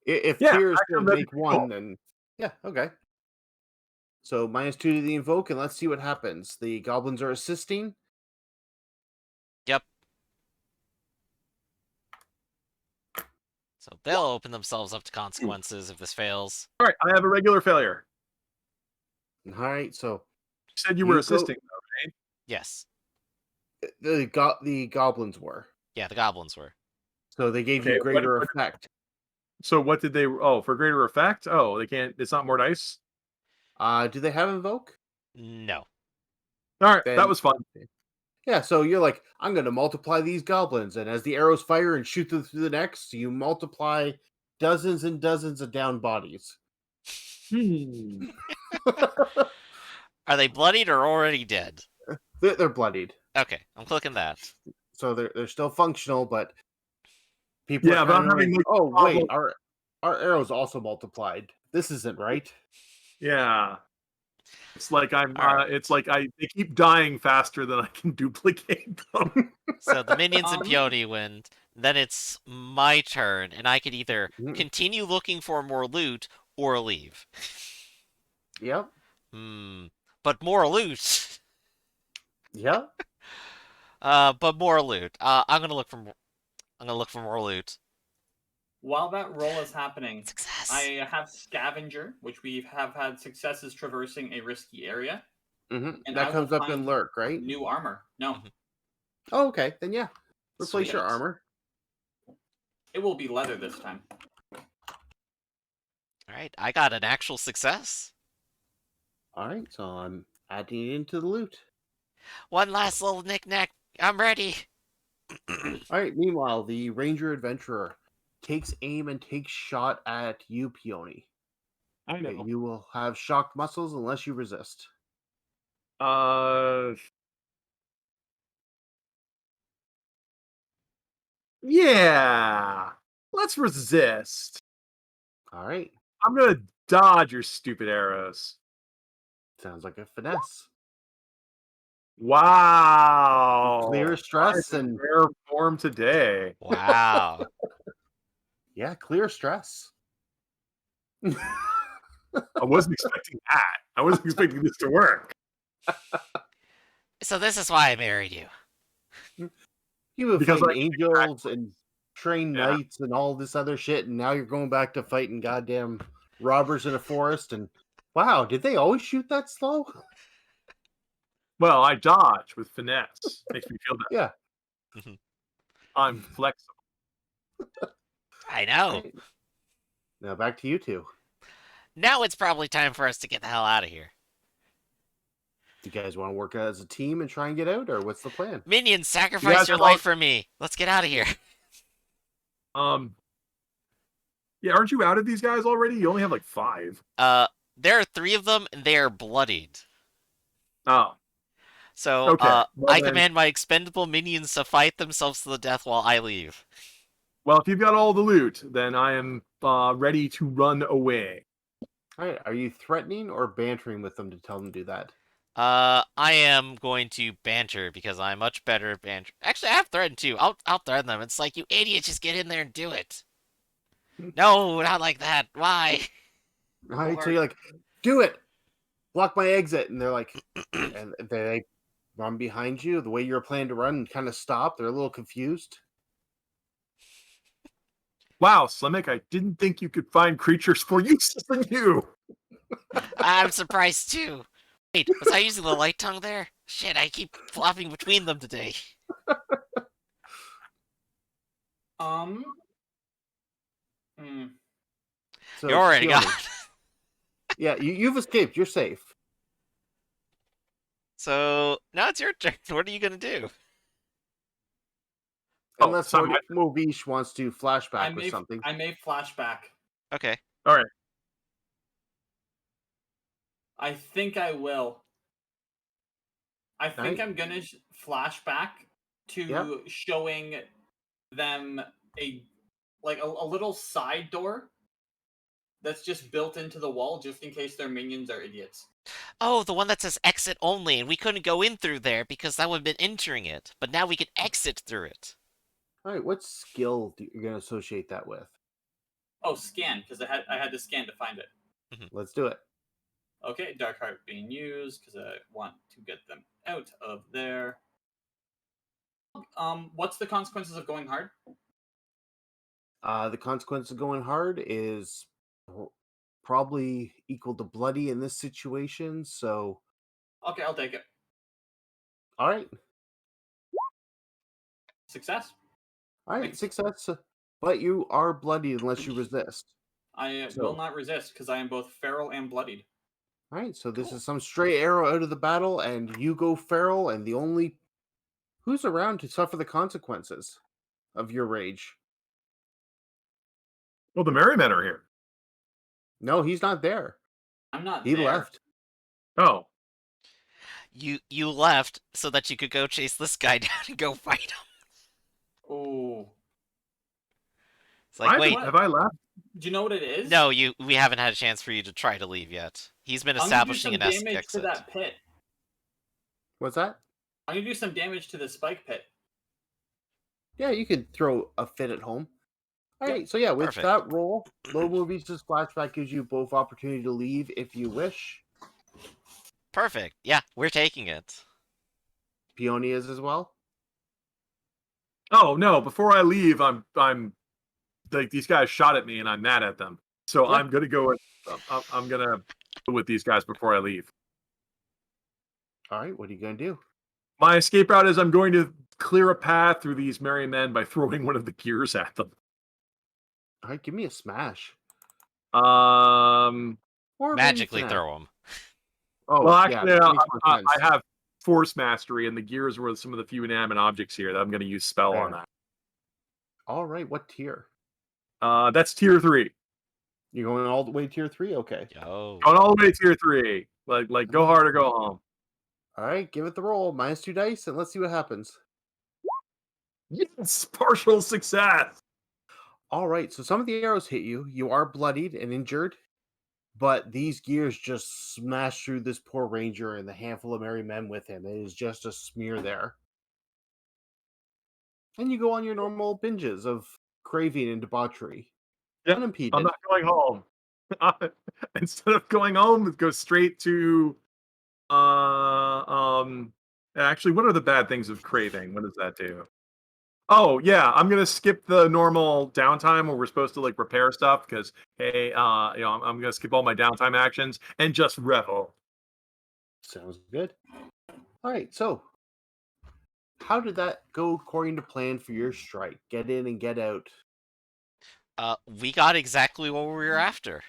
If Yeah, tiers actually, can that'd make be one, cool. then yeah, okay. So -2 to the invoke, and let's see what happens. The goblins are assisting. Yep. So they'll open themselves up to consequences if this fails. All right, I have a regular failure. All right, so You said you were You go- assisting, though, right? Yes. the goblins were. Yeah, the goblins were. So they gave Okay, you greater effect. So what did they? Oh, for greater effect? Oh, they can't. It's not more dice. Do they have invoke? No. All right, Then that was fun. yeah, so you're like, I'm going to multiply these goblins, and as the arrows fire and shoot them through the necks, you multiply dozens and dozens of down bodies. Are they bloodied or already dead? They're bloodied, Okay, I'm clicking that. so they're still functional, but people Yeah, are but I'm kind of having like, like oh wait, problem. our arrows also multiplied. This isn't right. Yeah, it's like I'm. All right. It's like they keep dying faster than I can duplicate them. So the minions and Um, Peony win. Then it's my turn, and I could either Mhm. continue looking for more loot or leave. Yep. But more loot. Yep. But more loot. I'm gonna look for more. I'm gonna look for more loot. While that roll is happening, Success. I have Scavenger, which we have had successes traversing a risky area. And That I comes will up in find lurk, right? new armor. No, Mhm. Oh, okay. Then yeah, replace Sweet. your armor. it will be leather this time. All right, I got an actual success. All right, so I'm adding it into the loot. One last little knick-knack. I'm ready. All right. Meanwhile, the ranger adventurer takes aim and takes shot at you, Peony. I know. You will have shocked muscles unless you resist. Yeah. Let's resist. All right. I'm gonna dodge your stupid arrows. Sounds like a finesse. Wow. Clear stress I'm in and rare form today. Wow. yeah, clear stress. I wasn't expecting that. I wasn't expecting this to work. So this is why I married you. You were Because fighting I can angels and train Yeah. knights and all this other shit, and now you're going back to fighting goddamn robbers in a forest. And wow, did they always shoot that slow? Well, I dodge with finesse. Makes me feel better. Yeah. I'm flexible. I know. Right. Now back to you two. Now it's probably time for us to get the hell out of here. Do you guys want to work as a team and try and get out, or what's the plan? Minions, You sacrifice guys your have all- life for me. Let's get out of here. Yeah, aren't you out of these guys already? You only have like 5. There are 3 of them, and they are bloodied. Oh, So, okay. Well, I then, command my expendable minions to fight themselves to the death while I leave. well, if you've got all the loot, then I am ready to run away. All right, are you threatening or bantering with them to tell them to do that? I am going to banter because I'm much better at banter. Actually, I have threatened too. I'll threaten them. It's like, you idiots, just get in there and do it. No, not like that. Why? All right, so you're like, do it, block my exit, and they're like, and they run behind you the way you're planning to run and kind of stop. They're a little confused. Wow, Slimmick, I didn't think you could find creatures more useless than you. I'm surprised too. Wait, was I using the light tongue there? Shit, I keep flopping between them today. So You're already Keone, gone. yeah, you've escaped. You're safe. So now it's your turn. What are you gonna do? Oh, Unless it's not my- Movish wants to flashback or something. I may flashback. Okay. All right. I think I will. I think Right. I'm gonna flashback to Yeah. showing them a little side door that's just built into the wall, just in case their minions are idiots. Oh, the one that says exit only, and we couldn't go in through there because that would have been entering it. But now we can exit through it. All right, what skill you're going to associate that with? Oh, scan, because I had to scan to find it. Let's do it. Okay, Dark Heart being used because I want to get them out of there. What's the consequences of going hard? The consequence of going hard is probably equal to bloody in this situation. So, Okay, I'll take it. all right, Success. all right, Thanks. success. But you are bloody unless you resist. I So- will not resist because I am both feral and bloodied. All right, so this Cool. is some stray arrow out of the battle, and you go feral, and the only who's around to suffer the consequences of your rage. Well, the Merrymen are here. No, he's not there. I'm not He there. left. Oh, You left so that you could go chase this guy down and go fight him. Oh. It's like, wait, have I left? Do you know what it is? no, we haven't had a chance for you to try to leave yet. He's been I'm gonna do establishing some an damage exit. to that pit. What's that? I'm gonna do some damage to the spike pit. Yeah, you could throw a fit at home. All Yep. right, so yeah, with Perfect. that roll, low movies just flashback gives you both opportunity to leave if you wish. Perfect. Yeah, we're taking it. Peony is as well. Oh no! Before I leave, I'm like these guys shot at me, and I'm mad at them. So Yeah. I'm gonna go. I'm gonna go with these guys before I leave. All right, what are you gonna do? My escape route is I'm going to clear a path through these merry men by throwing one of the gears at them. All right, give me a smash. Well, Or maybe Magically finesse. throw him. Oh, actually, yeah, that makes more I sense. have force mastery, and the gears were some of the few inanimate objects here that I'm going to use spell on Fair. that. All right, what tier? That's tier 3. You're going all the way to tier 3? Okay. Yo. Going all the way to tier 3. Like go hard or go home. All right, give it the roll. -2 dice, and let's see what happens. Yes, partial success. All right, so some of the arrows hit you. You are bloodied and injured. But these gears just smash through this poor ranger and the handful of merry men with him. It is just a smear there. And you go on your normal binges of craving and debauchery, Yep, I'm unimpeded. not going home. Instead of going home, go straight to actually, what are the bad things of craving? What does that do? Oh yeah, I'm gonna skip the normal downtime where we're supposed to like repair stuff because hey, I'm gonna skip all my downtime actions and just revel. Sounds good. All right, so how did that go according to plan for your strike? Get in and get out. We got exactly what we were after.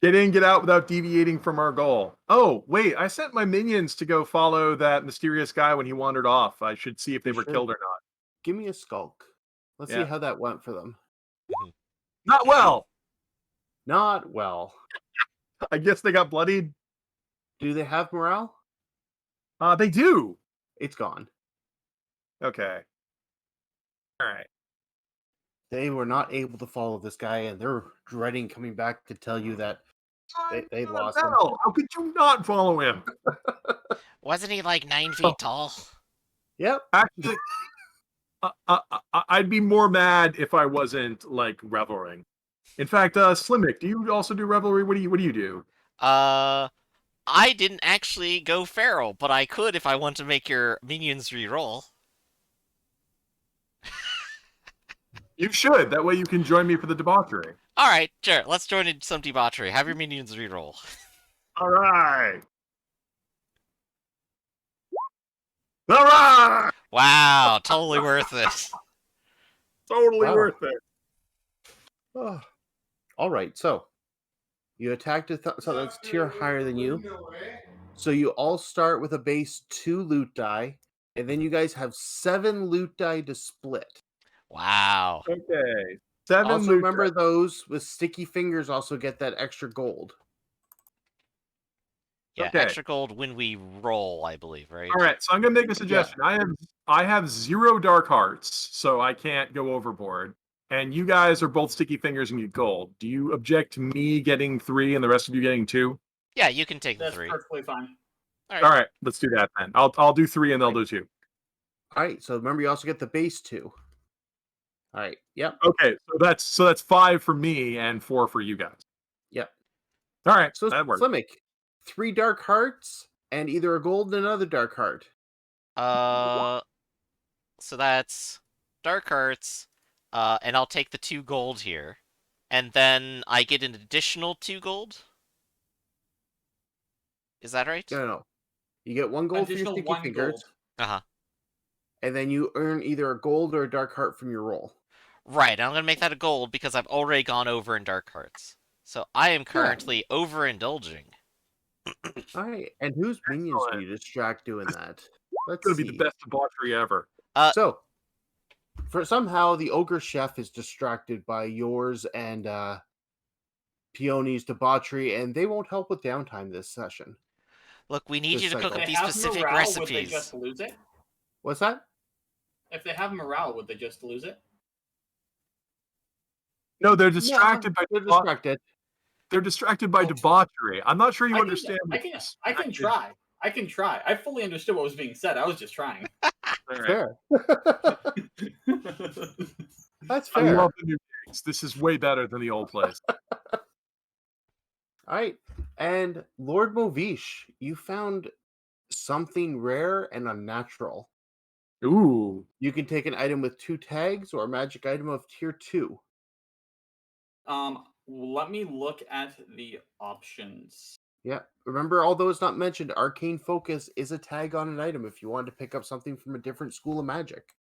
Get in, get out without deviating from our goal. Oh, wait, I sent my minions to go follow that mysterious guy when he wandered off. I should see if they You were should. killed or not. Give me a skulk. Let's see Yeah. how that went for them. Not well. Not well. I guess they got bloodied. Do they have morale? They do. It's gone. Okay. All right. They were not able to follow this guy, and they're dreading coming back to tell you that they lost him. How could you not follow him? Wasn't he like 9 feet tall? Yep. Actually, I'd be more mad if I wasn't like reveling. In fact, Slimmick, do you also do revelry? What do you do? I didn't actually go feral, but I could if I want to make your minions re-roll. You should. That way you can join me for the debauchery. All right, sure. Let's join in some debauchery. Have your minions re-roll. All right. All right. Wow, totally worth it. Totally Wow. worth it. Oh. All right, so you attacked something that's tier higher than you. So you all start with a base 2 loot die, and then you guys have 7 loot die to split. Wow. Okay. 7 Also, loot remember dice. those with sticky fingers also get that extra gold. Yeah, Okay. extra gold when we roll, I believe, right? All right, so I'm gonna make a suggestion. I have 0 dark hearts, so I can't go overboard. And you guys are both sticky fingers and get gold. Do you object to me getting 3 and the rest of you getting 2? Yeah, you can take the That's 3. perfectly fine. All All right. right, let's do that then. I'll do 3 and they'll do 2. All right, so remember you also get the base 2. All right, yep, Okay, so that's 5 for me and 4 for you guys. yep. All right, So that works. Slimmick, 3 dark hearts and either a gold and another dark heart. So that's dark hearts, and I'll take the 2 gold here, and then I get an additional 2 gold. Is that right? No. You get 1 gold Additional for your sticky 1 fingers, gold. Uh-huh. and then you earn either a gold or a dark heart from your roll. Right, I'm gonna make that a gold because I've already gone over in dark hearts. So I am currently overindulging. All right, and whose minions can Excellent. you distract doing that? Let's It's gonna see. be the best debauchery ever. So, for somehow the ogre chef is distracted by yours and Peony's debauchery, and they won't help with downtime this session. Look, we need This you to cook cycle. up If they these have specific morale, would they recipes. just lose it? What's that? If they have morale, would they just lose it? No, they're distracted by They're distracted. They're distracted by debauchery. I'm not sure you I can- understand. I can try. I can try. I fully understood what was being said. I was just trying. All right. Fair. That's I fair. love the new gigs. This is way better than the old place. All right. And Lord Movish, you found something rare and unnatural. Ooh. You can take an item with 2 tags or a magic item of tier 2. Let me look at the options. Yeah. Remember, although it's not mentioned, Arcane Focus is a tag on an item if you want to pick up something from a different school of magic.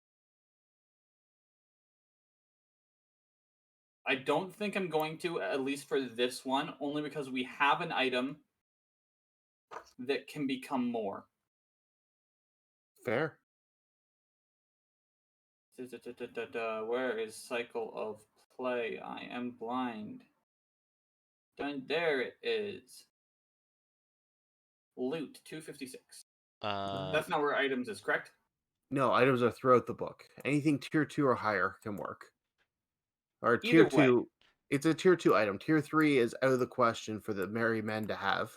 I don't think I'm going to, at least for this one, only because we have an item that can become more. Fair. Where is Cycle of Play? I am blind. There it is. Loot 256. That's not where items is, correct? No, items are throughout the book. Anything tier 2 or higher can work. Or tier Either way. 2 It's a tier 2 item. Tier 3 is out of the question for the merry men to have.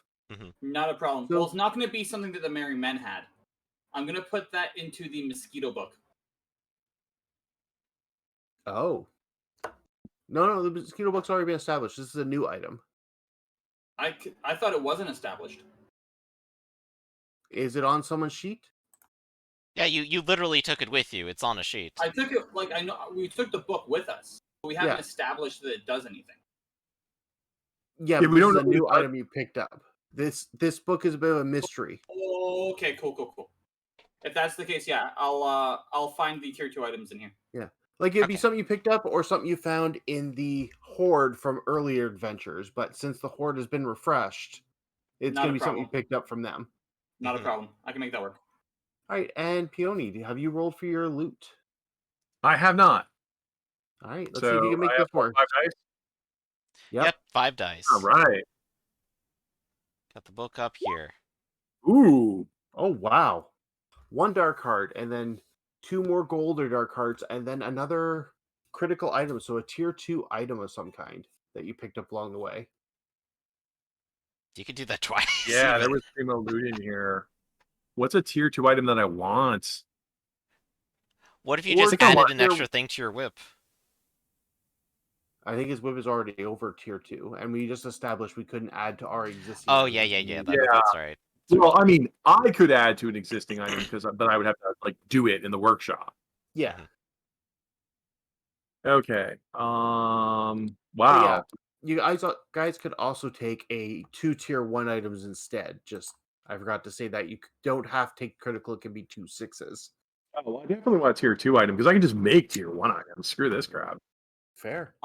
Not a problem. So- Well, it's not going to be something that the merry men had. I'm going to put that into the mosquito book. Oh. No, the mosquito book's already been established. This is a new item. I thought it wasn't established. Is it on someone's sheet? Yeah, you literally took it with you. It's on a sheet. I took it, like, I know we took the book with us, but we haven't Yeah. established that it does anything. Yeah, Yeah, but we this don't is a know what new it does. item you picked up. This book is a bit of a mystery. Oh, okay, cool. If that's the case, yeah, I'll find the tier 2 items in here. Like it'd be Okay. something you picked up or something you found in the hoard from earlier adventures, but since the hoard has been refreshed, it's Not going to a be something you problem. picked up from them. Not Mhm. a problem. I can make that work. All right, and Peony, have you rolled for your loot? I have not. All right, let's So see if you can make I have this work. 5 dice. Yep, 5 dice. All right. Got the book up here. Ooh. Oh wow, 1 dark card, and then 2 more gold or dark cards, and then another critical item. So a tier 2 item of some kind that you picked up along the way. You could do that twice. Yeah, even. there was primo loot in here. What's a tier 2 item that I want? What if you Or just think I added want an your- extra thing to your whip? I think his whip is already over tier 2, and we just established we couldn't add to our existing. Oh, items yeah. if we Yeah. That's right. Well, I mean, I could add to an existing item but I would have to like do it in the workshop. Yeah. Okay. But Wow. yeah, you guys could also take a 2 tier 1 items instead. Just I forgot to say that you don't have to take critical. It can be 2 6s. Oh, well, I definitely want a tier 2 item because I can just make tier 1 items. Screw this crap. Fair.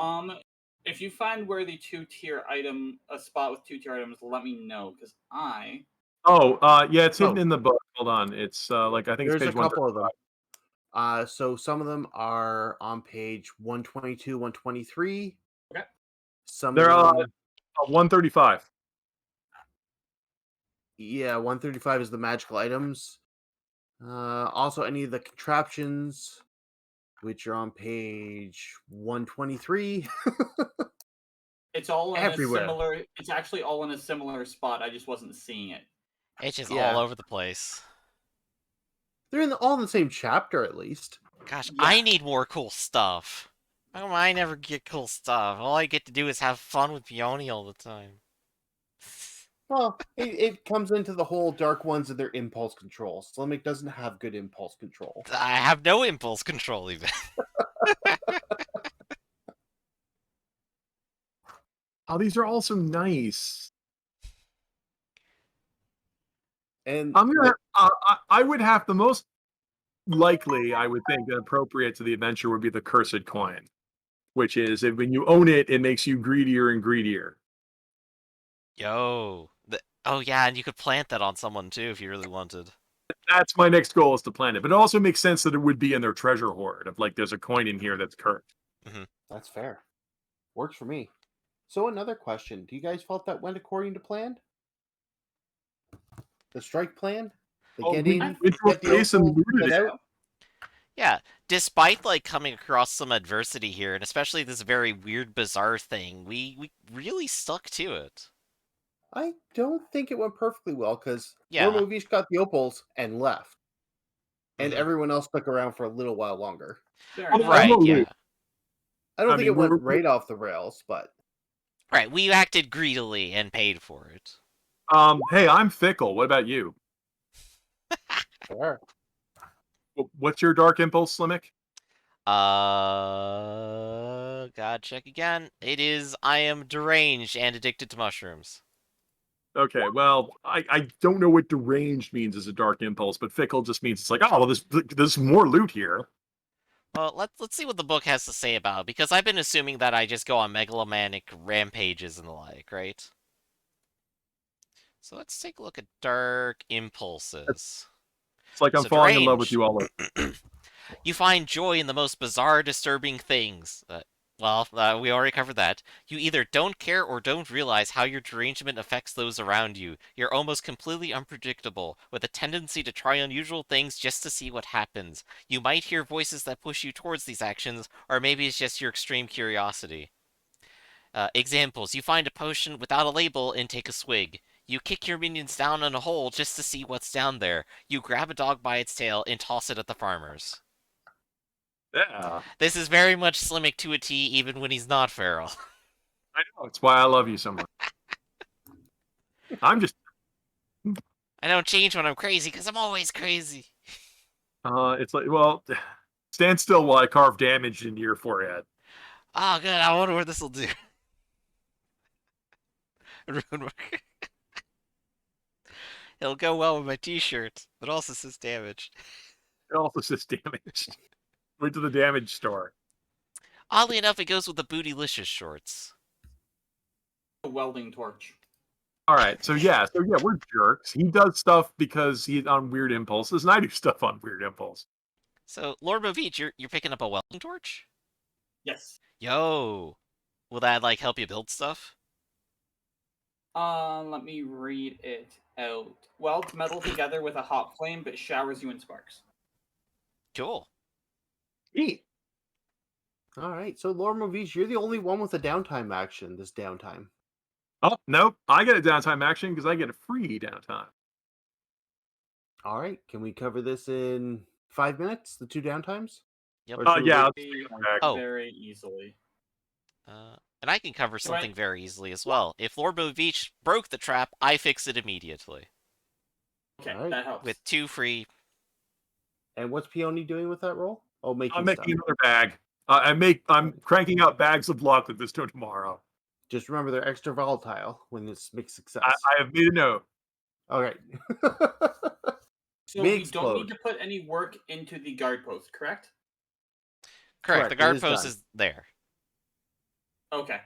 If you find where the a spot with 2 tier items, let me know, because Oh, yeah, it's hidden Oh. in the book. Hold on. It's like I think There's it's a page couple of them. 135. So some of them are on page 122, 123. Okay. Some They're of them, 135. yeah, 135 is the magical items. Also any of the contraptions, which are on page 123. it's all in Everywhere. a similar. It's actually all in a similar spot. I just wasn't seeing it. It's just Yeah. all over the place. They're all in the same chapter, at least. Gosh, Yeah. I need more cool stuff. How come I never get cool stuff? All I get to do is have fun with Peony all the time. Well, it comes into the whole dark ones and their impulse control. Slimmick doesn't have good impulse control. I have no impulse control even. Oh, these are all so nice. And I'm gonna. I would have the most likely. I would think appropriate to the adventure would be the cursed coin, which is when you own it, it makes you greedier and greedier. Yo. Oh yeah, and you could plant that on someone too if you really wanted. That's my next goal is to plant it. But it also makes sense that it would be in their treasure hoard. Of like, there's a coin in here that's cursed. that's fair. Works for me. So another question. Do you guys felt that went according to plan? The strike plan? The Oh, get we in, went to a get the place and opal, looted get it. out? Yeah, despite like coming across some adversity here, and especially this very weird, bizarre thing, we really stuck to it. I don't think it went perfectly well because Yeah. Wormovish got the opals and left. And Mhm. everyone else stuck around for a little while longer. Fair Oh, enough. Right, no yeah. loot. I don't I think mean, it went we're- right off the rails, but Right, we acted greedily and paid for it. Hey, I'm fickle. What about you? sure. What's your dark impulse, Slimmick? God, check again. It is, I am deranged and addicted to mushrooms. Okay, well, I don't know what deranged means as a dark impulse, but fickle just means it's like, oh, well, there's more loot here. Well, let's see what the book has to say about it, because I've been assuming that I just go on megalomaniac rampages and the like, right? So let's take a look at dark impulses. It's like I'm So falling in love with deranged. you all. You find joy in the most bizarre, disturbing things. We already covered that. You either don't care or don't realize how your derangement affects those around you. You're almost completely unpredictable, with a tendency to try unusual things just to see what happens. You might hear voices that push you towards these actions, or maybe it's just your extreme curiosity. Examples: you find a potion without a label and take a swig. You kick your minions down in a hole just to see what's down there. You grab a dog by its tail and toss it at the farmers. Yeah, This is very much Slimming to a T, even when he's not feral. I know. It's why I love you so much. I'm just. I don't change when I'm crazy, because I'm always crazy. It's like, well, stand still while I carve damage into your forehead. Oh, good. I wonder what this will do. Runework. It'll go well with my t-shirt. It also says damage. It also says damaged. Went to the damage store. Oddly enough, it goes with the Bootylicious shorts. A welding torch. All right, so yeah, we're jerks. He does stuff because he's on weird impulses, and I do stuff on weird impulse. So, Lord Movich, you're picking up a welding torch? Yes. Yo! Will that, like, help you build stuff? Let me read it out. Welds metal together with a hot flame, but showers you in sparks. Cool. Neat. All right. So, Lord Movish, you're the only one with a downtime action this downtime. Oh nope, I get a downtime action because I get a free downtime. All right. Can we cover this in 5 minutes, the 2 downtimes? Yep. Or should we Yeah. wait? Oh. Very easily. And I can cover something very easily as well. If Lord Movich broke the trap, I fix it immediately. Okay, Alright. that helps. With 2 free. And what's Peony doing with that roll? Oh, making I'm making stuff. another bag. I'm cranking out bags of luck with this till tomorrow. Just remember they're extra volatile when it's mixed success. I have made a note. All right. So May we explode. don't need to put any work into the guard post, correct? Correct. The Correct, guard it is post done. is there. Okay.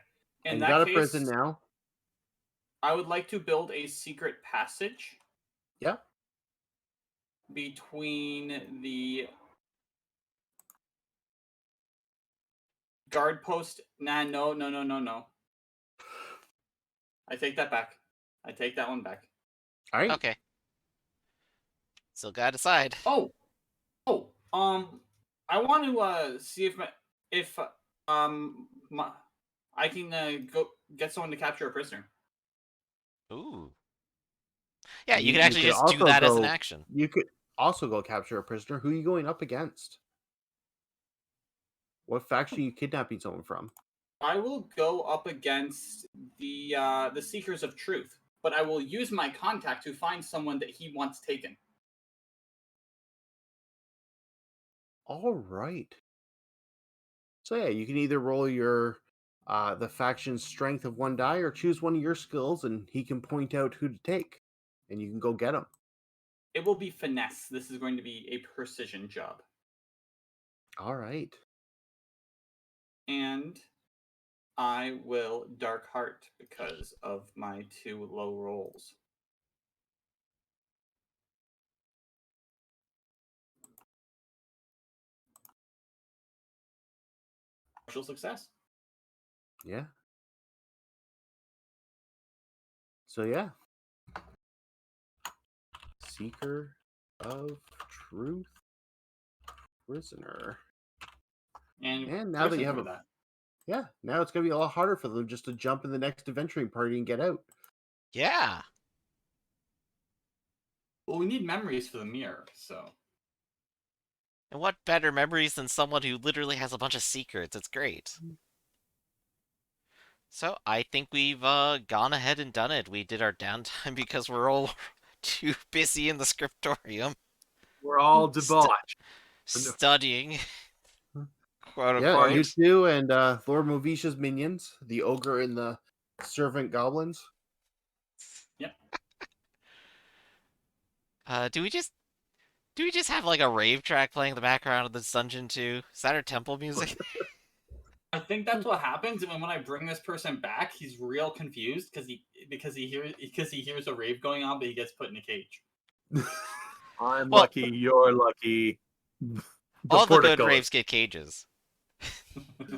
In And you that got a case, prison now. I would like to build a secret passage Yeah. between the guard post. Nah, no. I take that back. I take that one back. All right. Okay. Still gotta decide. Oh, I want to see if I can go get someone to capture a prisoner. Ooh. Yeah, you can actually could just do also that as an go- action. You could also go capture a prisoner. Who are you going up against? What faction are you kidnapping someone from? I will go up against the Seekers of Truth, but I will use my contact to find someone that he wants taken. All right. So yeah, you can either roll your the faction's strength of 1 die or choose one of your skills and he can point out who to take and you can go get him. It will be finesse. This is going to be a precision job. All right. And I will Dark Heart because of my 2 low rolls. Partial success. Yeah. So yeah. Seeker of Truth prisoner. And now that you have that. Yeah, now it's going to be a lot harder for them just to jump in the next adventuring party and get out. Yeah. Well, we need memories for the mirror, so. And what better memories than someone who literally has a bunch of secrets? It's great. So I think we've gone ahead and done it. We did our downtime because we're all too busy in the scriptorium We're all debauched. studying. Quote Yeah, unquote. you two and Lord Movisha's minions, the ogre and the servant goblins. Yep. Do we just have like a rave track playing in the background of this dungeon too? Is that our temple music? I think that's what happens, and when I bring this person back, he's real confused because he hears a rave going on, but he gets put in a cage. I'm Well- lucky. You're lucky. All the good portcullis. raves get cages. Put you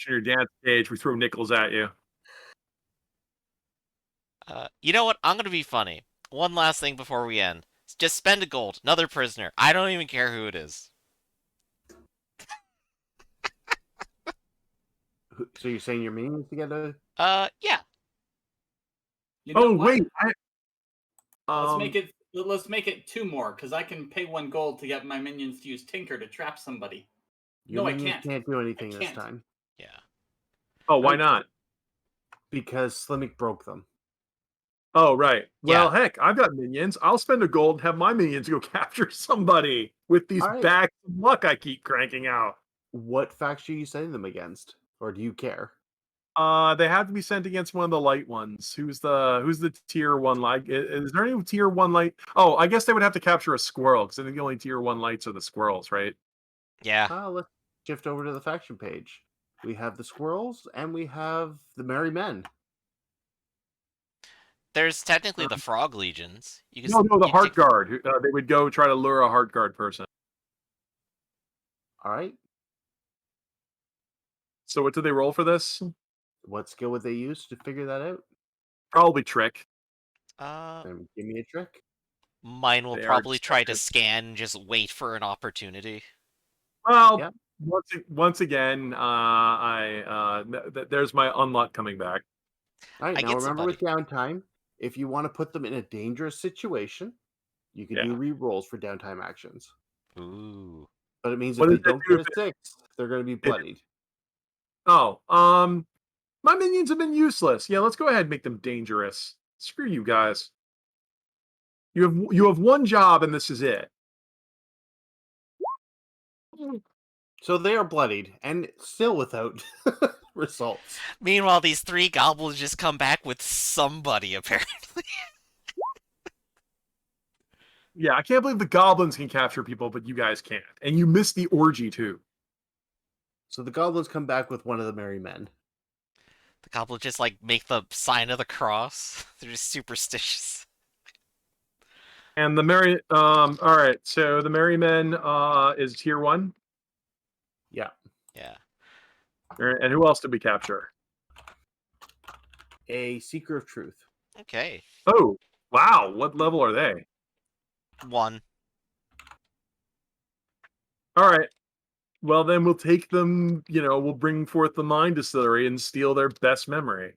in your dance cage. We throw nickels at you. You know what? I'm gonna be funny. One last thing before we end. Just spend a gold. Another prisoner. I don't even care who it is. So you're saying your minions to get a? Yeah. You know Oh what? wait, Let's make it 2 more, because I can pay 1 gold to get my minions to use Tinker to trap somebody. Your No, I minions can't. can't do anything this can't. time Yeah. oh why Right. not? because Slimmick broke them. Oh right. Well, Yeah. heck, I've got minions. I'll spend a gold and have my minions go capture somebody with these All right. bags of luck I keep cranking out. What faction are you sending them against, or do you care? They have to be sent against one of the light ones. Who's the tier 1 light? Is there any tier 1 light? Oh, I guess they would have to capture a squirrel because I think the only tier 1 lights are the squirrels, right? Yeah. Let's shift over to the faction page. We have the squirrels and we have the merry men. There's technically the frog legions. You No, can the you can heart take guard. They would go try to lure a heart guard person. All right. So what do they roll for this? What skill would they use to figure that out? Probably trick. Then give me a trick. Mine will They are probably try to deceptive. scan and just wait for an opportunity. Well, Yeah. once again, there's my unluck coming back. All right. I Now get remember, somebody. with downtime, if you want to put them in a dangerous situation, you can Yeah. do re-rolls for downtime actions. Ooh. But it means What if they does that don't do get a 6, they're going to be it- bloodied. Oh, my minions have been useless. Yeah, let's go ahead and make them dangerous. Screw you guys. You have one job and this is it. So they are bloodied and still without results. Meanwhile, these 3 goblins just come back with somebody, apparently. Yeah, I can't believe the goblins can capture people, but you guys can't. And you missed the orgy too. So the goblins come back with one of the merry men. The goblins just, like, make the sign of the cross. They're just superstitious. And the merry all right, so the merry men is tier 1. Yeah. Yeah. And who else did we capture? A seeker of truth. Okay. Oh, wow, what level are they? 1. All right. Well, then we'll take them, we'll bring forth the mind distillery and steal their best memory.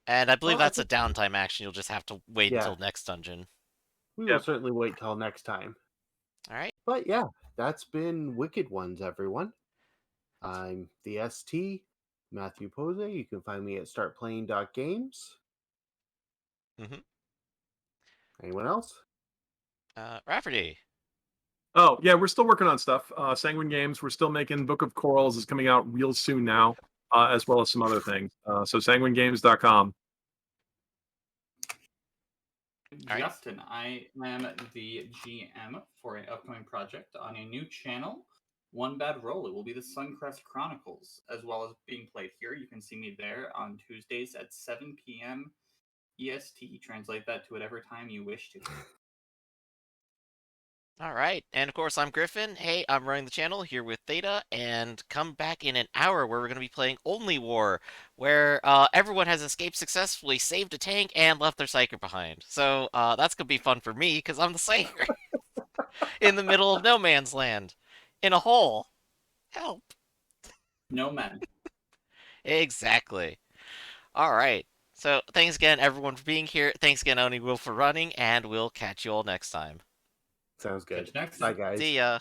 And I believe Well, I that's a think, downtime action. You'll just have to wait yeah, until next dungeon. we will Yep. certainly wait till next time. All right. But yeah, that's been Wicked Ones, everyone. I'm the ST, Matthew Pose. You can find me at startplaying.games. Mm-hmm. Anyone else? Rafferty. Oh, yeah, we're still working on stuff. Sanguine Games, we're still making Book of Corals is coming out real soon now, as well as some other things. So sanguinegames.com. All right. Justin, I am the GM for an upcoming project on a new channel, One Bad Roll. It will be the Suncrest Chronicles, as well as being played here. You can see me there on Tuesdays at 7 p.m. EST. Translate that to whatever time you wish to. All right. And of course, I'm Griffin. Hey, I'm running the channel here with Theta, and come back in an hour where we're going to be playing Only War, where everyone has escaped successfully, saved a tank, and left their psyker behind. So that's going to be fun for me because I'm the psyker in the middle of no man's land, in a hole. Help. No men. Exactly. All right. So thanks again, everyone, for being here. Thanks again, Oni Will, for running, and we'll catch you all next time. Sounds Catch good. you next Bye, time. guys. See ya.